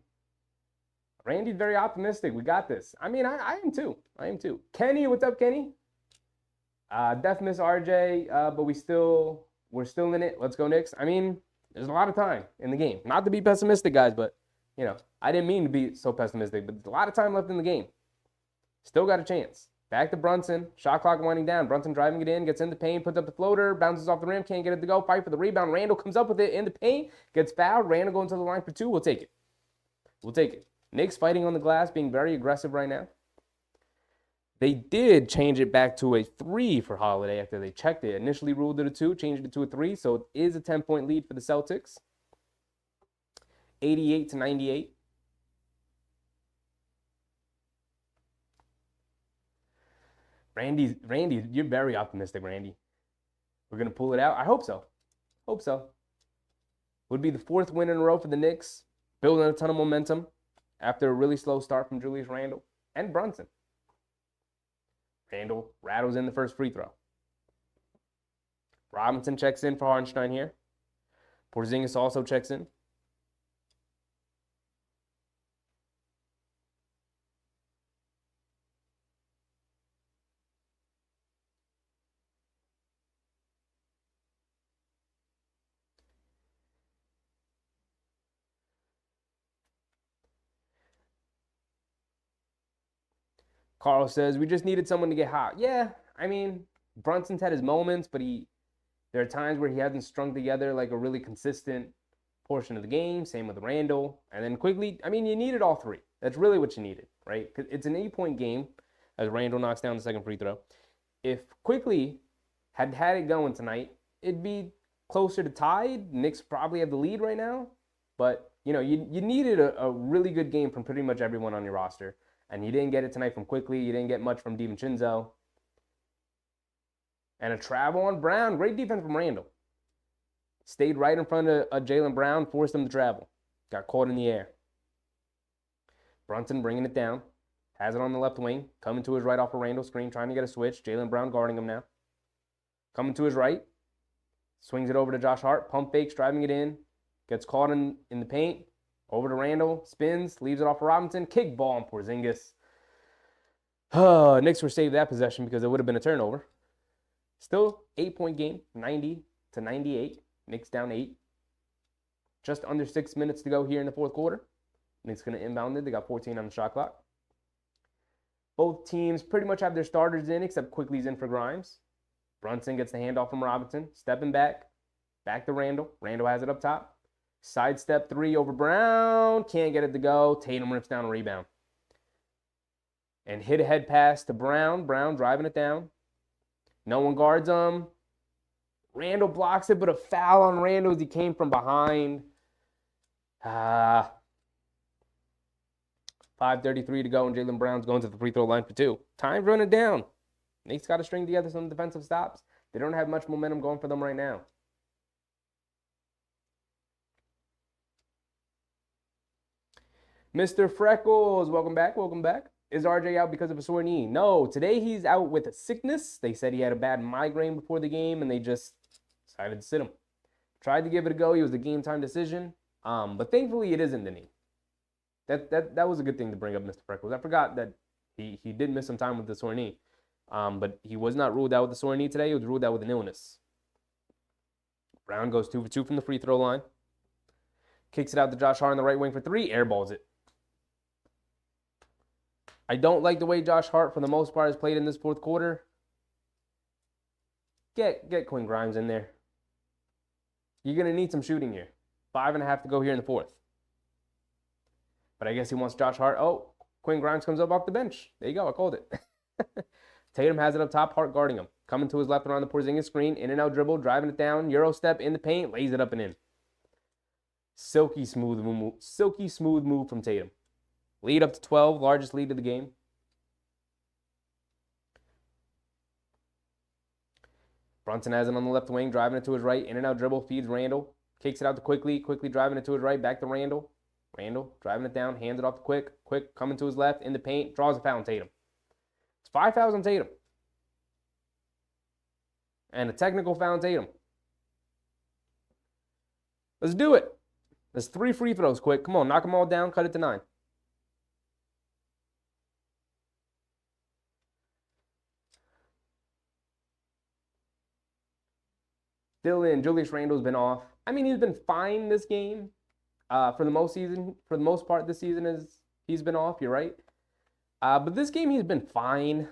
Randy's very optimistic. We got this. I mean, I am too. I am too. Kenny, what's up, Kenny? Def miss RJ, but we're still in it. Let's go Knicks. I mean, there's a lot of time in the game. Not to be pessimistic, guys, but, you know, I didn't mean to be so pessimistic, but there's a lot of time left in the game. Still got a chance. Back to Brunson. Shot clock winding down. Brunson driving it in, gets in the paint, puts up the floater, bounces off the rim, can't get it to go. Fight for the rebound. Randall comes up with it in the paint, gets fouled. Randall going to the line for 2. We'll take it. We'll take it. Knicks fighting on the glass, being very aggressive right now. They did change it back to a 3 for Holiday after they checked it. Initially ruled it a 2, changed it to a 3, so it is a 10-point lead for the Celtics. 88-98. Randy, you're very optimistic, Randy. We're going to pull it out. I hope so. Hope so. Would be the 4th win in a row for the Knicks. Building a ton of momentum after a really slow start from Julius Randle and Brunson. Randall rattles in the first free throw. Robinson checks in for Hartenstein here. Porzingis also checks in. Carl says, we just needed someone to get hot. Yeah, I mean, Brunson's had his moments, but there are times where he hasn't strung together like a really consistent portion of the game. Same with Randall. And then Quickly, I mean, you needed all 3. That's really what you needed, right? Because it's an 8-point game as Randall knocks down the second free throw. If Quickly had it going tonight, it'd be closer to tied. Knicks probably have the lead right now. But, you know, you needed a really good game from pretty much everyone on your roster. And you didn't get it tonight from Quickly. You didn't get much from DiVincenzo. And a travel on Brown. Great defense from Randall. Stayed right in front of Jaylen Brown. Forced him to travel. Got caught in the air. Brunson bringing it down. Has it on the left wing. Coming to his right off a Randall screen. Trying to get a switch. Jaylen Brown guarding him now. Coming to his right. Swings it over to Josh Hart. Pump fakes. Driving it in. Gets caught in the paint. Over to Randall, spins, leaves it off for Robinson. Kick ball on Porzingis. Knicks were saved that possession because it would have been a turnover. Still, 8-point game, 90-98. Knicks down 8. Just under 6 minutes to go here in the 4th quarter. Knicks going to inbound it. They got 14 on the shot clock. Both teams pretty much have their starters in, except Quickly's in for Grimes. Brunson gets the handoff from Robinson, stepping back to Randall. Randall has it up top. Sidestep three over Brown. Can't get it to go. Tatum rips down a rebound. And hit a head pass to Brown. Brown driving it down. No one guards him. Randall blocks it, but a foul on Randall as he came from behind. 5:33 to go, and Jaylen Brown's going to the free throw line for two. Time's running down. Knicks got to string together some defensive stops. They don't have much momentum going for them right now. Mr. Freckles, welcome back, welcome back. Is RJ out because of a sore knee? No, today he's out with a sickness. They said he had a bad migraine before the game, and they just decided to sit him. Tried to give it a go. It was a game-time decision, but thankfully it isn't the knee. That was a good thing to bring up, Mr. Freckles. I forgot that he did miss some time with the sore knee, but he was not ruled out with the sore knee today. He was ruled out with an illness. Brown goes 2 for 2 from the free throw line. Kicks it out to Josh Hart on the right wing for three. Airballs it. I don't like the way Josh Hart, for the most part, has played in this fourth quarter. Get Quinn Grimes in there. You're going to need some shooting here. 5.5 to go here in the fourth. But I guess he wants Josh Hart. Oh, Quinn Grimes comes up off the bench. There you go. I called it. Tatum has it up top. Hart guarding him. Coming to his left around the Porzingis screen. In and out dribble. Driving it down. Euro step in the paint. Lays it up and in. Silky smooth move from Tatum. Lead up to 12. Largest lead of the game. Brunson has it on the left wing. Driving it to his right. In and out dribble. Feeds Randall. Kicks it out to Quickly. Quickly driving it to his right. Back to Randall. Randall driving it down, hands it off to Quick. Quick coming to his left in the paint, draws a foul on Tatum. It's 5 fouls on Tatum. And a technical foul on Tatum. Let's do it. There's 3 free throws, Quick. Come on, knock them all down, cut it to 9. Still in. Julius Randle's been off. I mean, he's been fine this game. For the most part this season he's been off, you're right. But this game he's been fine,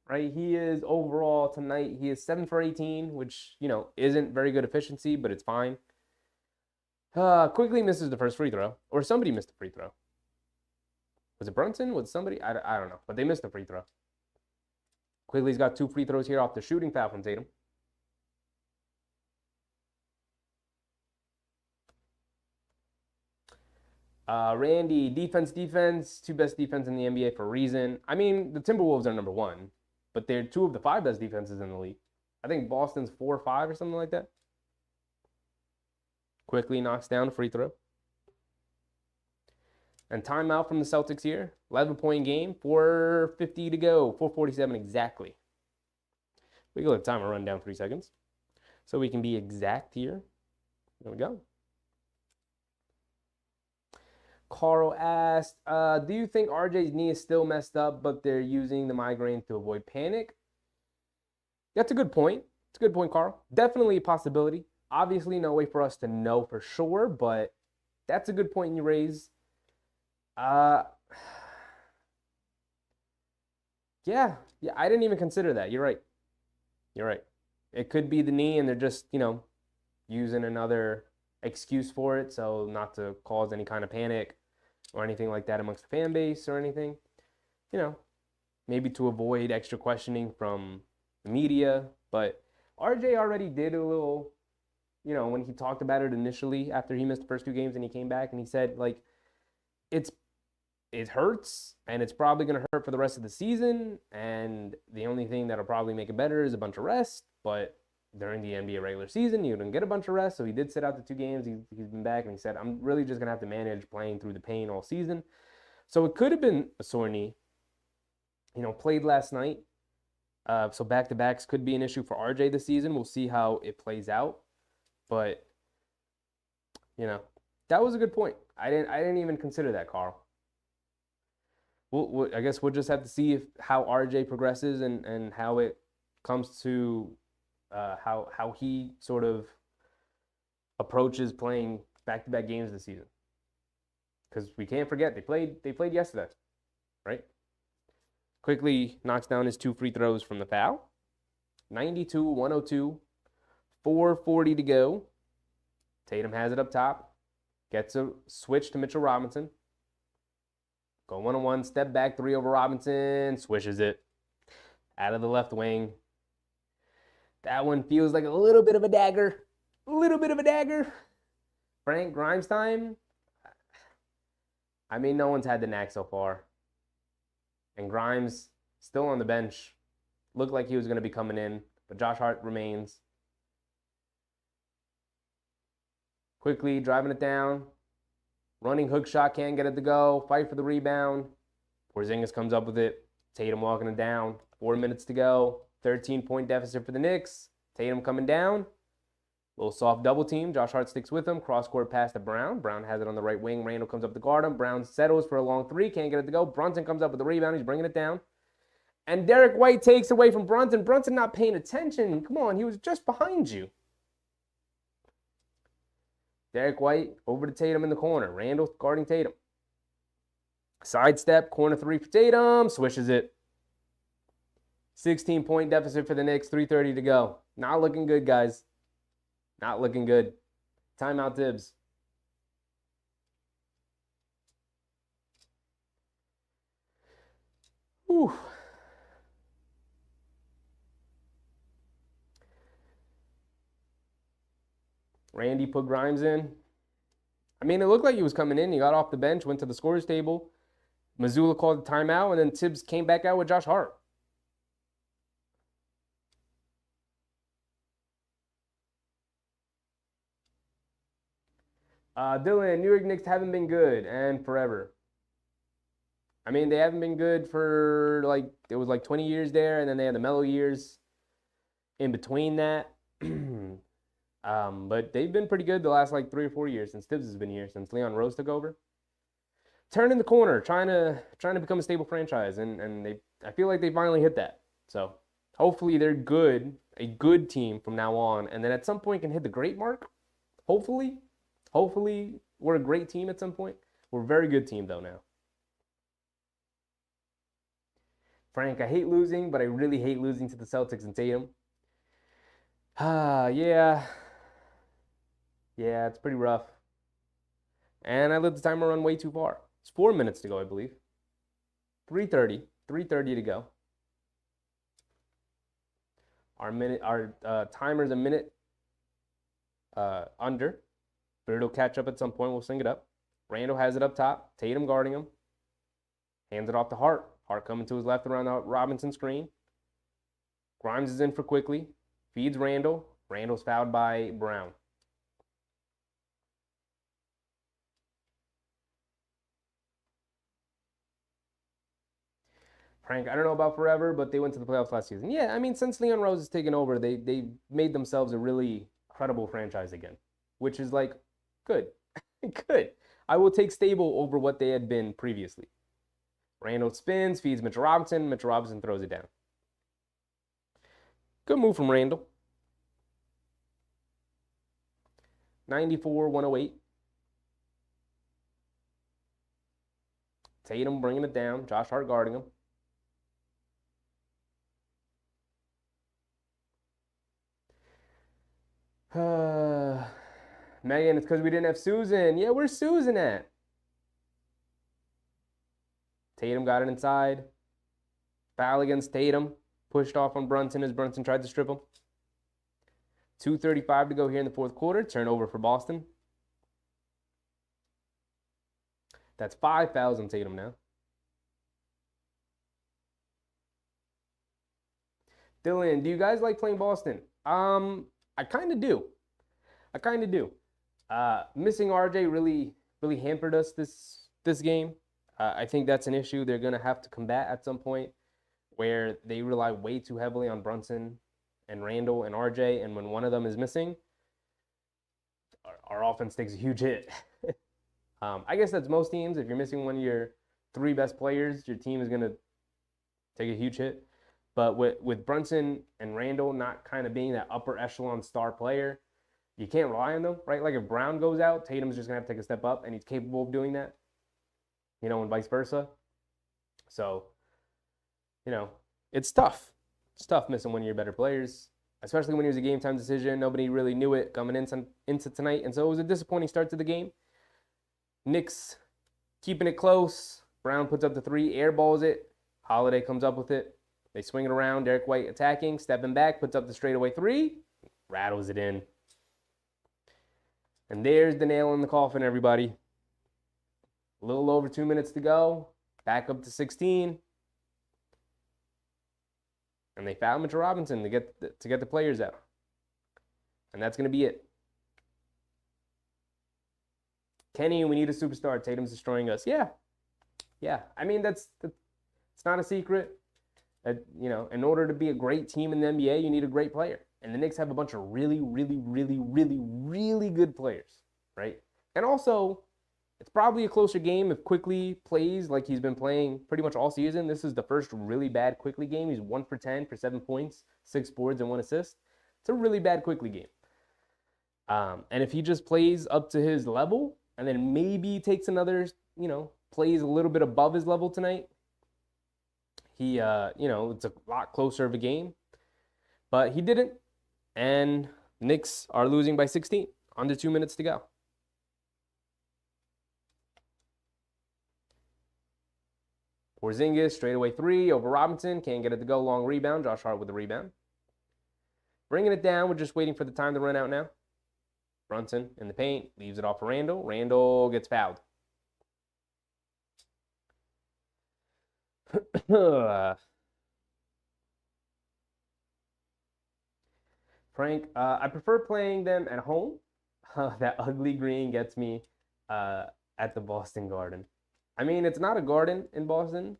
right? He is overall tonight, he is 7 for 18, which, isn't very good efficiency, but it's fine. Quickly misses the first free throw, or somebody missed the free throw. Was it Brunson? Was somebody? I don't know, but they missed the free throw. Quigley's got 2 free throws here off the shooting foul from Tatum. Randy, defense, 2 best defense in the NBA for a reason. I mean, the Timberwolves are number 1, but they're 2 of the 5 best defenses in the league. I think Boston's 4 or 5 or something like that. Quickly knocks down a free throw. And timeout from the Celtics here. 11-point game, 4:50 to go, 4:47 exactly. We can let the timer run down 3 seconds so we can be exact here. There we go. Carl asked, do you think RJ's knee is still messed up, but they're using the migraine to avoid panic? That's a good point. It's a good point, Carl. Definitely a possibility. Obviously, no way for us to know for sure, but that's a good point you raise. Yeah, I didn't even consider that. You're right. It could be the knee, and they're just, using another excuse for it, so not to cause any kind of panic or anything like that amongst the fan base or anything. Maybe to avoid extra questioning from the media. But RJ already did a little, when he talked about it initially after he missed the first 2 games and he came back and he said, it hurts and it's probably going to hurt for the rest of the season. And the only thing that'll probably make it better is a bunch of rest. But during the NBA regular season, you didn't get a bunch of rest. So he did sit out the 2 games. He's been back and he said, I'm really just going to have to manage playing through the pain all season. So it could have been a sore knee. Played last night. So back-to-backs could be an issue for RJ this season. We'll see how it plays out. But, that was a good point. I didn't even consider that, Carl. I guess we'll just have to see how RJ progresses and how it comes to how he sort of approaches playing back-to-back games this season. Because we can't forget they played yesterday, right? Quickly knocks down his 2 free throws from the foul. 92-102, 4:40 to go. Tatum has it up top. Gets a switch to Mitchell Robinson. Go 1-on-1, step back, 3 over Robinson, swishes it out of the left wing. That one feels like a little bit of a dagger. A little bit of a dagger. Frank Grimes time. I mean, no one's had the knack so far. And Grimes still on the bench. Looked like he was going to be coming in, but Josh Hart remains. Quickly driving it down. Running hook shot, can't get it to go. Fight for the rebound. Porzingis comes up with it. Tatum walking it down. 4 minutes to go. 13-point deficit for the Knicks. Tatum coming down. Little soft double team. Josh Hart sticks with him. Cross-court pass to Brown. Brown has it on the right wing. Randall comes up to guard him. Brown settles for a long 3. Can't get it to go. Brunson comes up with the rebound. He's bringing it down. And Derek White takes away from Brunson. Brunson not paying attention. Come on, he was just behind you. Derek White over to Tatum in the corner. Randall guarding Tatum. Sidestep, corner 3 for Tatum. Swishes it. 16-point deficit for the Knicks. 3:30 to go. Not looking good, guys. Not looking good. Timeout, Tibbs. Whew. Randy put Grimes in. I mean, it looked like he was coming in. He got off the bench, went to the scorer's table. Mazzulla called the timeout, and then Tibbs came back out with Josh Hart. Dylan, New York Knicks haven't been good and forever. I mean, they haven't been good for it was 20 years there, and then they had the mellow years in between that. But they've been pretty good the last 3 or 4 years since Tibbs has been here, since Leon Rose took over. Turning the corner, trying to become a stable franchise, and I feel like they finally hit that. So hopefully they're good, a good team from now on, and then at some point can hit the great mark. Hopefully we're a great team at some point. We're a very good team though now. Frank, I hate losing, but I really hate losing to the Celtics and Tatum. Yeah, it's pretty rough. And I let the timer run way too far. It's 4 minutes to go, I believe. 3:30 to go. Our timer's a minute under, but it'll catch up at some point. We'll sing it up. Randall has it up top. Tatum guarding him. Hands it off to Hart. Hart coming to his left around the Robinson screen. Grimes is in for quickly. Feeds Randall. Randall's fouled by Brown. Frank, I don't know about forever, but they went to the playoffs last season. Yeah, I mean, since Leon Rose has taken over, they made themselves a really credible franchise again, which is good. Good. I will take stable over what they had been previously. Randall spins, feeds Mitchell Robinson. Mitchell Robinson throws it down. Good move from Randall. 94-108. Tatum bringing it down. Josh Hart guarding him. Megan, it's because we didn't have Susan. Yeah, where's Susan at? Tatum got it inside. Foul against Tatum. Pushed off on Brunson as Brunson tried to strip him. 2:35 to go here in the fourth quarter. Turnover for Boston. That's 5 fouls on Tatum now. Dylan, do you guys like playing Boston? I kind of do. Missing RJ really hampered us this game. I think that's an issue they're going to have to combat at some point, where they rely way too heavily on Brunson and Randall and RJ, and when one of them is missing, our offense takes a huge hit. I guess that's most teams. If you're missing one of your 3 best players, your team is going to take a huge hit. But with Brunson and Randall not kind of being that upper echelon star player, you can't rely on them, right? Like if Brown goes out, Tatum's just going to have to take a step up, and he's capable of doing that, and vice versa. So you know, it's tough. It's tough missing one of your better players, especially when it was a game time decision. Nobody really knew it coming into tonight, and so it was a disappointing start to the game. Knicks keeping it close. Brown puts up the three, airballs it. Holiday comes up with it. They swing it around. Derek White attacking, stepping back, puts up the straightaway three, rattles it in. And there's the nail in the coffin, everybody. A little over 2 minutes to go. Back up to 16. And they foul Mitchell Robinson to get the players out. And that's going to be it. Kenny, we need a superstar. Tatum's destroying us. Yeah. I mean, it's not a secret. You know, in order to be a great team in the NBA, you need a great player. And the Knicks have a bunch of really, really, really, really, really good players, right? And also, it's probably a closer game if Quickly plays like he's been playing pretty much all season. This is the first really bad Quickly game. He's 1 for 10 for 7 points, 6 boards, and 1 assist. It's a really bad Quickly game. And if he just plays up to his level and then maybe takes another, you know, plays a little bit above his level tonight, he, you know, it's a lot closer of a game. But he didn't. And the Knicks are losing by 16. Under 2 minutes to go. Porzingis, straightaway three over Robinson. Can't get it to go. Long rebound. Josh Hart with the rebound. Bringing it down. We're just waiting for the time to run out now. Brunson in the paint. Leaves it off for Randall. Randall gets fouled. Frank, I prefer playing them at home. That ugly green gets me at the Boston Garden. I mean, it's not a garden in Boston.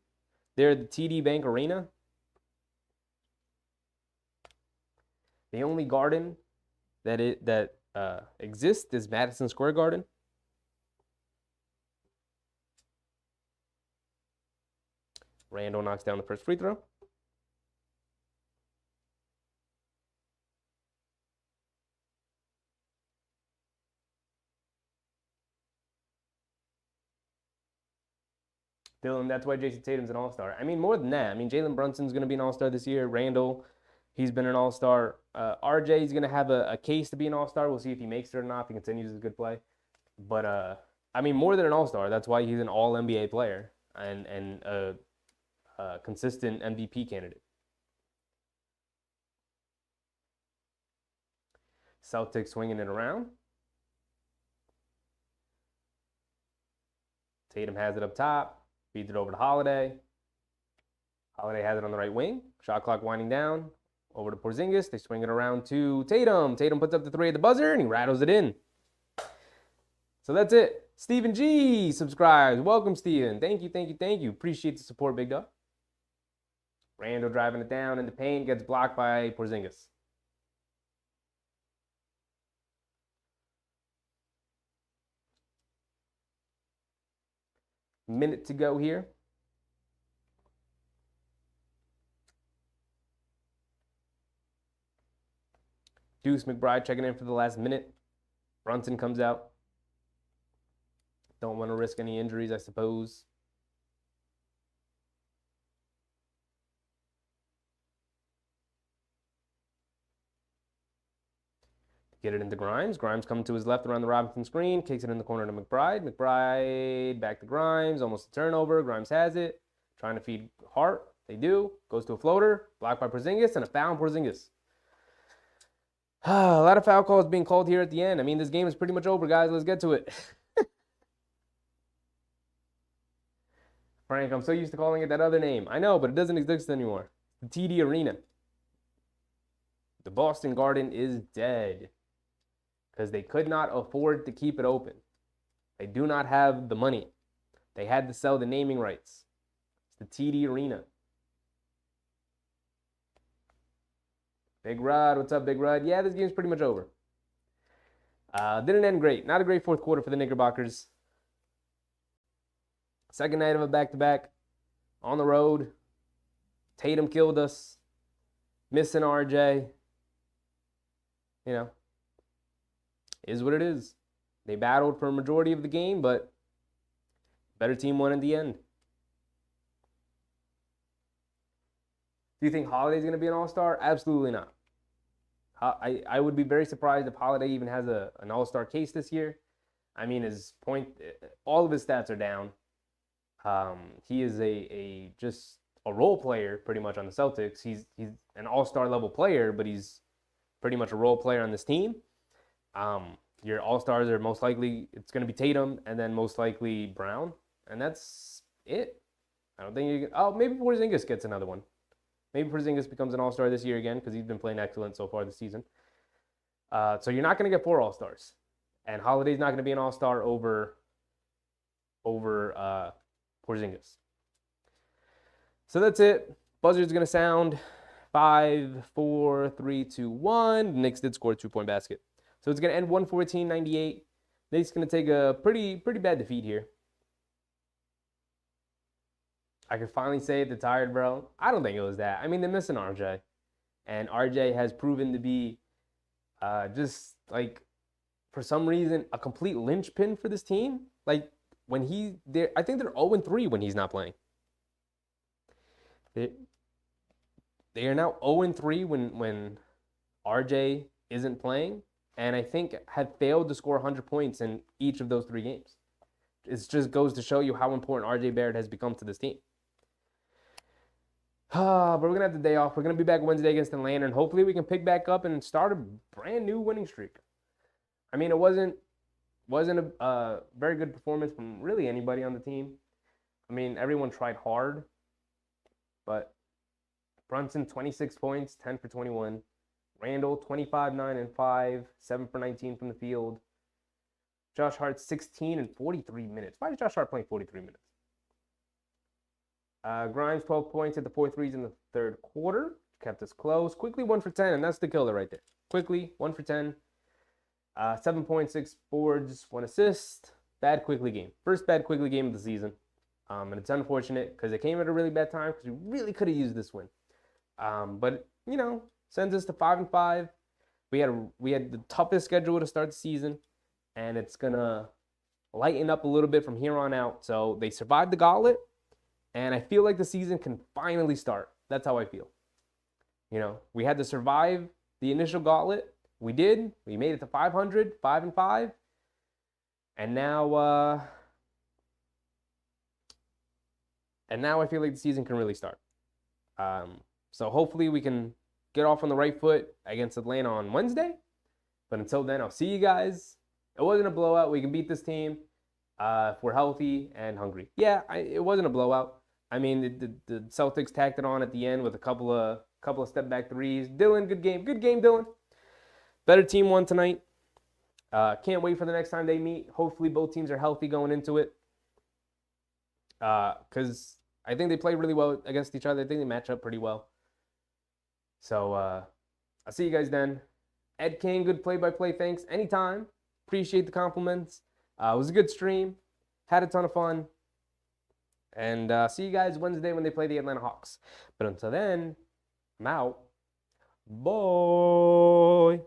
They're the TD Bank Arena. The only garden that exists is Madison Square Garden. Randall knocks down the first free throw. Dylan, that's why Jason Tatum's an all-star. I mean, more than that. I mean, Jalen Brunson's going to be an all-star this year. Randall, he's been an all-star. RJ is going to have a case to be an all-star. We'll see if he makes it or not, if he continues his good play. But, I mean, more than an all-star. That's why he's an all-NBA player and a consistent MVP candidate. Celtics swinging it around. Tatum has it up top. Feeds it over to Holiday. Holiday has it on the right wing. Shot clock winding down. Over to Porzingis. They swing it around to Tatum. Tatum puts up the three at the buzzer, and he rattles it in. So that's it. Stephen G subscribes. Welcome, Stephen. Thank you. Appreciate the support, big dog. Randall driving it down in the paint. Gets blocked by Porzingis. Minute to go here. Deuce McBride checking in for the last minute. Brunson comes out. Don't want to risk any injuries, I suppose. Get it into Grimes. Grimes coming to his left around the Robinson screen. Kicks it in the corner to McBride. McBride back to Grimes. Almost a turnover. Grimes has it. Trying to feed Hart. They do. Goes to a floater. Blocked by Porzingis. And a foul on Porzingis. A lot of foul calls being called here at the end. I mean, this game is pretty much over, guys. Let's get to it. Frank, I'm so used to calling it that other name. I know, but it doesn't exist anymore. The TD Arena. The Boston Garden is dead. Because they could not afford to keep it open. They do not have the money. They had to sell the naming rights. It's the TD Arena. Big Rod, what's up, Big Rod? Yeah, this game's pretty much over. Didn't end great. Not a great fourth quarter for the Knickerbockers. Second night of a back-to-back. On the road. Tatum killed us. Missing RJ. You know. Is what it is. They battled for a majority of the game, but better team won in the end. Do you think Holiday's going to be an all-star? Absolutely not. I would be very surprised if Holiday even has an all-star case this year. I mean, all of his stats are down. He is just a role player pretty much on the Celtics. He's an all-star level player, but he's pretty much a role player on this team. Your all-stars are most likely, it's going to be Tatum and then most likely Brown, and that's it. I don't think you can, maybe Porzingis gets another one. Maybe Porzingis becomes an all-star this year again because he's been playing excellent so far this season. So you're not going to get 4 all-stars. And Holiday's not going to be an all-star over Porzingis. So that's it. Buzzard's going to sound 5, 4, 3, 2, 1. The Knicks did score a 2-point basket. So it's going to end 114-98. Knicks going to take a pretty bad defeat here. I can finally say they're tired, bro. I don't think it was that. I mean, they're missing RJ. And RJ has proven to be just, like, for some reason, a complete linchpin for this team. Like, I think they're 0-3 when he's not playing. They are now 0-3 when RJ isn't playing. And I think have failed to score 100 points in each of those 3 games. It just goes to show you how important RJ Barrett has become to this team. But we're going to have the day off. We're going to be back Wednesday against Atlanta, and hopefully we can pick back up and start a brand new winning streak. I mean, it wasn't a very good performance from really anybody on the team. I mean, everyone tried hard, but Brunson, 26 points, 10 for 21. Randall, 25, 9, and 5, 7 for 19 from the field. Josh Hart, 16 and 43 minutes. Why is Josh Hart playing 43 minutes? Grimes, 12 points at the 4 threes in the third quarter. Kept us close. Quickly, 1 for 10, and that's the killer right there. Quickly, 1 for 10. 7.6 boards, 1 assist. Bad Quickly game. First bad Quickly game of the season. And it's unfortunate because it came at a really bad time because we really could have used this win. But, sends us to 5-5. We had the toughest schedule to start the season, and it's going to lighten up a little bit from here on out. So they survived the gauntlet. And I feel like the season can finally start. That's how I feel. We had to survive the initial gauntlet. We did. We made it to 500, 5-5. And now I feel like the season can really start. So hopefully we can get off on the right foot against Atlanta on Wednesday. But until then, I'll see you guys. It wasn't a blowout. We can beat this team if we're healthy and hungry. Yeah, it wasn't a blowout. I mean, the Celtics tacked it on at the end with a couple of step back threes. Dylan, good game, Dylan. Better team won tonight. Can't wait for the next time they meet. Hopefully, both teams are healthy going into it. Because I think they play really well against each other. I think they match up pretty well. So I'll see you guys then. Ed King, good play-by-play. Thanks. Anytime. Appreciate the compliments. It was a good stream. Had a ton of fun. And see you guys Wednesday when they play the Atlanta Hawks. But until then, I'm out. Bye.